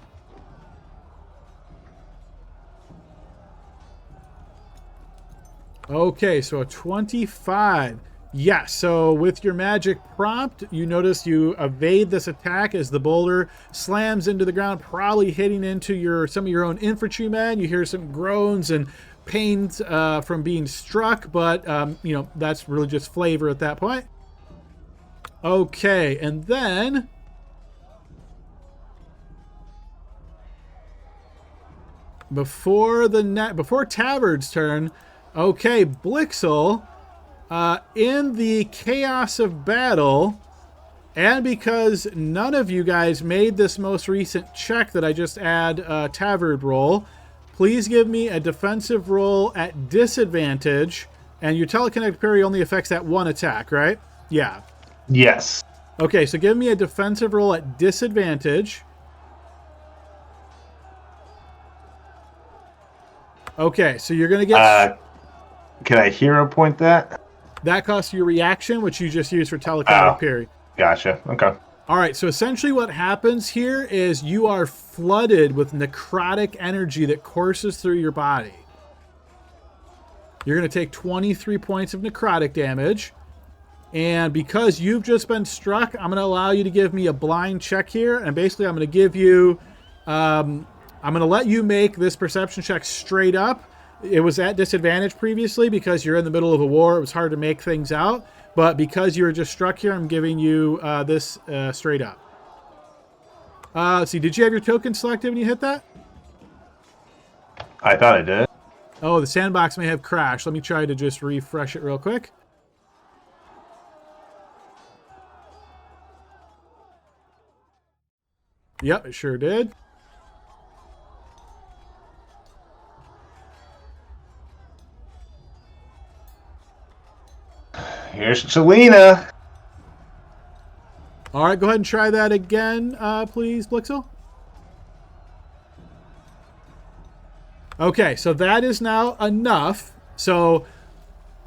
Okay, so a 25. Yes, so with your magic prompt, you notice you evade this attack as the boulder slams into the ground, probably hitting into some of your own infantrymen. You hear some groans and pains from being struck, but that's really just flavor at that point. Okay, and then before Tavard's turn, okay, Blixel. In the chaos of battle, and because none of you guys made this most recent check that I just Tavard roll, please give me a defensive roll at disadvantage. And your telekinetic parry only affects that one attack, right? Yeah. Yes. Okay, so give me a defensive roll at disadvantage. Okay, so you're going to get... Can I hero point that? That costs you a reaction, which you just use for telekinetic parry. Gotcha. Okay. All right, so essentially what happens here is you are flooded with necrotic energy that courses through your body. You're going to take 23 points of necrotic damage. And because you've just been struck, I'm going to allow you to give me a blind check here. And basically I'm going to give you... I'm going to let you make this perception check straight up. It was at disadvantage previously because you're in the middle of a war. It was hard to make things out. But because you were just struck here, I'm giving you this straight up. Let's see, did you have your token selected when you hit that? I thought I did. Oh, the sandbox may have crashed. Let me try to just refresh it real quick. Yep, it sure did. Here's Chelina. All right, go ahead and try that again, please, Blixel. Okay, so that is now enough. So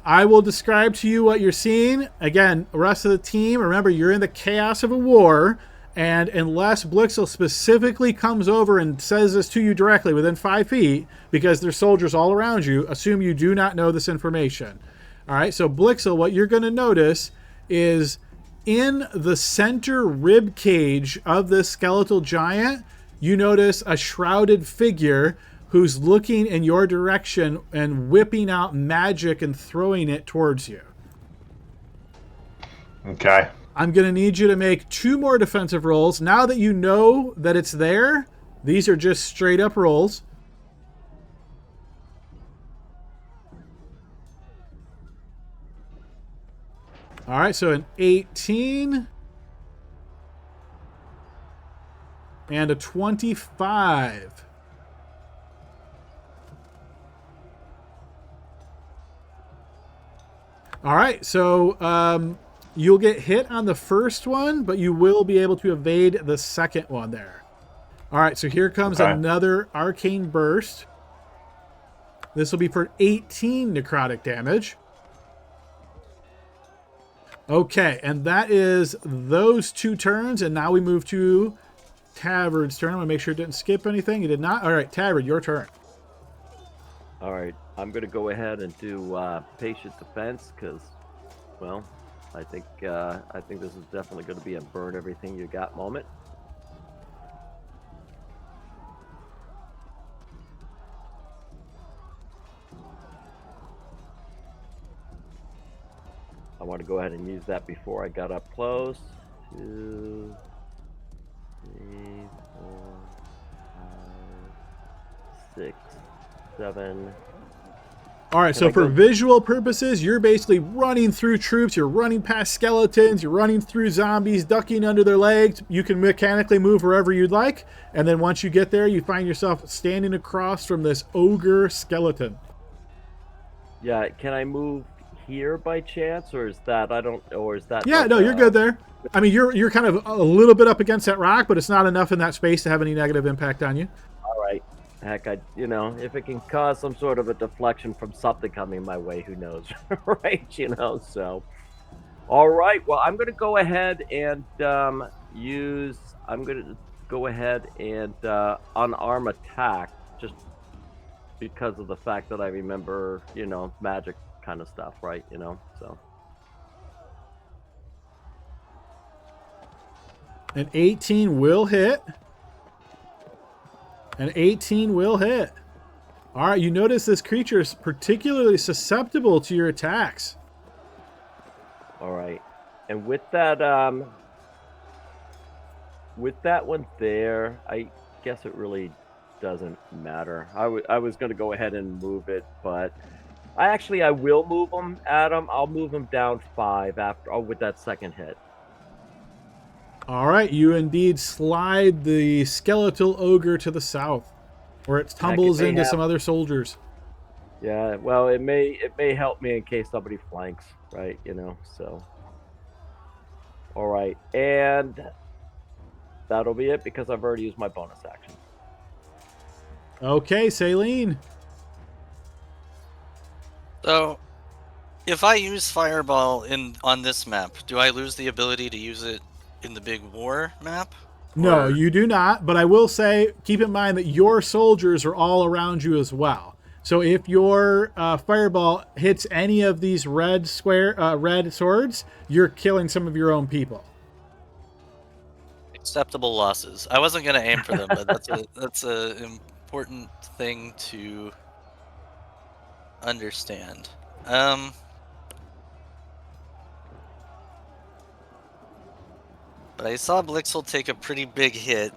I will describe to you what you're seeing. Again, the rest of the team, remember, you're in the chaos of a war. And unless Blixel specifically comes over and says this to you directly within 5 feet, because there's soldiers all around you, assume you do not know this information. All right, so Blixel, what you're going to notice is in the center rib cage of this skeletal giant, you notice a shrouded figure who's looking in your direction and whipping out magic and throwing it towards you. Okay. I'm going to need you to make 2 more defensive rolls. Now that you know that it's there, these are just straight up rolls. All right, so an 18 and a 25. All right, so you'll get hit on the first one, but you will be able to evade the second one there. All right, so here comes another arcane burst. This will be for 18 necrotic damage. Okay, and that is those 2 turns, and now we move to Tavard's turn. I'm going to make sure it didn't skip anything. You did not? All right, Tavard, your turn. All right, I'm going to go ahead and do patient defense because, well, I think this is definitely going to be a burn everything you got moment. I want to go ahead and use that before I got up close. 2, 3, 4, 5, 6, 7. All right, so for visual purposes, you're basically running through troops. You're running past skeletons. You're running through zombies, ducking under their legs. You can mechanically move wherever you'd like. And then once you get there, you find yourself standing across from this ogre skeleton. Yeah, can I move here by chance, or is that Yeah, no, you're good there. I mean, you're kind of a little bit up against that rock, but it's not enough in that space to have any negative impact on you. All right. Heck, if it can cause some sort of a deflection from something coming my way, who knows, right? So. All right. Well, I'm going to go ahead and unarm attack, just because of the fact that I remember, magic kind of stuff, right? So. An 18 will hit. An 18 will hit. All right, you notice this creature is particularly susceptible to your attacks. All right. And with that one there, I guess it really doesn't matter. I was going to go ahead and move it, but I will move him, Adam. I'll move him down 5 after with that second hit. All right, you indeed slide the skeletal ogre to the south, where it tumbles into some other soldiers. Yeah, well, it may help me in case somebody flanks, right? So. All right, and that'll be it because I've already used my bonus action. Okay, Saline. So, if I use Fireball on this map, do I lose the ability to use it in the big war map? No, you do not. But I will say, keep in mind that your soldiers are all around you as well. So if your fireball hits any of these red swords, you're killing some of your own people. Acceptable losses. I wasn't gonna aim for them, but that's a important thing to understand. But I saw Blixel take a pretty big hit.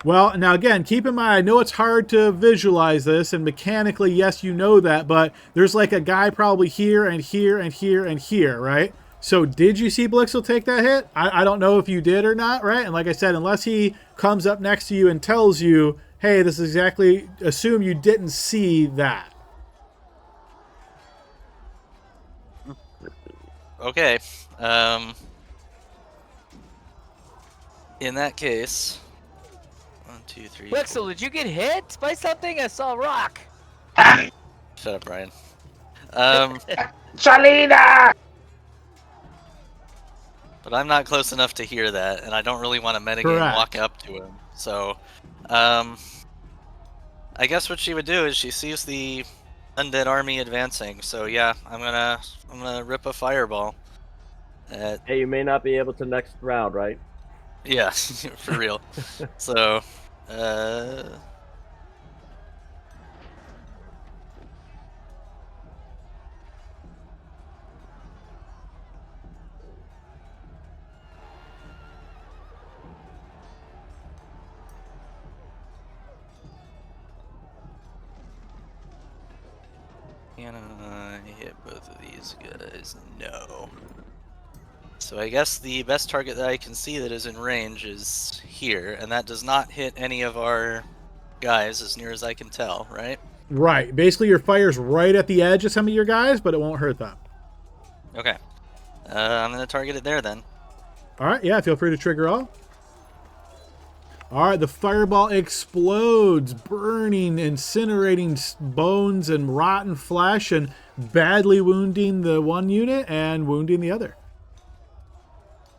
Well, now again, keep in mind, I know it's hard to visualize this, and mechanically, yes, you know that, but there's like a guy probably here and here and here and here, right? So did you see Blixel take that hit? I don't know if you did or not, right? And like I said, unless he comes up next to you and tells you, hey, this is exactly, assume you didn't see that. Okay. In that case, 1, 2, 3. Blixel, did you get hit by something? I saw a rock. Shut up, Ryan. Chalina! But I'm not close enough to hear that, and I don't really want to metagame Correct. walk up to him. So, I guess what she would do is she sees the undead army advancing. So yeah, I'm gonna rip a fireball. Hey, you may not be able to next round, right? Yeah, for real. So, can I hit both of these guys? No. So I guess the best target that I can see that is in range is here, and that does not hit any of our guys as near as I can tell, right? Right. Basically, your fire's right at the edge of some of your guys, but it won't hurt them. Okay. I'm going to target it there then. All right, yeah, feel free to trigger all. All right, the fireball explodes, burning, incinerating bones and rotten flesh, and badly wounding the one unit and wounding the other.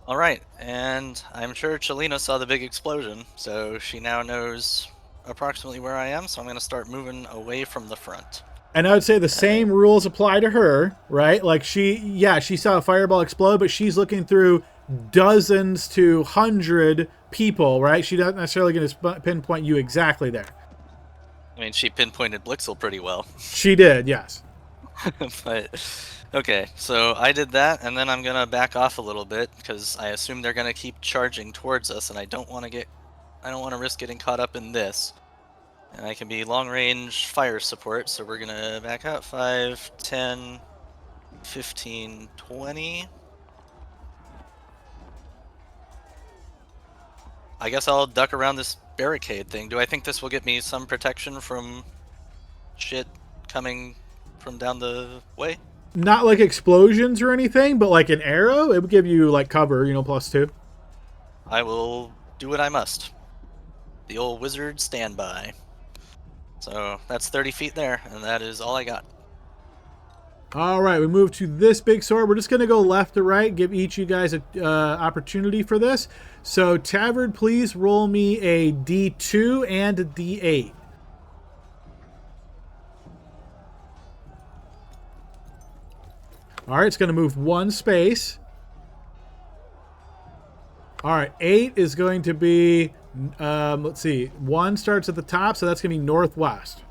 All right, and I'm sure Chelina saw the big explosion, so she now knows approximately where I am, so I'm going to start moving away from the front. And I would say the same rules apply to her, right? Like she saw a fireball explode, but she's looking through dozens to 100 people, right? She's not necessarily going to pinpoint you exactly there. I mean, she pinpointed Blixel pretty well. She did, yes. But, okay, so I did that, and then I'm going to back off a little bit, because I assume they're going to keep charging towards us, and I don't want to risk getting caught up in this. And I can be long-range fire support, so we're going to back out 5, 10, 15, 20. I guess I'll duck around this barricade thing. Do I think this will get me some protection from shit coming from down the way? Not like explosions or anything, but like an arrow, it would give you like cover, +2. I will do what I must. The old wizard standby. So that's 30 feet there, and that is all I got. All right, we move to this big sword. We're just going to go left to right, give each of you guys an opportunity for this. So, Tavern, please roll me a D2 and a D8. All right, it's going to move 1 space. All right, 8 is going to be, let's see, 1 starts at the top, so that's going to be northwest.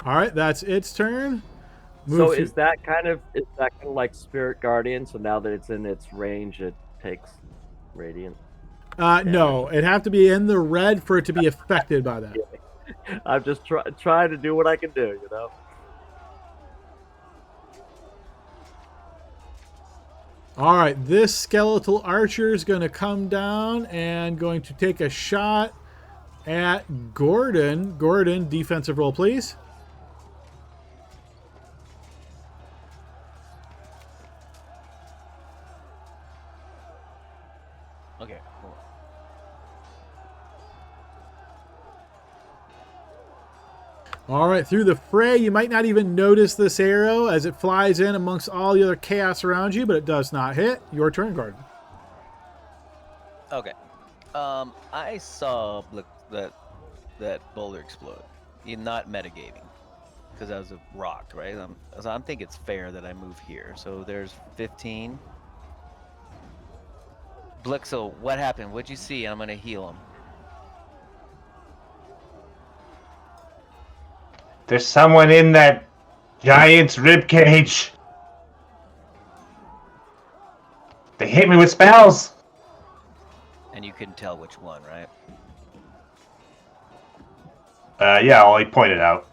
All right, that's its turn. So is that kind of like Spirit Guardian? So now that it's in its range, it takes radiant. No, it'd have to be in the red for it to be affected by that. I'm just trying to do what I can do, you know. All right, this skeletal archer is going to come down and going to take a shot at Gordon. Gordon, defensive roll, please. Okay. Cool. All right, through the fray, you might not even notice this arrow as it flies in amongst all the other chaos around you, but it does not hit. Your turn, Gordon. Okay. I saw that boulder explode. You're not metagaming because that was a rock, right? So I'm thinking it's fair that I move here. So there's 15. Blixel, what happened? What'd you see? I'm gonna heal him. There's someone in that giant's rib cage. They hit me with spells. And you couldn't tell which one, right? Yeah, well, he pointed out.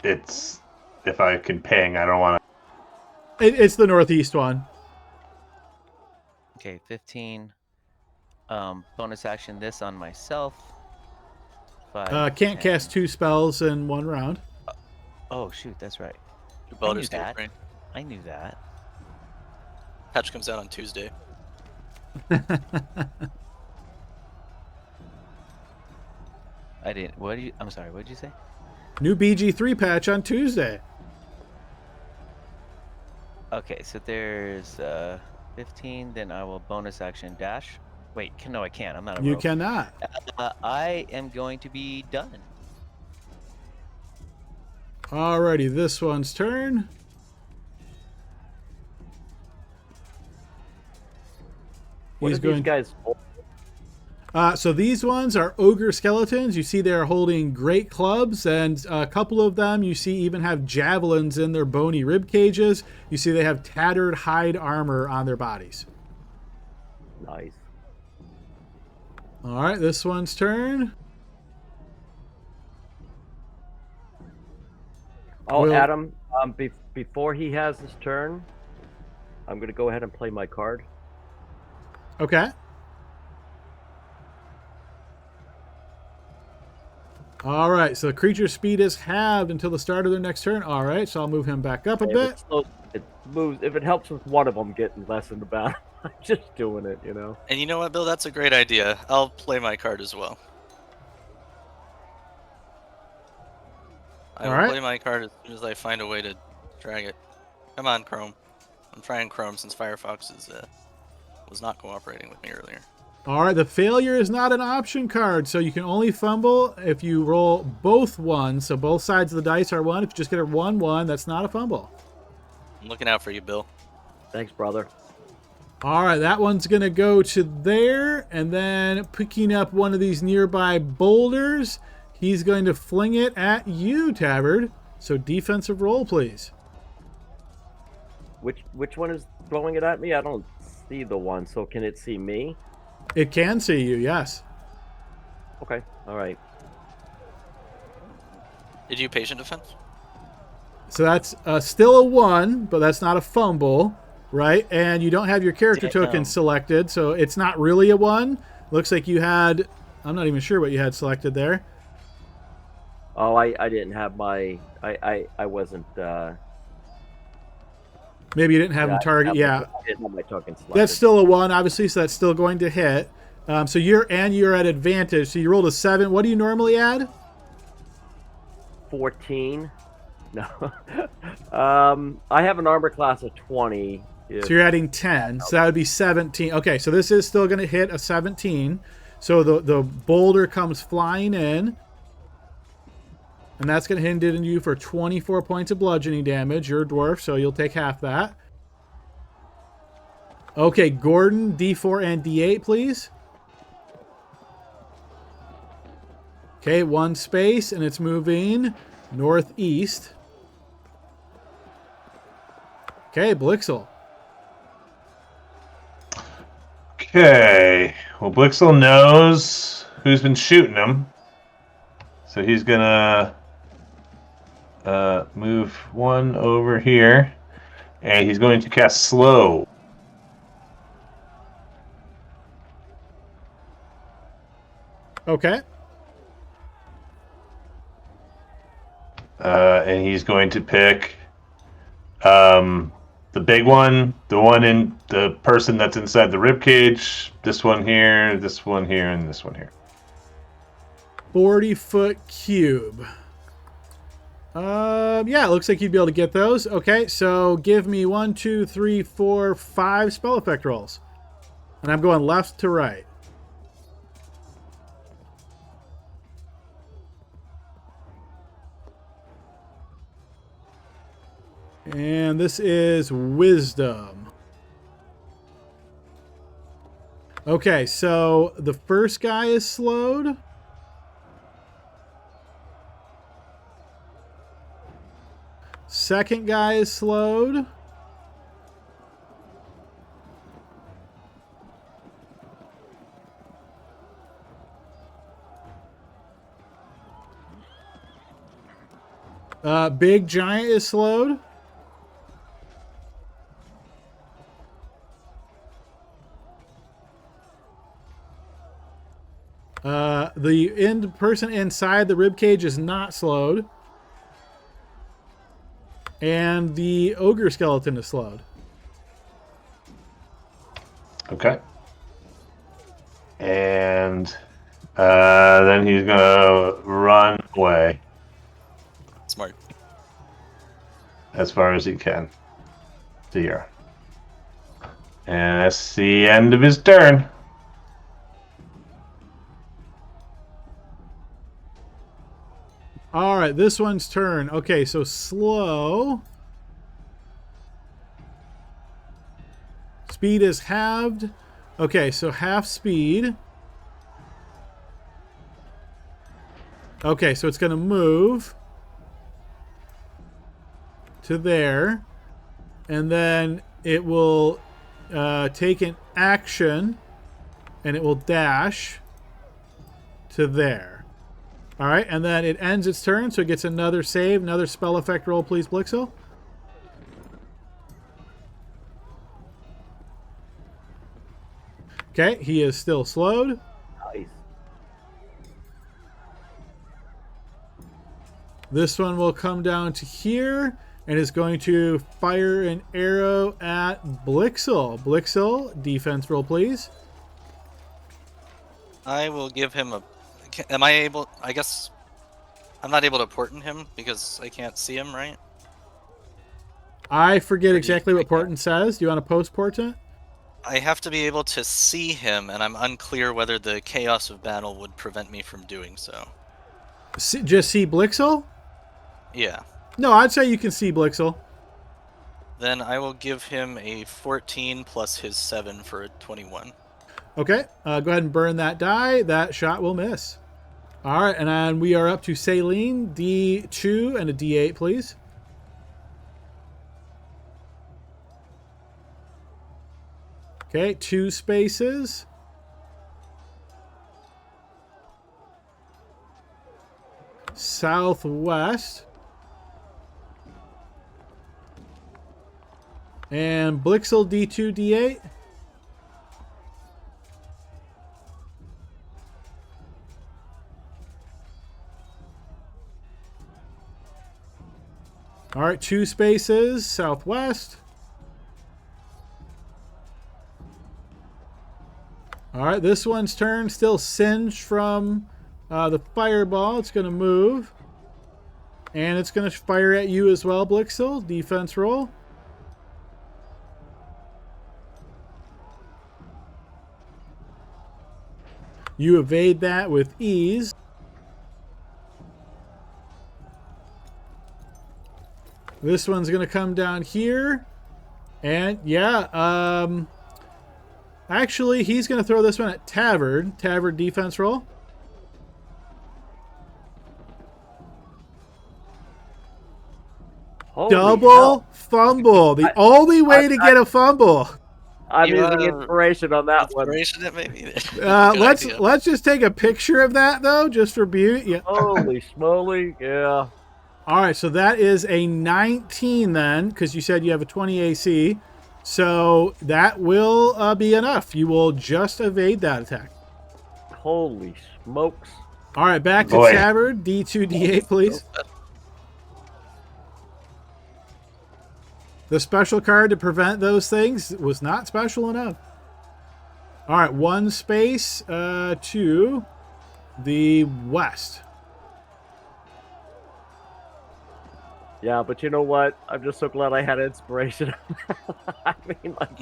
It's, if I can ping, I don't want to. It's the northeast one. Okay, 15. Bonus action this on myself. 5, Can't 10. cast 2 spells in 1 round. Oh shoot, that's right. Your bonus that. right? I knew that. Patch comes out on Tuesday. I didn't. I'm sorry. What did you say? New BG3 patch on Tuesday. Okay, so there's 15. Then I will bonus action dash. Wait, no, I can't. I'm not a You rogue. cannot. I am going to be done. Alrighty, this one's turn. What He's are these going. guys? So these ones are ogre skeletons. You see they're holding great clubs, and a couple of them you see even have javelins in their bony rib cages. You see they have tattered hide armor on their bodies. Nice. All right, this one's turn. Oh, Will- Adam, before he has his turn, I'm going to go ahead and play my card. Okay. All right, so the creature's speed is halved until the start of their next turn. All right, so I'll move him back up a bit. It moves. If it helps with one of them getting less in the battle, I'm just doing it, you know. And you know what, Bill? That's a great idea. I'll play my card as well. I will Alright. play my card as soon as I find a way to drag it. Come on, Chrome. I'm trying Chrome since Firefox was not cooperating with me earlier. All right, the failure is not an option card, so you can only fumble if you roll both ones. So both sides of the dice are 1. If you just get a 1-1, that's not a fumble. I'm looking out for you, Bill. Thanks, brother. All right, that one's going to go to there, and then picking up one of these nearby boulders, he's going to fling it at you, Tabard. So defensive roll, please. Which one is throwing it at me? I don't see the one, so can it see me? It can see you, yes. Okay, all right. Did you patient defense? So that's still a 1, but that's not a fumble, right? And you don't have your character token selected, so it's not really a 1. Looks like you had... I'm not even sure what you had selected there. Oh, I didn't have my... I wasn't... Maybe you didn't have him target. I didn't have my token selected. That's still a 1, obviously, so that's still going to hit. So you're at advantage. So you rolled a 7. What do you normally add? 14. No. I have an armor class of 20. So you're adding 10. So that would be 17. Okay, so this is still going to hit a 17. So the boulder comes flying in. And that's going to hit into you for 24 points of bludgeoning damage. You're a dwarf, so you'll take half that. Okay, Gordon, D4 and D8, please. Okay, 1 space, and it's moving northeast. Okay, Blixel. Okay. Well, Blixel knows who's been shooting him. So he's gonna move 1 over here. And he's going to cast Slow. Okay. And he's going to pick the big one, the one in the person that's inside the rib cage, this one here, and this one here. 40-foot cube. Yeah, it looks like you'd be able to get those. Okay, so give me 1, 2, 3, 4, 5 spell effect rolls. And I'm going left to right. And this is Wisdom. Okay, so the first guy is slowed. Second guy is slowed. Big Giant is slowed. The person inside the ribcage is not slowed. And the ogre skeleton is slowed. Okay. And then he's gonna run away Smart. as far as he can to here. And that's the end of his turn. All right, this one's turn. Okay, so slow. Speed is halved. Okay, so half speed. Okay, so it's going to move to there. And then it will take an action. And it will dash to there. All right, and then it ends its turn, so it gets another save, another spell effect roll, please, Blixel. Okay, he is still slowed. Nice. This one will come down to here and is going to fire an arrow at Blixel. Blixel, defense roll, please. I will give him a. Am I able? I guess I'm not able to portent him because I can't see him, right? I forget Or do you exactly what think portent says. Do you want to post portent? I have to be able to see him, and I'm unclear whether the chaos of battle would prevent me from doing so. Just see Blixel? Yeah. No, I'd say you can see Blixel. Then I will give him a 14 plus his 7 for a 21. Okay, go ahead and burn that die. That shot will miss. All right, and then we are up to Saline. D2 and a D8, please. Okay, 2 spaces. Southwest. And Blixel, D2, D8. All right, 2 spaces, southwest. All right, this one's turn, still singed from the fireball. It's going to move. And it's going to fire at you as well, Blixel. Defense roll. You evade that with ease. This one's going to come down here. And yeah, Actually, he's going to throw this one at Tavern. Tavern defense roll. Holy Double hell. fumble. The only way to get a fumble. I'm You, using inspiration on that one. Inspiration, maybe. Good idea. Let's just take a picture of that though, just for beauty. Yeah. Holy smoly, yeah. All right, so that is a 19 then, because you said you have a 20 AC. So that will be enough. You will just evade that attack. Holy smokes. All right, back to Boy. Tavern. D2, D8, please. The special card to prevent those things was not special enough. All right, one space to the west. Yeah, but you know what? I'm just so glad I had inspiration. I mean, like,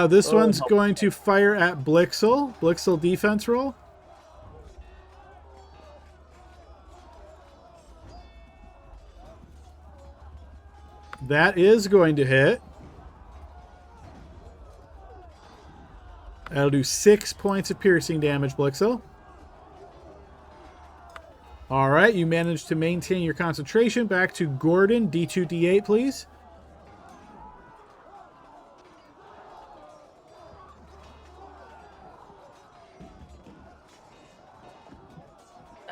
This Oh, one's my- going to fire at Blixel. Blixel defense roll. That is going to hit. That'll do 6 points of piercing damage, Blixel. All right, you managed to maintain your concentration. Back to Gordon. D2, D8, please.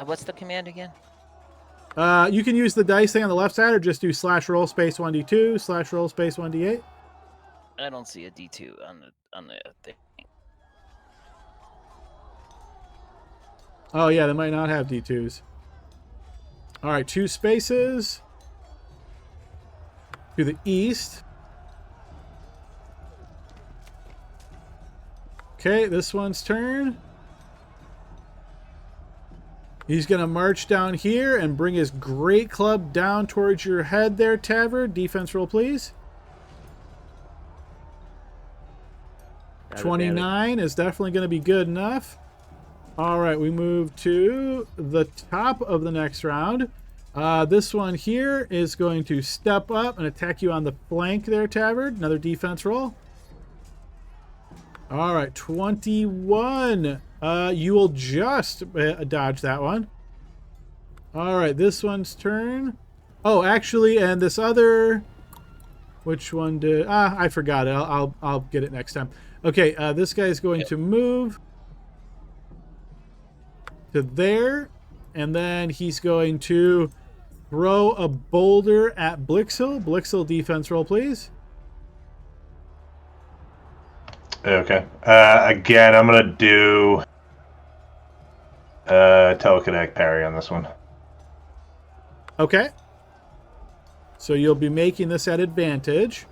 What's the command again? You can use the dice thing on the left side or just do /roll space 1d2 /roll space 1d8. I don't see a D2 on the thing. Oh, yeah, they might not have D2s. All right, 2 spaces to the east. Okay, this one's turn. He's going to march down here and bring his great club down towards your head there, Tavern. Defense roll, please. that 29 is definitely going to be good enough. All right, we move to the top of the next round. This one here is going to step up and attack you on the flank there, Tavern. Another defense roll. All right, 21. You will just dodge that one. All right, this one's turn. Oh, actually, and this other... Which one did... I forgot it. I'll get it next time. Okay, this guy's going to move to there, and then he's going to throw a boulder at Blixel. Blixel, defense roll, please. Okay. Again, I'm gonna do telekinetic parry on this one. Okay. So you'll be making this at advantage.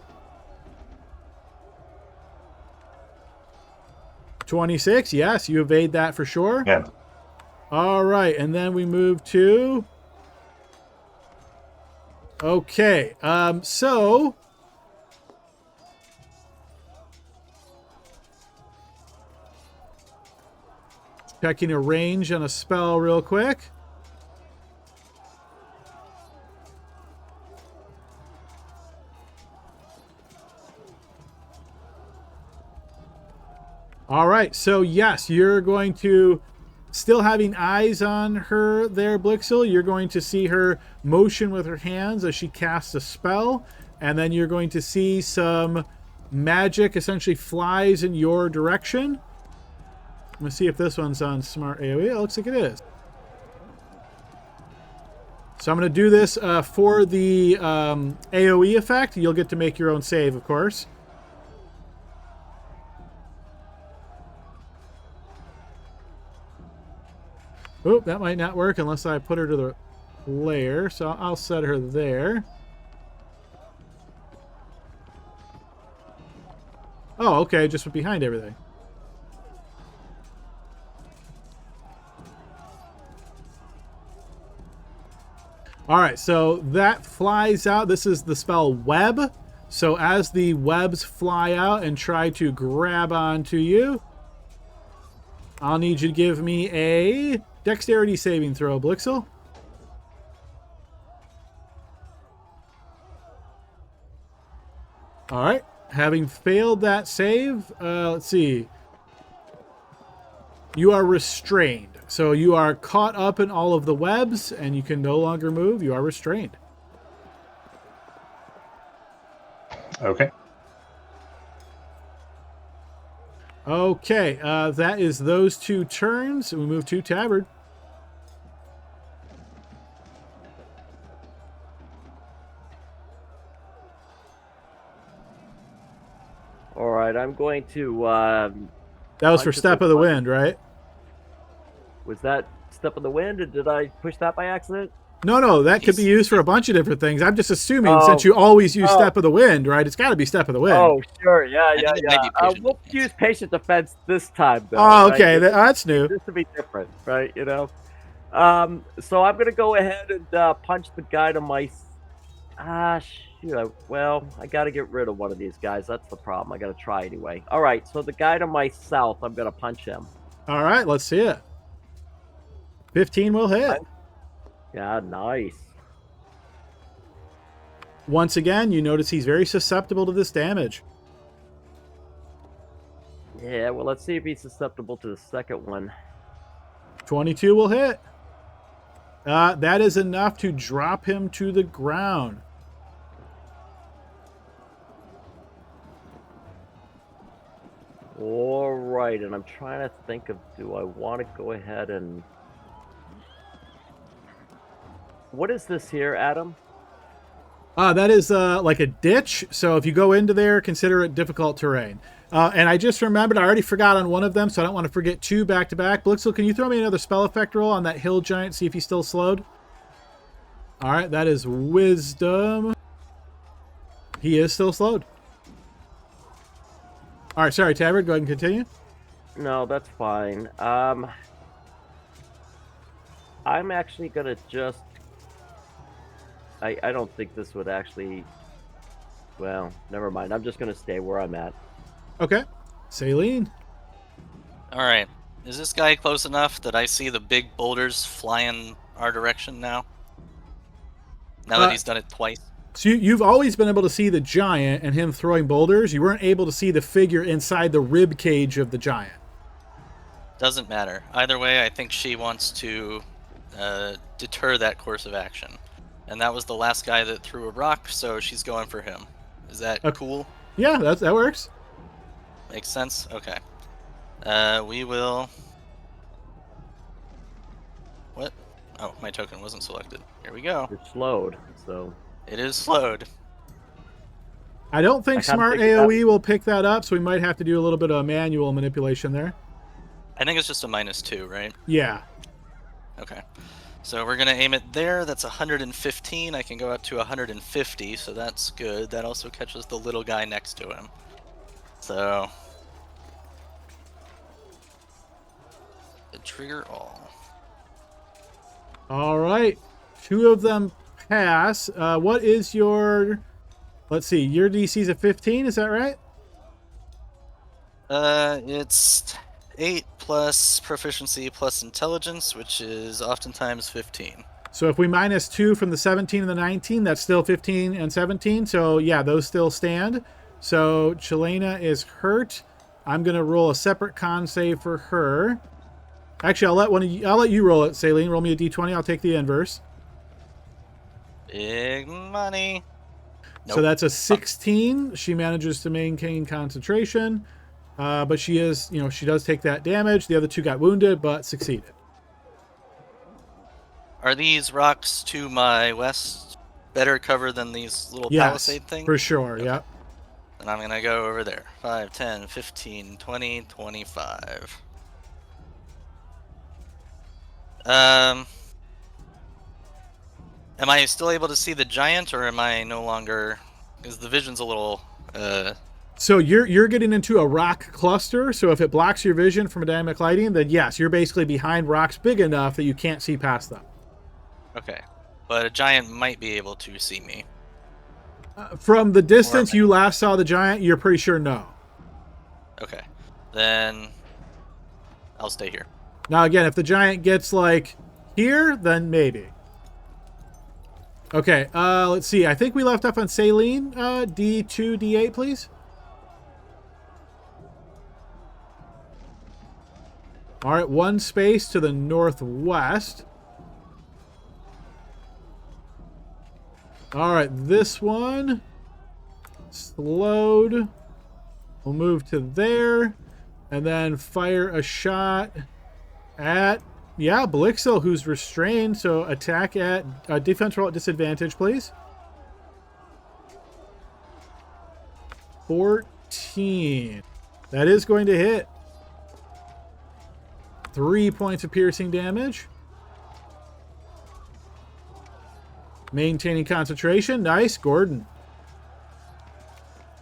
26, yes, you evade that for sure. Yeah. All right, and then we move to... Okay, so... Checking a range on a spell real quick. All right, so yes, you're going to, still having eyes on her there, Blixel, you're going to see her motion with her hands as she casts a spell, and then you're going to see some magic essentially flies in your direction. I'm going to see if this one's on Smart AoE. It looks like it is. So I'm going to do this for the AoE effect. You'll get to make your own save, of course. Oop, that might not work unless I put her to the layer. So I'll set her there. Oh, okay, just behind everything. All right, so that flies out. This is the spell Web. So as the webs fly out and try to grab onto you, I'll need you to give me a dexterity saving throw, Blixel. All right. Having failed that save, let's see. You are restrained. So you are caught up in all of the webs, and you can no longer move. You are restrained. Okay. Okay, that is those 2 turns. We move to Tabard. All right, I'm going to. That was for punch at Step this of the button. Wind, right? Was that Step of the Wind, or did I push that by accident? No, that could be He's- used for a bunch of different things. I'm just assuming Oh. since you always use Oh. Step of the Wind, right? It's got to be Step of the Wind. Oh, sure, yeah, think it might be patient We'll defense. use patient defense this time, though. Oh, right? okay, that's new. This to be different, right? You know. So I'm gonna go ahead and punch the guy to my. Shoot. I got to get rid of one of these guys. That's the problem. I got to try anyway. All right. So the guy to my south, I'm gonna punch him. All right, let's see it. 15 will hit. Yeah, nice. Once again, you notice he's very susceptible to this damage. Yeah. Well, let's see if he's susceptible to the second one. 22 will hit. That is enough to drop him to the ground. All right, and I'm trying to think of, do I want to go ahead and... What is this here, Adam? That is like a ditch. So if you go into there, consider it difficult terrain. And I just remembered, I already forgot on one of them, so I don't want to forget 2 back-to-back. Blixel, can you throw me another spell effect roll on that hill giant, see if he's still slowed? All right, that is wisdom. He is still slowed. All right, sorry, Tabard, go ahead and continue. No, that's fine. I'm actually gonna just... I don't think this would actually... Well, never mind. I'm just gonna stay where I'm at. Okay. Saline. All right. Is this guy close enough that I see the big boulders flying our direction now? Now that he's done it twice. So you've always been able to see the giant and him throwing boulders. You weren't able to see the figure inside the rib cage of the giant. Doesn't matter. Either way, I think she wants to deter that course of action. And that was the last guy that threw a rock, so she's going for him. Is that cool? Yeah, that works. Makes sense? Okay. We will... What? Oh, my token wasn't selected. Here we go. It's slowed, so... It is slowed. I don't think I kinda Smart think AoE will pick that up, so we might have to do a little bit of manual manipulation there. I think it's just a -2, right? Yeah. Okay. So we're going to aim it there. That's 115. I can go up to 150, so that's good. That also catches the little guy next to him. So... the trigger all. All right. 2 of them pass. What is your... Let's see. Your DC's a 15, is that right? It's 8 plus proficiency plus intelligence, which is oftentimes 15. So if we -2 from the 17 and the 19, that's still 15 and 17. So yeah, those still stand. So Chelena is hurt. I'm gonna roll a separate con save for her. Actually, I'll let you roll it, Saline. Roll me a d20. I'll take the inverse. Big money. So that's a 16. She manages to maintain concentration, but she does take that damage. The other 2 got wounded, but succeeded. Are these rocks to my west better cover than these little Yes, palisade things? for sure. Okay. Yep. Then I'm going to go over there. 5, 10, 15, 20, 25. Am I still able to see the giant, or am I no longer... Because the vision's a little... So you're getting into a rock cluster. So if it blocks your vision from dynamic lighting, then yes, you're basically behind rocks big enough that you can't see past them. Okay. But a giant might be able to see me. From the distance you last saw the giant, you're pretty sure no. Okay. Then... I'll stay here. Now again, if the giant gets like here, then maybe. Okay, let's see. I think we left off on Saline. D2, D8, please. All right, 1 space to the northwest. All right, this one slowed. We'll move to there and then fire a shot at, yeah, Blixel, who's restrained. So attack at defense roll at disadvantage, please. 14. That is going to hit. 3 points of piercing damage. Maintaining concentration. Nice. Gordon.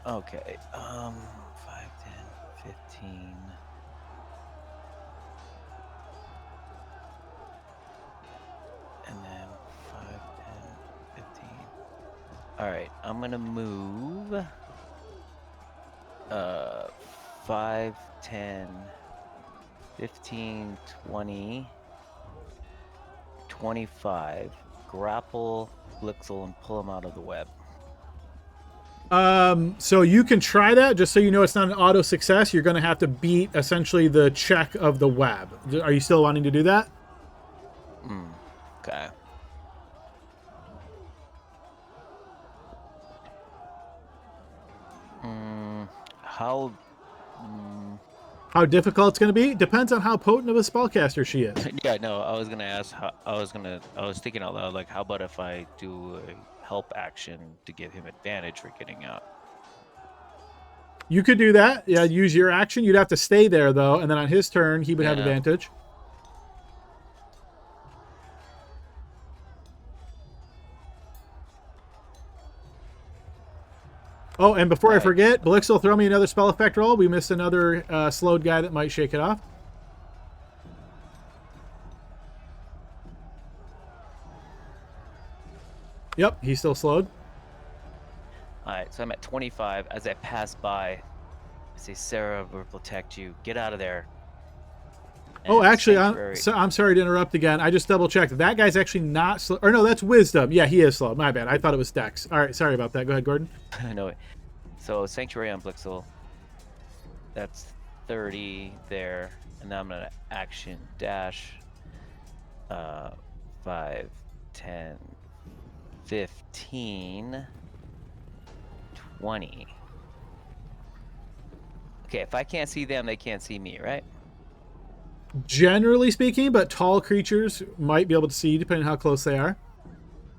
Okay. 5, 10, 15. And then 5, 10, 15. All right. I'm going to move 5, 10, 15, 20, 25. Grapple Blixel and pull him out of the web. So you can try that, just so you know it's not an auto success. You're going to have to beat essentially the check of the web. Are you still wanting to do that? Okay. How difficult it's going to be depends on how potent of a spellcaster she is. Yeah, no, I was gonna ask how I was thinking out loud, like, how about if I do a help action to give him advantage for getting out? You could do that. Yeah, use your action. You'd have to stay there though, and then on his turn he would have Yeah. advantage. Oh, and before I Right. forget, Blixel, throw me another spell effect roll. We missed another slowed guy that might shake it off. Yep, he's still slowed. Alright, so I'm at 25. As I pass by, I say, Sarah will protect you. Get out of there. Oh, And actually, Sanctuary- I'm sorry to interrupt again. I just double checked. That guy's actually not slow. Or no, that's Wisdom. Yeah, he is slow. My bad. I thought it was Dex. All right, sorry about that. Go ahead, Gordon. No, so Sanctuary on Blixel. That's 30 there. And now I'm going to action dash 5, 10, 15, 20. Okay, if I can't see them, they can't see me, right? Generally speaking, but tall creatures might be able to see depending on how close they are.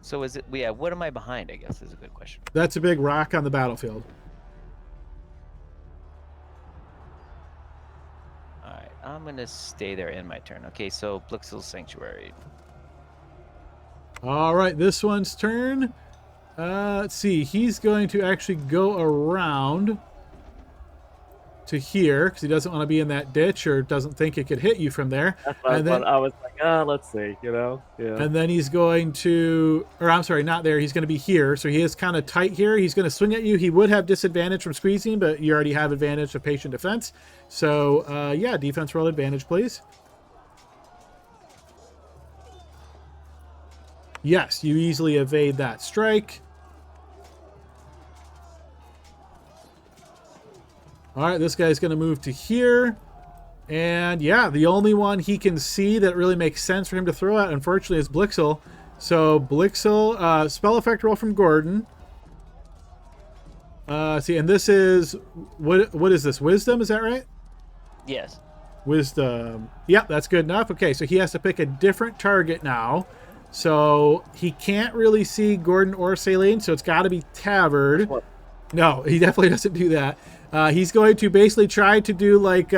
So is it, yeah, what am I behind, I guess, is a good question. That's a big rock on the battlefield. Alright, I'm going to stay there in my turn. Okay, so Blixel's Sanctuary. All right, this one's turn. Let's see. He's going to actually go around to here because he doesn't want to be in that ditch or doesn't think it could hit you from there. That's what And then, I was like, let's see, you know? Yeah. and then he's going to, or I'm sorry, not there. He's going to be here. So he is kind of tight here. He's going to swing at you. He would have disadvantage from squeezing, but you already have advantage of patient defense. So, yeah, defense roll advantage, please. Yes, you easily evade that strike. All right, this guy's going to move to here. And yeah, the only one he can see that really makes sense for him to throw at, unfortunately, is Blixel. So Blixel, spell effect roll from Gordon. See, and this is, what is this? Wisdom, is that right? Yes. Wisdom. Yep, that's good enough. Okay, so he has to pick a different target now. So he can't really see Gordon or Saline, so it's got to be Tavard. No, he definitely doesn't do that. He's going to basically try to do like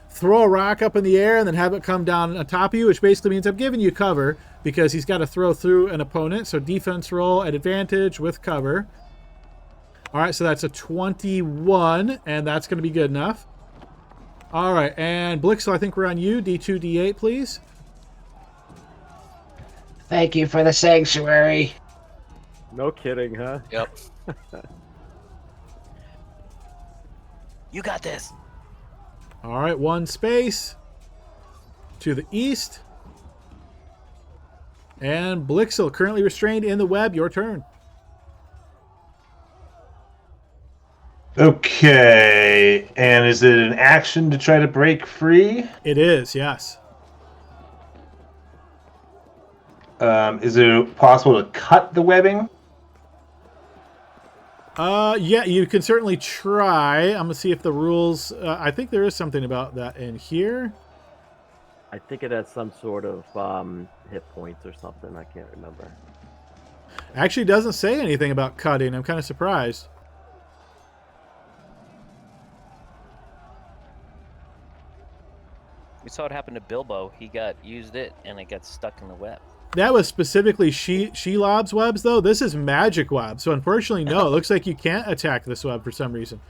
throw a rock up in the air and then have it come down on top of you, which basically means I'm giving you cover because he's got to throw through an opponent. So defense roll at advantage with cover. All right, so that's a 21, and that's going to be good enough. All right, and Blixel, I think we're on you. D2, D8, please. Thank you for the sanctuary. No kidding, huh? Yep. You got this. All right, 1 space to the east. And Blixel, currently restrained in the web, your turn. Okay, and is it an action to try to break free? It is, yes. Is it possible to cut the webbing? Yeah, you can certainly try. I'm gonna see if the rules. I think there is something about that in here. I think it has some sort of hit points or something. I can't remember. Actually, doesn't say anything about cutting. I'm kind of surprised. We saw it happen to Bilbo. He used it, and it got stuck in the web. That was specifically Shelob's webs, though. This is magic web, so unfortunately, no. It looks like you can't attack this web for some reason.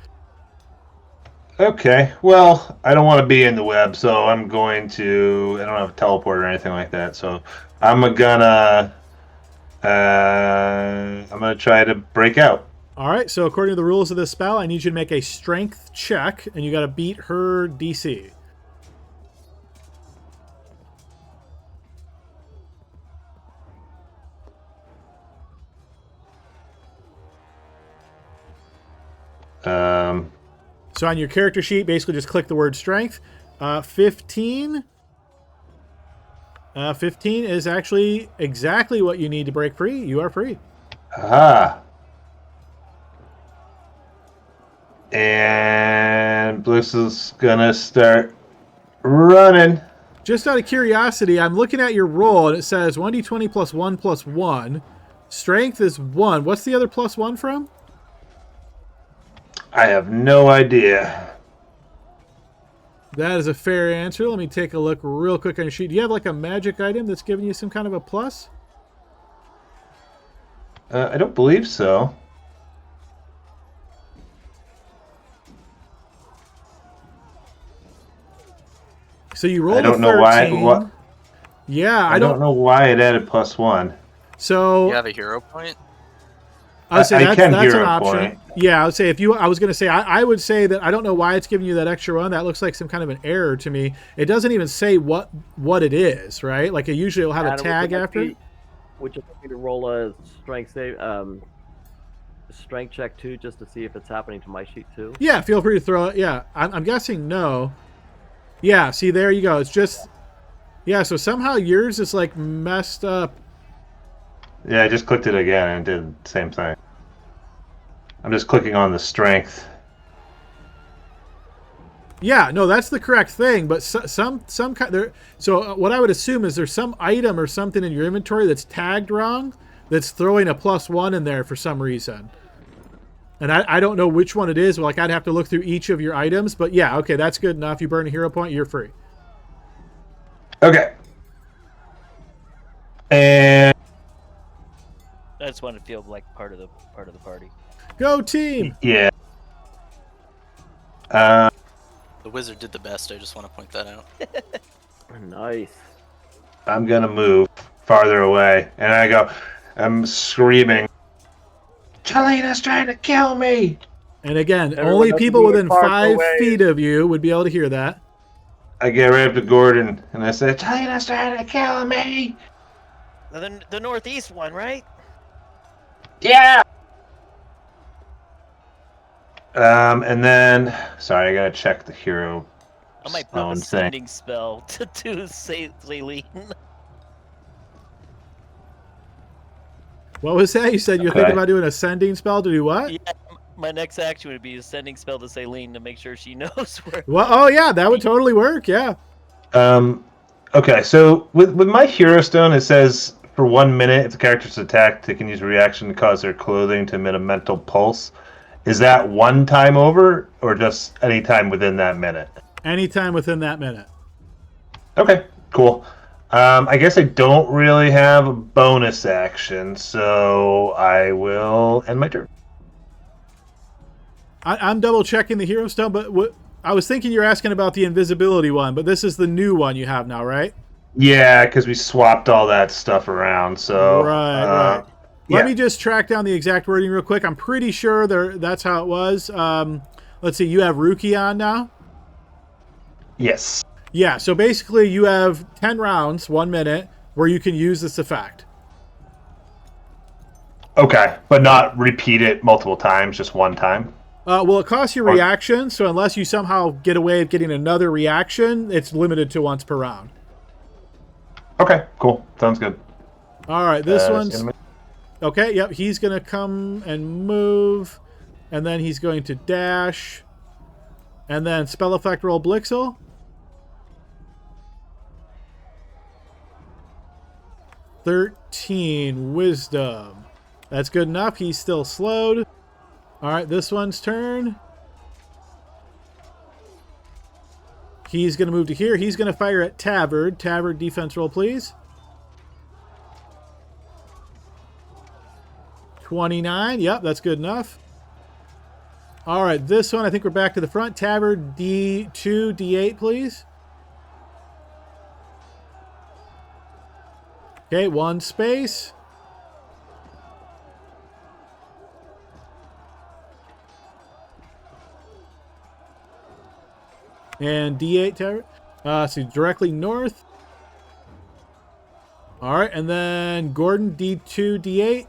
Okay, well, I don't want to be in the web, so I'm going to. I don't have a teleport or anything like that, so I'm gonna try to break out. All right, so according to the rules of this spell, I need you to make a strength check, and you got to beat her DC. So on your character sheet, basically just click the word strength. 15. 15 is actually exactly what you need to break free. You are free. Aha. And Bliss is gonna start running. Just out of curiosity, I'm looking at your roll, and it says 1d20 plus 1 plus 1. Strength is 1. What's the other plus 1 from? I have no idea. That is a fair answer. Let me take a look real quick on your sheet. Do you have like a magic item that's giving you some kind of a plus? I don't believe so. So you rolled I don't a know 13. why. Yeah, I don't know why it added +1. So You have a hero point? I would say I that's can an hero option. point. Yeah, I would say if you, I was going to say, I would say that I don't know why it's giving you that extra one. That looks like some kind of an error to me. It doesn't even say what it is, right? Like it usually will have a Adam, tag after. Would you like me to roll a strength save, strength check too, just to see if it's happening to my sheet too? Yeah, feel free to throw it. Yeah, I'm guessing no. Yeah, see, there you go. It's just, yeah, so somehow yours is like messed up. Yeah, I just clicked it again and it did the same thing. I'm just clicking on the strength. Yeah, no, that's the correct thing. But some kind there. So what I would assume is there's some item or something in your inventory that's tagged wrong, that's throwing a +1 in there for some reason. And I don't know which one it is. Like I'd have to look through each of your items. But yeah, okay, that's good enough. You burn a hero point, you're free. Okay. And I just want to feel like part of the party. Go team! yeah. The wizard did the best. I just want to point that out. Nice. I'm gonna move farther away, and I'm screaming. Chelina's trying to kill me. And again, Everyone only has to people be within far 5 away. feet of you would be able to hear that. I get right up to Gordon, and I say, Chelina's trying to kill me. The northeast one, right? Yeah. And then, sorry, I gotta check the hero. I might pop stone a thing. sending spell to Celine. What was that? You said you're Okay. thinking about doing a sending spell to do what? Yeah, my next action would be a sending spell to Celine to make sure she knows where. Well, oh yeah, that would totally work. Yeah. Okay, so with my hero stone, it says for 1 minute, if the character's attacked, they can use a reaction to cause their clothing to emit a mental pulse. Is that one time over, or just any time within that minute? Anytime within that minute. Okay, cool. I guess I don't really have a bonus action, so I will end my turn. I'm double checking the hero stone, but what I was thinking you're asking about the invisibility one, but this is the new one you have now, right? Yeah, because we swapped all that stuff around, so... Right. yeah. Let me just track down the exact wording real quick. I'm pretty sure that's how it was. Let's see, you have Rookie on now? Yes. Yeah, so basically you have 10 rounds, 1 minute, where you can use this effect. Okay, but not repeat it multiple times, just one time? Well, it costs you reaction, so unless you somehow get away of getting another reaction, it's limited to once per round. Okay, cool. Sounds good. All right, this one's... Cinnamon. Okay, yep, he's going to come and move, and then he's going to dash, and then spell effect roll Blixel. $13 wisdom. That's good enough. He's still slowed. All right, this one's turn. He's going to move to here. He's going to fire at Tavard. Tavard, defense roll, please. 29. Yep, that's good enough. All right, this one, I think we're back to the front. Tavard, D2, D8, please. Okay, one space. And D8 tower. So directly north. All right, and then Gordon, D2, D8.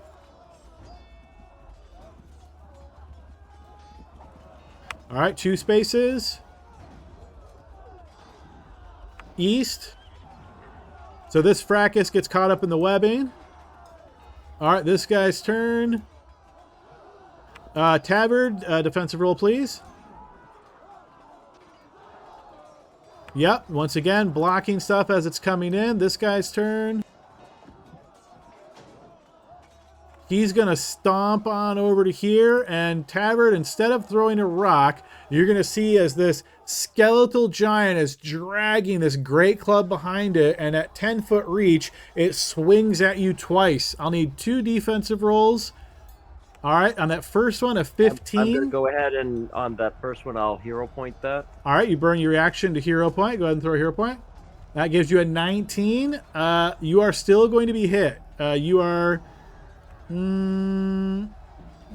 All right, 2 spaces. East. So this fracas gets caught up in the webbing. All right, this guy's turn. Tavard, defensive roll, please. Yep, once again, blocking stuff as it's coming in. This guy's turn. He's going to stomp on over to here, and Tavard, instead of throwing a rock, you're going to see as this skeletal giant is dragging this great club behind it, and at 10-foot reach, it swings at you twice. I'll need 2 defensive rolls. All right, on that first one, a 15. I'm going to go ahead and on that first one, I'll hero point that. All right, you burn your reaction to hero point. Go ahead and throw a hero point. That gives you a 19. You are still going to be hit. You are...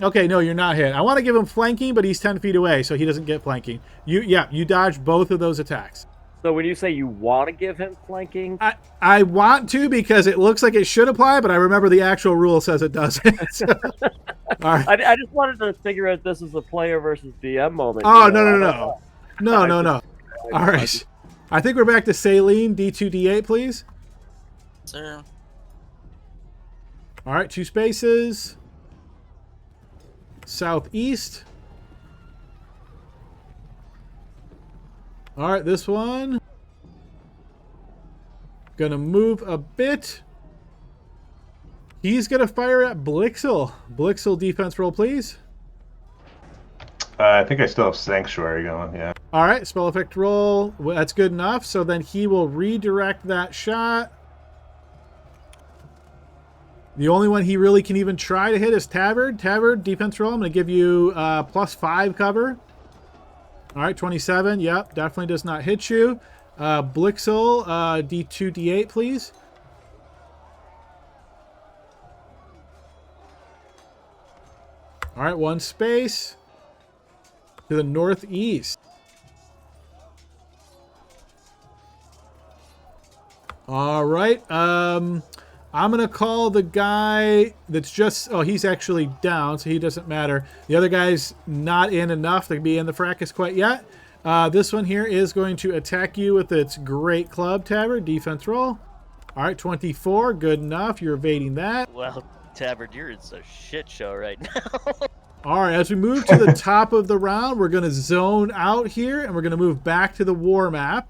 okay, no, you're not hit. I want to give him flanking, but he's 10 feet away, so he doesn't get flanking. You dodge both of those attacks. So when you say you want to give him flanking... I want to because it looks like it should apply, but I remember the actual rule says it doesn't. So, all right. I just wanted to figure out this is a player versus DM moment. Oh, no. All right. I think we're back to Saline. D2, D8, please. Sir. All right, 2 spaces. Southeast. All right, this one. Gonna move a bit. He's gonna fire at Blixel. Blixel, defense roll, please. I think I still have Sanctuary going, yeah. All right, spell effect roll. Well, that's good enough. So then he will redirect that shot. The only one he really can even try to hit is Tavard. Tavard, defense roll. I'm going to give you +5 cover. All right, 27. Yep, definitely does not hit you. Blixel, D2, D8, please. All right, 1 space. To the northeast. All right. I'm going to call the guy that's just... Oh, he's actually down, so he doesn't matter. The other guy's not in enough to be in the fracas quite yet. This one here is going to attack you with its great club, Tavard. Defense roll. All right, 24. Good enough. You're evading that. Well, Tavard, you're in a shit show right now. All right, as we move to the top of the round, we're going to zone out here, and we're going to move back to the war map.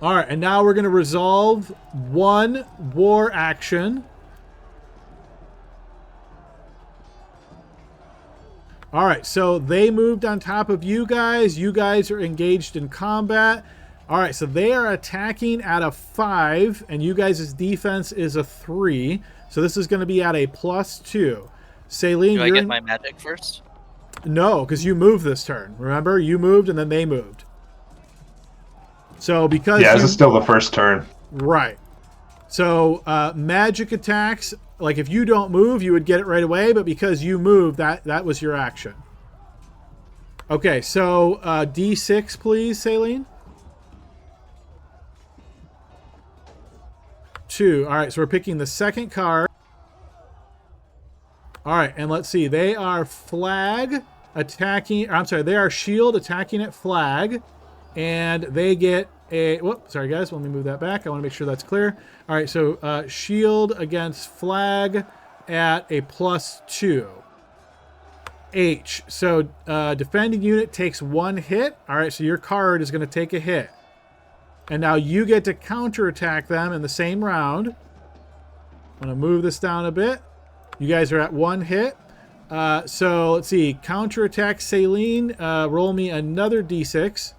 All right, and now we're going to resolve 1 war action. All right, so they moved on top of you guys. You guys are engaged in combat. All right, so they are attacking at a 5, and you guys' defense is a 3. So this is going to be at a +2. Saline, Do I get my magic first? No, because you moved this turn. Remember, you moved and then they moved. So because this is still the first turn. Right. So magic attacks, like if you don't move, you would get it right away. But because you moved, that was your action. Okay, so D6, please, Saline. 2. All right, so we're picking the second card. All right, and let's see. They are flag attacking. I'm sorry, they are shield attacking at flag, and they get a. Whoop, sorry guys. Let me move that back. I want to make sure that's clear. All right, so shield against flag at a +2. H. So defending unit takes 1 hit. All right, so your card is going to take a hit, and now you get to counterattack them in the same round. I'm going to move this down a bit. You guys are at 1 hit. So let's see. Counterattack Celine. Roll me another d6.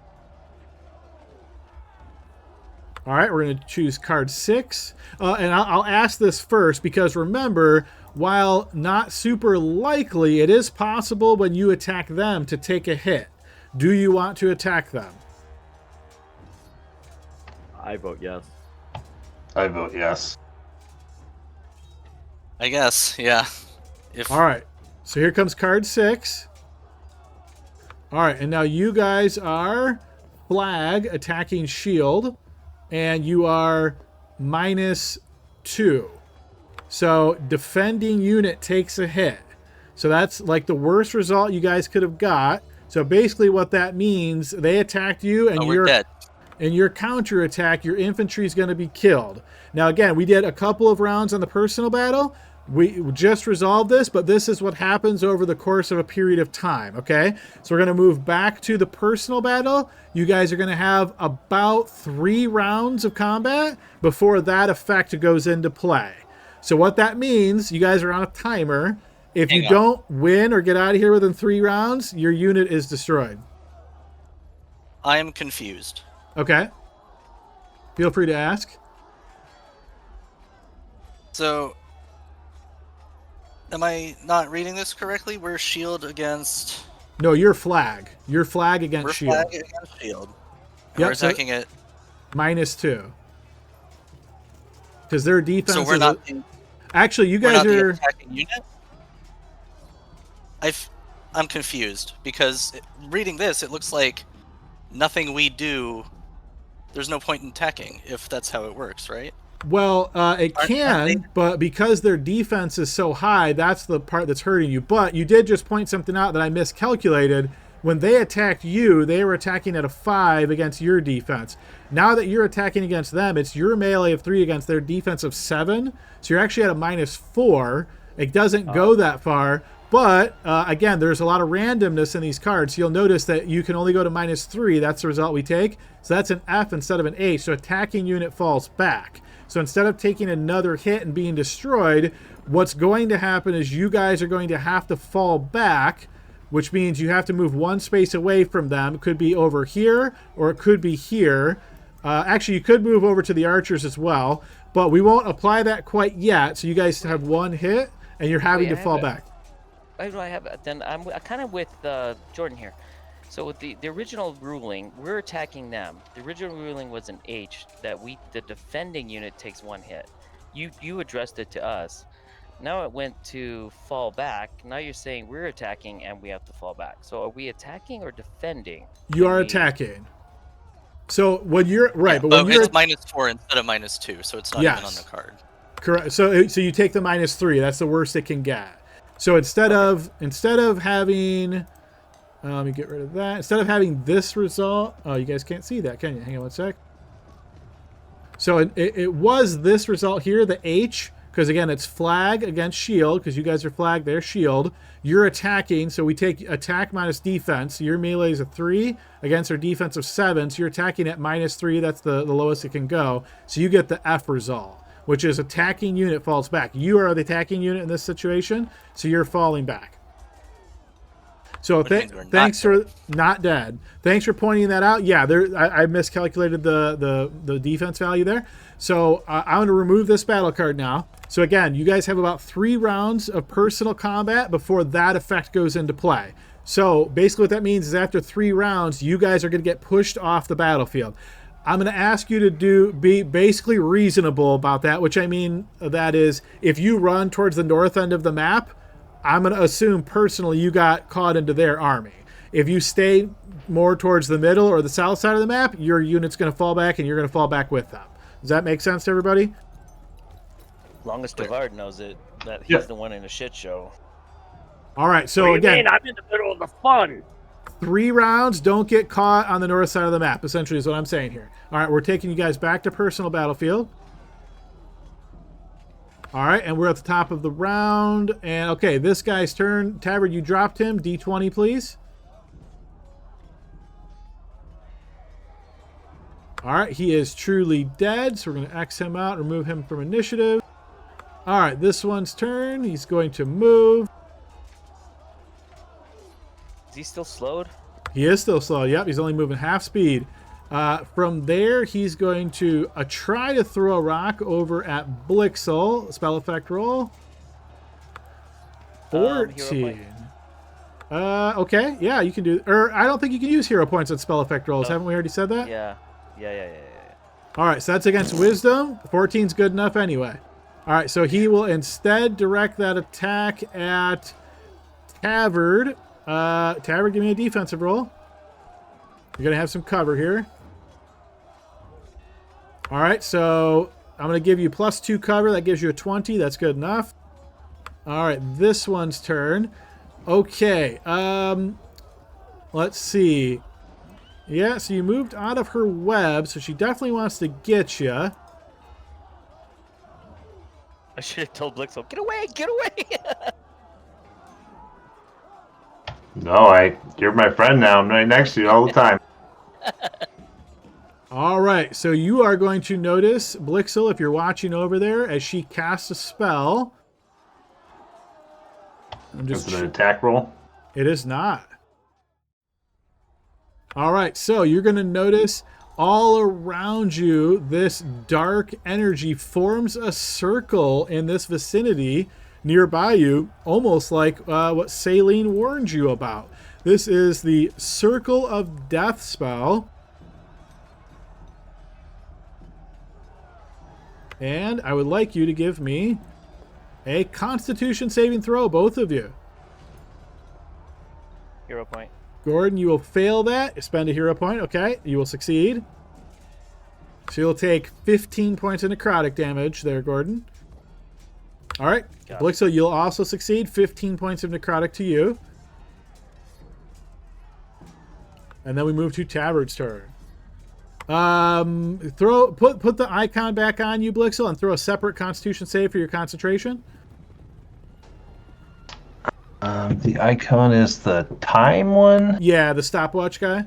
All right, we're going to choose card 6. And I'll ask this first because remember, while not super likely, it is possible when you attack them to take a hit. Do you want to attack them? I vote yes. I vote yes. I guess, yeah. All right, so here comes card 6. All right, and now you guys are flag attacking shield, and you are -2. So defending unit takes a hit. So that's like the worst result you guys could have got. So basically what that means, they attacked you and we're dead. In your counterattack, your infantry is going to be killed. Now, again, we did a couple of rounds on the personal battle. We just resolved this, but this is what happens over the course of a period of time, okay? So we're going to move back to the personal battle. You guys are going to have about 3 rounds of combat before that effect goes into play. So what that means, you guys are on a timer. If you don't win or get out of here within 3 rounds, your unit is destroyed. I am confused. Okay. Feel free to ask. So, am I not reading this correctly? We're shield against... No, you're flag. You're flag against We're shield. flag against shield. And Yep, we're attacking it. -2. Because their defense So we're not... Actually, you we're guys not the are... attacking unit? I'm confused, because reading this, it looks like nothing we do... There's no point in attacking, if that's how it works, right? Well, it can, but because their defense is so high, that's the part that's hurting you. But you did just point something out that I miscalculated. When they attacked you, they were attacking at a 5 against your defense. Now that you're attacking against them, it's your melee of 3 against their defense of 7. So you're actually at a -4. It doesn't go that far. But, again, there's a lot of randomness in these cards. You'll notice that you can only go to -3. That's the result we take. So that's an F instead of an H. So attacking unit falls back. So instead of taking another hit and being destroyed, what's going to happen is you guys are going to have to fall back, which means you have to move 1 space away from them. It could be over here, or it could be here. Actually, you could move over to the archers as well, but we won't apply that quite yet. So you guys have 1 hit, and you're having to fall back. Why do I have it? Then I'm kind of with Jordan here. So with the original ruling, we're attacking them. The original ruling was an H, that the defending unit takes 1 hit. You addressed it to us. Now it went to fall back. Now you're saying we're attacking and we have to fall back. So are we attacking or defending? You are attacking. So when you're right, Yeah, but when it's you're -4 instead of -2, so it's not even on the card. Correct. So you take the -3. That's the worst it can get. So instead of having, let me get rid of that. Instead of having this result, oh, you guys can't see that, can you? Hang on 1 sec. So it was this result here, the H, because again it's flag against shield, because you guys are flag, they're shield. You're attacking, so we take attack minus defense. Your melee is a 3 against our defense of 7, so you're attacking at -3. That's the lowest it can go. So you get the F result, which is attacking unit falls back. You are the attacking unit in this situation, so you're falling back. So thanks for not dead. Thanks for pointing that out. Yeah, I miscalculated the defense value there. So I'm going to remove this battle card now. So again, you guys have about 3 rounds of personal combat before that effect goes into play. So basically what that means is after 3 rounds, you guys are going to get pushed off the battlefield. I'm going to ask you to be basically reasonable about that, which I mean that is if you run towards the north end of the map, I'm going to assume personally you got caught into their army. If you stay more towards the middle or the south side of the map, your unit's going to fall back and you're going to fall back with them. Does that make sense to everybody? As long as Tavard knows it, that he's the one in a shit show. All right, What so do you again, mean? I'm in the middle of the fun. 3 rounds, don't get caught on the north side of the map, essentially is what I'm saying here. All right, we're taking you guys back to personal battlefield. All right, and we're at the top of the round. And okay, this guy's turn. Tavern, you dropped him. D20, please. All right, he is truly dead, so we're going to X him out, remove him from initiative. All right, this one's turn. He's going to move. Is he still slowed? He is still slow. Yep, he's only moving half speed. From there, he's going to try to throw a rock over at Blixel. Spell effect roll. 14. Okay, yeah, you can do. Or I don't think you can use hero points on spell effect rolls. Haven't we already said that? Yeah. All right, so that's against wisdom. 14's good enough anyway. All right, so he will instead direct that attack at Tavern. Tavern, give me a defensive roll. You're going to have some cover here. All right, so I'm going to give you +2 cover. That gives you a 20. That's good enough. All right, this one's turn. Okay, let's see. Yeah, so you moved out of her web, so she definitely wants to get you. I should have told Blixel, get away, get away! No, you're my friend now. I'm right next to you all the time. All right, so you are going to notice, Blixel, if you're watching over there, as she casts a spell. Is it an attack roll? It is not. All right, so you're going to notice all around you, this dark energy forms a circle in this vicinity nearby you, almost like what Saline warned you about. This is the Circle of Death spell. And I would like you to give me a Constitution saving throw, both of you. Hero point. Gordon, you will fail that. Spend a hero point. Okay, you will succeed. So you'll take 15 points of necrotic damage there, Gordon. All right, Blixel, you'll also succeed. 15 points of necrotic to you. And then we move to Tavern's turn. Put the icon back on you, Blixel, and throw a separate Constitution save for your concentration. The icon is the time one? Yeah, the stopwatch guy.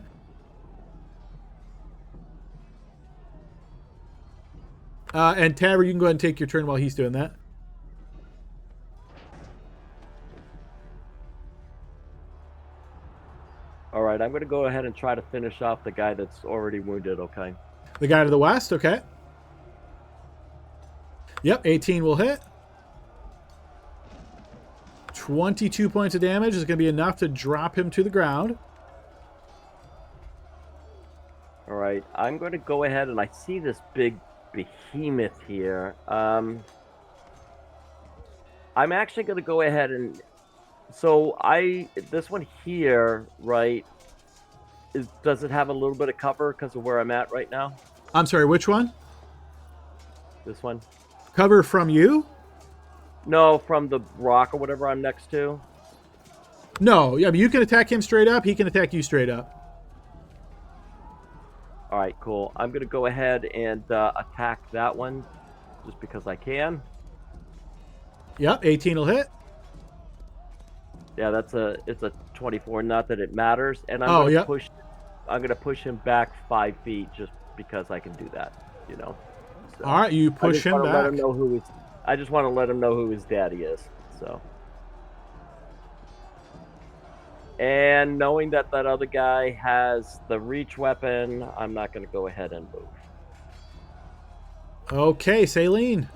And Tavern, you can go ahead and take your turn while he's doing that. All right, I'm going to go ahead and try to finish off the guy that's already wounded, okay? The guy to the west, okay. Yep, 18 will hit. 22 points of damage is going to be enough to drop him to the ground. All right, I'm going to go ahead and I see this big behemoth here. I'm actually going to go ahead and... So this one here, right, does it have a little bit of cover because of where I'm at right now? I'm sorry, which one? This one? Cover from you? No, from the rock or whatever I'm next to. No, yeah, but you can attack him straight up. He can attack you straight up. All right, cool. I'm going to go ahead and attack that one just because I can. Yep, 18 will hit. Yeah, it's a 24. Not that it matters, and I'm going to push him back 5 feet just because I can do that. You know. So, all right, you push him back. I just want to let him know who his daddy is. So, and knowing that other guy has the reach weapon, I'm not going to go ahead and move. Okay, Saline.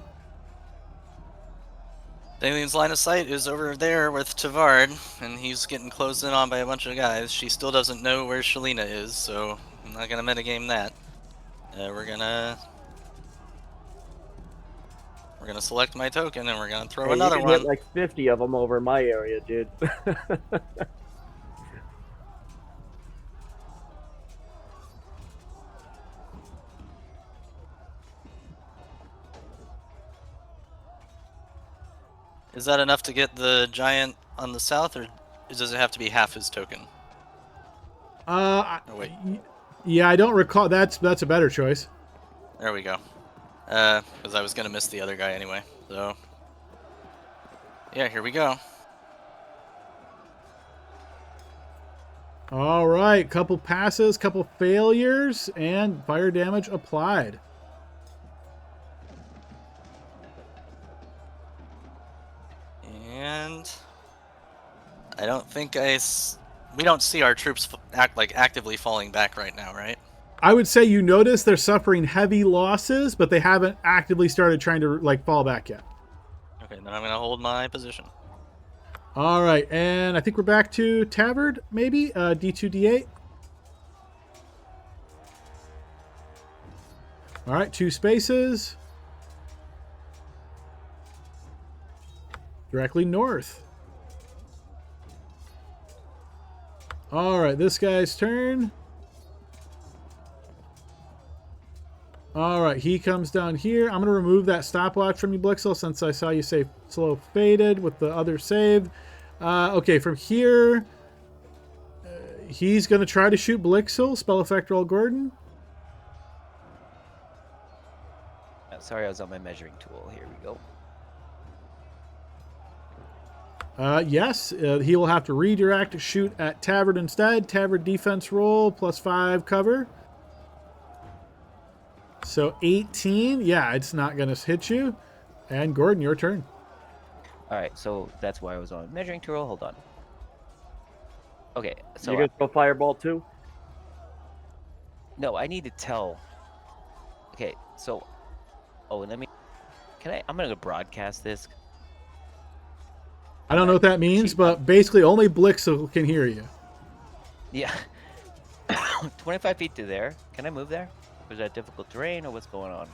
Dalian's line of sight is over there with Tavard, and he's getting closed in on by a bunch of guys. She still doesn't know where Shalina is, so I'm not gonna metagame that. We're gonna select my token, and we're gonna throw another you can one. Hit like 50 of them over in my area, dude. Is that enough to get the giant on the south, or does it have to be half his token? Oh, wait. Yeah, I don't recall. That's a better choice. There we go. Because I was gonna miss the other guy anyway. So, yeah, here we go. All right, couple passes, couple failures, and fire damage applied. And I don't think we don't see our troops actively falling back right now, right? I would say you notice they're suffering heavy losses, but they haven't actively started trying to like fall back yet. Okay, then I'm gonna hold my position. All right, and I think we're back to Tavern, maybe D2 D8. All right, 2 spaces. Directly north. All right, this guy's turn. All right, he comes down here. I'm going to remove that stopwatch from you, Blixel, since I saw you say slow faded with the other save. Okay, from here, he's going to try to shoot Blixel. Spell effect roll, Gordon. Sorry, I was on my measuring tool. Here we go. Yes, he will have to redirect, shoot at Tavern instead. Tavern defense roll, +5 cover. So 18. Yeah, it's not going to hit you. And Gordon, your turn. All right, so that's why I was on measuring tool. Hold on. Okay, so You gonna throw fireball too? no, I need to tell. Okay, so let me. I'm gonna broadcast this. I don't know what that means, but basically only Blixel can hear you. Yeah. 25 feet to there. Can I move there? Is that difficult terrain or what's going on?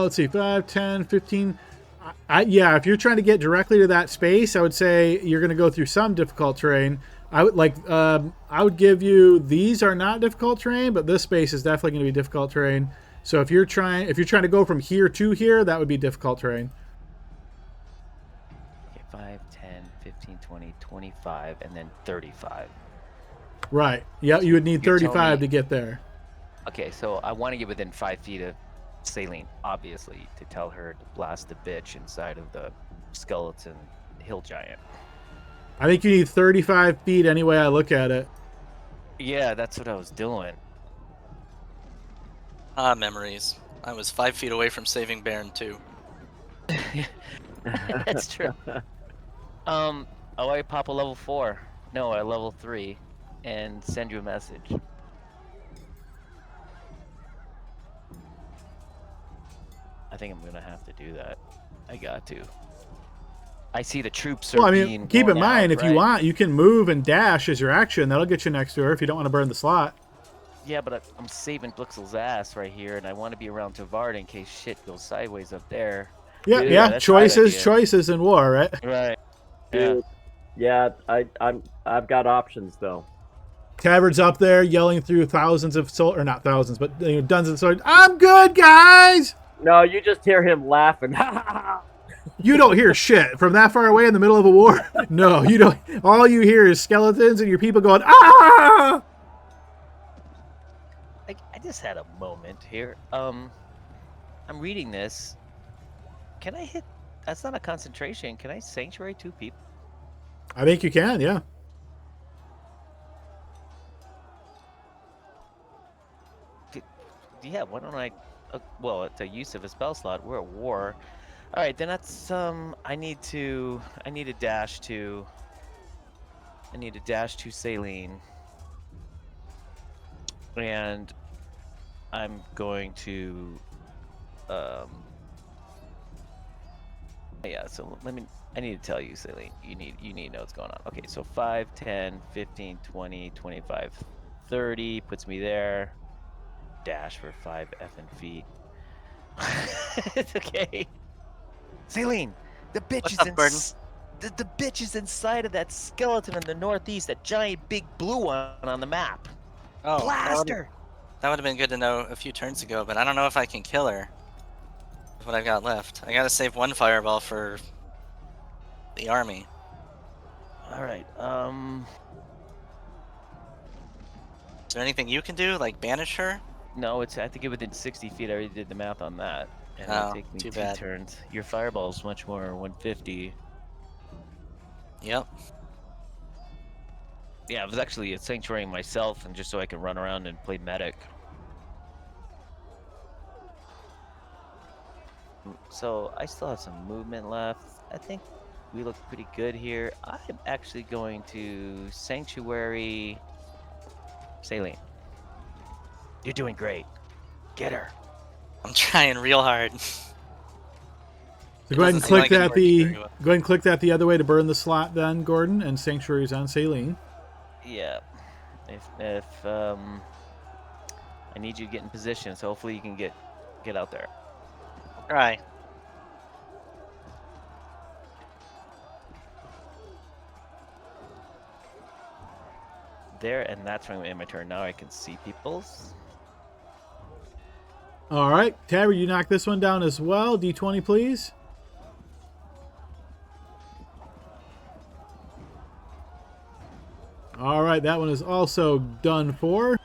Let's see, 5, 10, 15. Yeah, if you're trying to get directly to that space, I would say you're going to go through some difficult terrain. I would give you, these are not difficult terrain, but this space is definitely going to be difficult terrain. So if you're trying to go from here to here, that would be difficult terrain. Okay, 5, 10, 15, 20, 25, and then 35. Right. Yeah, you would need You're 35 to get there. Okay, so I want to get within 5 feet of Saline, obviously, to tell her to blast the bitch inside of the skeleton hill giant. I think you need 35 feet any way I look at it. Yeah, that's what I was doing. Memories. I was 5 feet away from saving Baron too. That's true. I pop a level 4. No, a level 3, and send you a message. I think I'm gonna have to do that. I got to. I see the troops are being keep in worn mind, out, if you right? want, you can move and dash as your action. That'll get you next to her if you don't want to burn the slot. Yeah, but I'm saving Blixel's ass right here, and I want to be around Tavard in case shit goes sideways up there. Yeah, Dude, yeah. that's a bad idea. Choices in war, right? Right. Yeah. Dude, yeah, I've got options though. Tavern's up there yelling through thousands of or not thousands, but dozens of swords. I'm good, guys. No, you just hear him laughing. You don't hear shit from that far away in the middle of a war. No, you don't. All you hear is skeletons and your people going, ah! I just had a moment here. I'm reading this. Can I hit? That's not a concentration. Can I sanctuary 2 people? I think you can, yeah. Yeah, why don't I? Well, it's a use of a spell slot. We're at war. All right, then that's I need to dash to Saline, and I'm going to yeah. So I need to tell you, Saline. You need to know what's going on. Okay, so 5, 10, 15, 20, 25, 30 puts me there. Dash for 5 effing feet. It's okay. Saline, the bitch the bitch is inside of that skeleton in the northeast, that giant big blue one on the map. Oh, Blast her! That would have been good to know a few turns ago, but I don't know if I can kill her. With what I've got left. I gotta save 1 fireball for the army. All right. Is there anything you can do, like banish her? No, it's I have to get within 60 feet. I already did the math on that. And Oh, it'll take me too 2 bad. turns. Your fireball's much more 150. Yep. Yeah, I was actually sanctuarying myself, and just so I can run around and play medic. So I still have some movement left. I think we look pretty good here. I'm actually going to sanctuary Saline. You're doing great. Get her. I'm trying real hard. So go ahead and doesn't seem click like it's that working very well. go ahead and click that the other way to burn the slot then, Gordon, and Sanctuary's on Saline. Yeah. If I need you to get in position, so hopefully you can get out there. Try. There, and that's when I'm in my turn. Now I can see people's. All right, Tabby, you knock this one down as well. D20, please. All right, that one is also done for.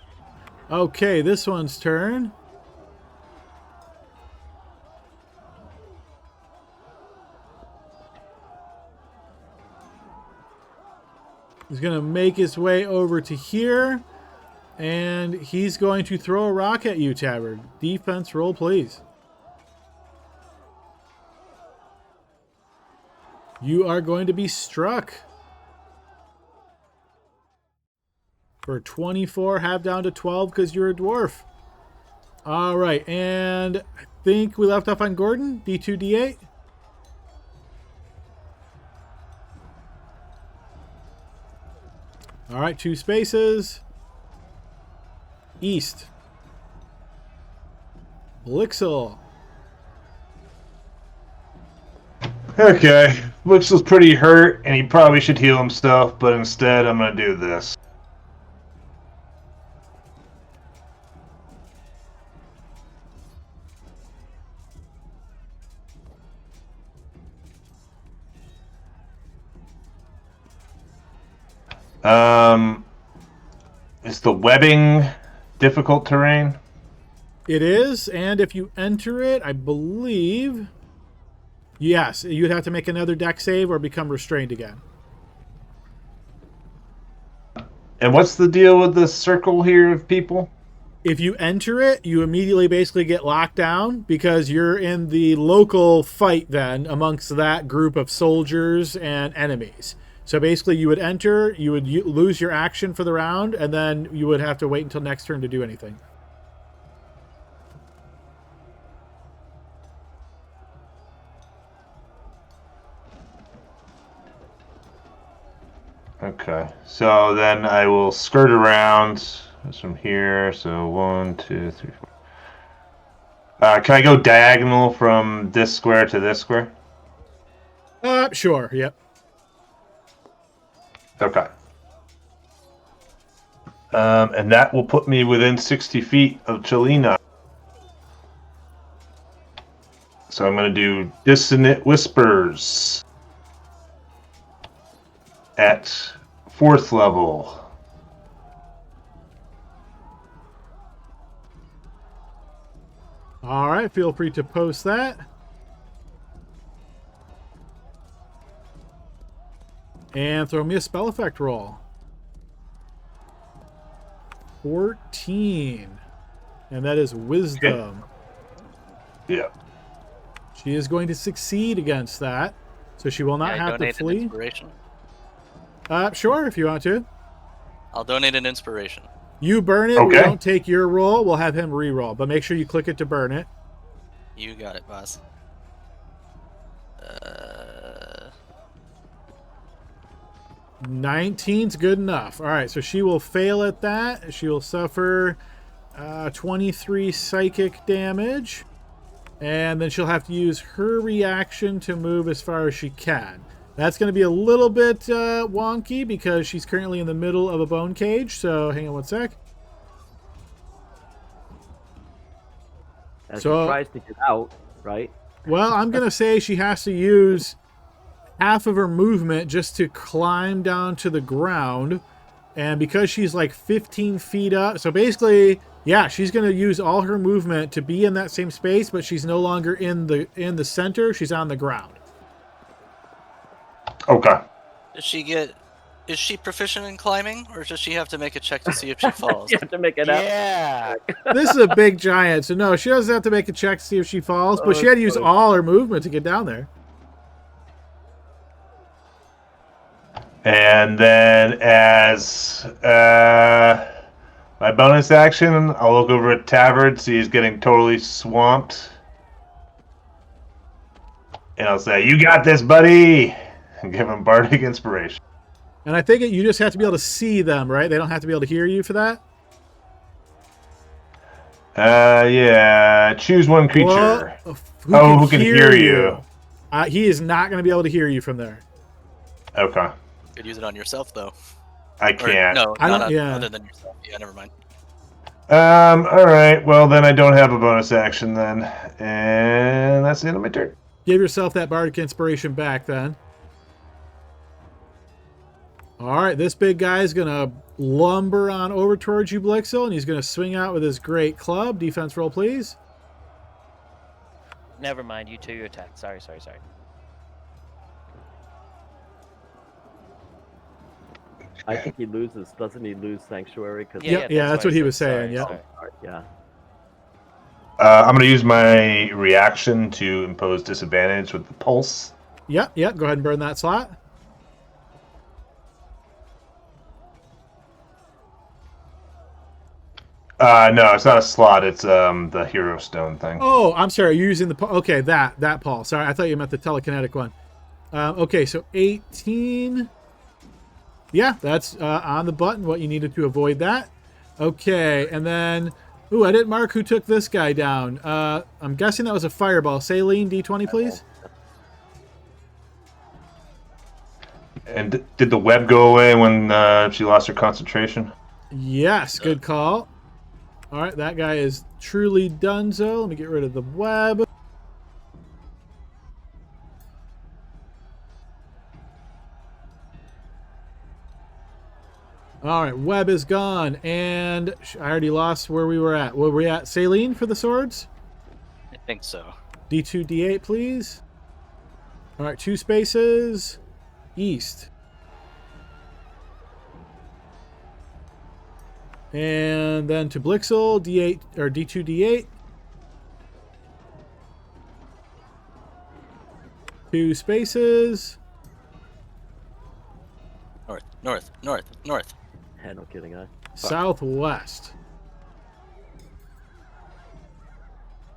Okay, this one's turn. He's going to make his way over to here. And he's going to throw a rock at you, Tabard. Defense roll, please. You are going to be struck. For 24, half down to 12 because you're a dwarf. All right, and I think we left off on Gordon. D2, D8. All right, 2 spaces. East. Blixel. Okay, Blixel's pretty hurt, and he probably should heal himself, but instead I'm going to do this. Is the webbing difficult terrain? It is, and if you enter it, I believe... Yes, you'd have to make another deck save or become restrained again. And what's the deal with the circle here of people? If you enter it, you immediately basically get locked down because you're in the local fight then amongst that group of soldiers and enemies. So basically you would enter, you would lose your action for the round, and then you would have to wait until next turn to do anything. Okay, so then I will skirt around from here. So 1, 2, 3, 4. Can I go diagonal from this square to this square? Sure, yep. Okay. And that will put me within 60 feet of Chelina. So I'm going to do Dissonant Whispers at 4th level. All right, feel free to post that. And throw me a spell effect roll. 14. And that is Wisdom. Yeah. She is going to succeed against that. So she will not have to donate an flee. inspiration. Sure, if you want to. I'll donate an inspiration. You burn it. Okay. We don't take your roll. We'll have him re-roll. But make sure you click it to burn it. You got it, boss. 19's good enough. All right, so she will fail at that. She will suffer 23 psychic damage. And then she'll have to use her reaction to move as far as she can. That's going to be a little bit wonky because she's currently in the middle of a bone cage. So hang on one sec. As So- she tries to get out, right? Well, I'm going to say she has to use half of her movement just to climb down to the ground. And because she's like 15 feet up, so basically, yeah, she's going to use all her movement to be in that same space, but she's no longer in the center. She's on the ground. Okay. Is she proficient in climbing, or does she have to make a check to see if she falls? You have to make it Yeah. This is a big giant, so no, she doesn't have to make a check to see if she falls, but she had to use all her movement to get down there. And then as my bonus action, I'll look over at Tavern, see he's getting totally swamped. And I'll say, "You got this, buddy!" And give him Bardic Inspiration. And I think you just have to be able to see them, right? They don't have to be able to hear you for that? Yeah. Choose one creature. Well, who can hear you? He is not going to be able to hear you from there. Okay. You could use it on yourself, though. I Or, can't. no, I not don't- on, yeah. other than yourself. Yeah, never mind. All right. Well, then I don't have a bonus action then. And that's the end of my turn. Give yourself that Bardic Inspiration back then. All right, this big guy is going to lumber on over towards you, Blixel, and he's going to swing out with his great club. Defense roll, please. Never mind. You two, you attack. Sorry. I think he loses. Doesn't he lose Sanctuary? Cause Yeah, that's what he was saying, yeah. Sorry. Yeah. I'm going to use my reaction to impose disadvantage with the pulse. Yep, go ahead and burn that slot. No, it's not a slot. It's the hero stone thing. Oh, I'm sorry. You're using the... Okay, that Paul. Sorry, I thought you meant the telekinetic one. Okay, so 18... Yeah, that's on the button, what you needed to avoid that. Okay, and then... Ooh, I didn't mark who took this guy down. I'm guessing that was a fireball. Saline, D20, please. And did the web go away when she lost her concentration? Yes, good call. All right, that guy is truly donezo. Let me get rid of the web. All right, web is gone, and I already lost where we were at. Were we at Saline for the swords? I think so. D2, D8, please. All right, 2 spaces. East. And then to Blixel, D8 or D2, D8. 2 spaces. North. Yeah, no kidding, huh? Southwest.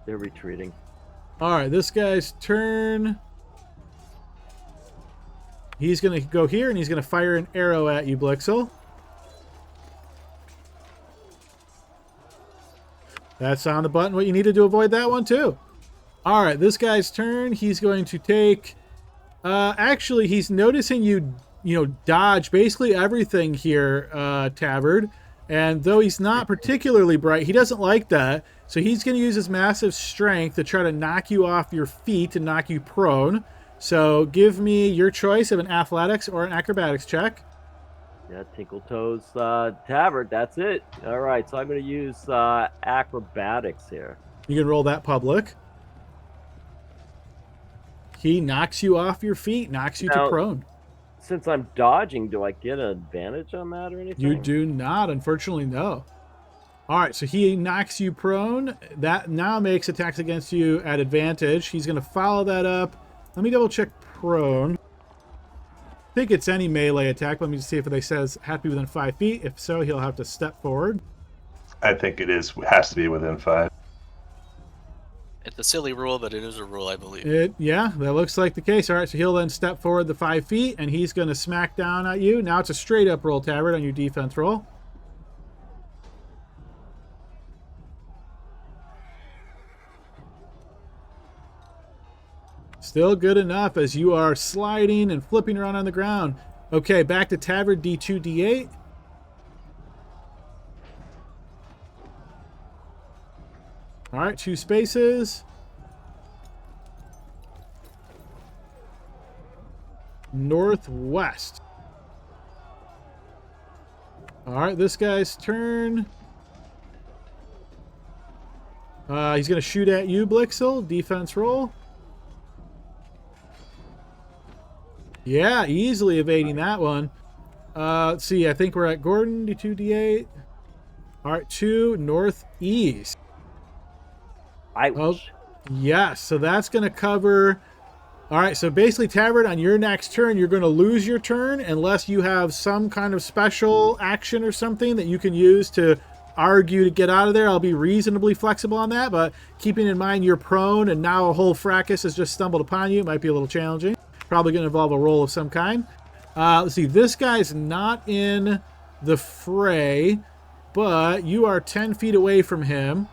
They're retreating. All right, this guy's turn. He's going to go here and he's going to fire an arrow at you, Blixel. That's on the button. What you needed to avoid that one too. All right, this guy's turn. He's going to take. Actually, he's noticing you dodge basically everything here, Tavern. And though he's not particularly bright, he doesn't like that. So he's going to use his massive strength to try to knock you off your feet and knock you prone. So give me your choice of an athletics or an acrobatics check. Yeah, Tinkle Toes Tavern. That's it. All right, so I'm going to use acrobatics here. You can roll that public. He knocks you off your feet, knocks you to Now, prone. Since I'm dodging, do I get an advantage on that or anything? You do not, unfortunately, no. All right, so he knocks you prone. That now makes attacks against you at advantage. He's going to follow that up. Let me double check prone. I think it's any melee attack. Let me just see if it says have to be within 5 feet. If so, he'll have to step forward. I think it has to be within 5. It's a silly rule, but it is a rule, I believe. Yeah, that looks like the case. All right, so he'll then step forward the 5 feet, and he's going to smack down at you. Now it's a straight up roll, Tavern, on your defense roll. Still good enough as you are sliding and flipping around on the ground. Okay, back to Tavern, D2, D8. All right, 2 spaces. northwest. All right, this guy's turn. He's going to shoot at you, Blixel. Defense roll. Yeah, easily evading that one. Let's see. I think we're at Gordon. D2, D8. All right, 2 northeast. Ouch. Oh, yes. So that's going to cover. All right. So basically, Tavern, on your next turn, you're going to lose your turn unless you have some kind of special action or something that you can use to argue to get out of there. I'll be reasonably flexible on that, but keeping in mind you're prone and now a whole fracas has just stumbled upon you, it might be a little challenging. Probably going to involve a roll of some kind. Let's see. This guy's not in the fray, but you are 10 feet away from him.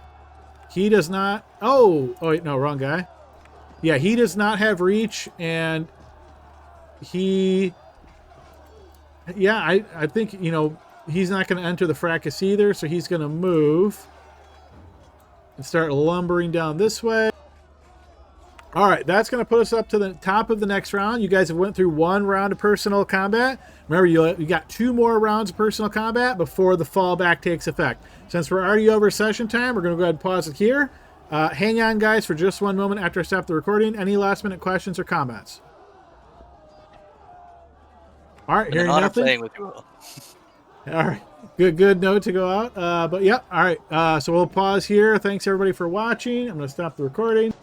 He does not... Oh, wait, no, wrong guy. Yeah, he does not have reach, and he... Yeah, I think, you know, he's not going to enter the fracas either, so he's going to move and start lumbering down this way. All right, that's going to put us up to the top of the next round. You guys have went through 1 round of personal combat. Remember, you got 2 more rounds of personal combat before the fallback takes effect. Since we're already over session time, we're going to go ahead and pause it here. Hang on, guys, for just 1 moment after I stop the recording. Any last-minute questions or comments? All right, hearing nothing. Playing with you all. All right, good note to go out. But yep, all right. So we'll pause here. Thanks everybody for watching. I'm going to stop the recording.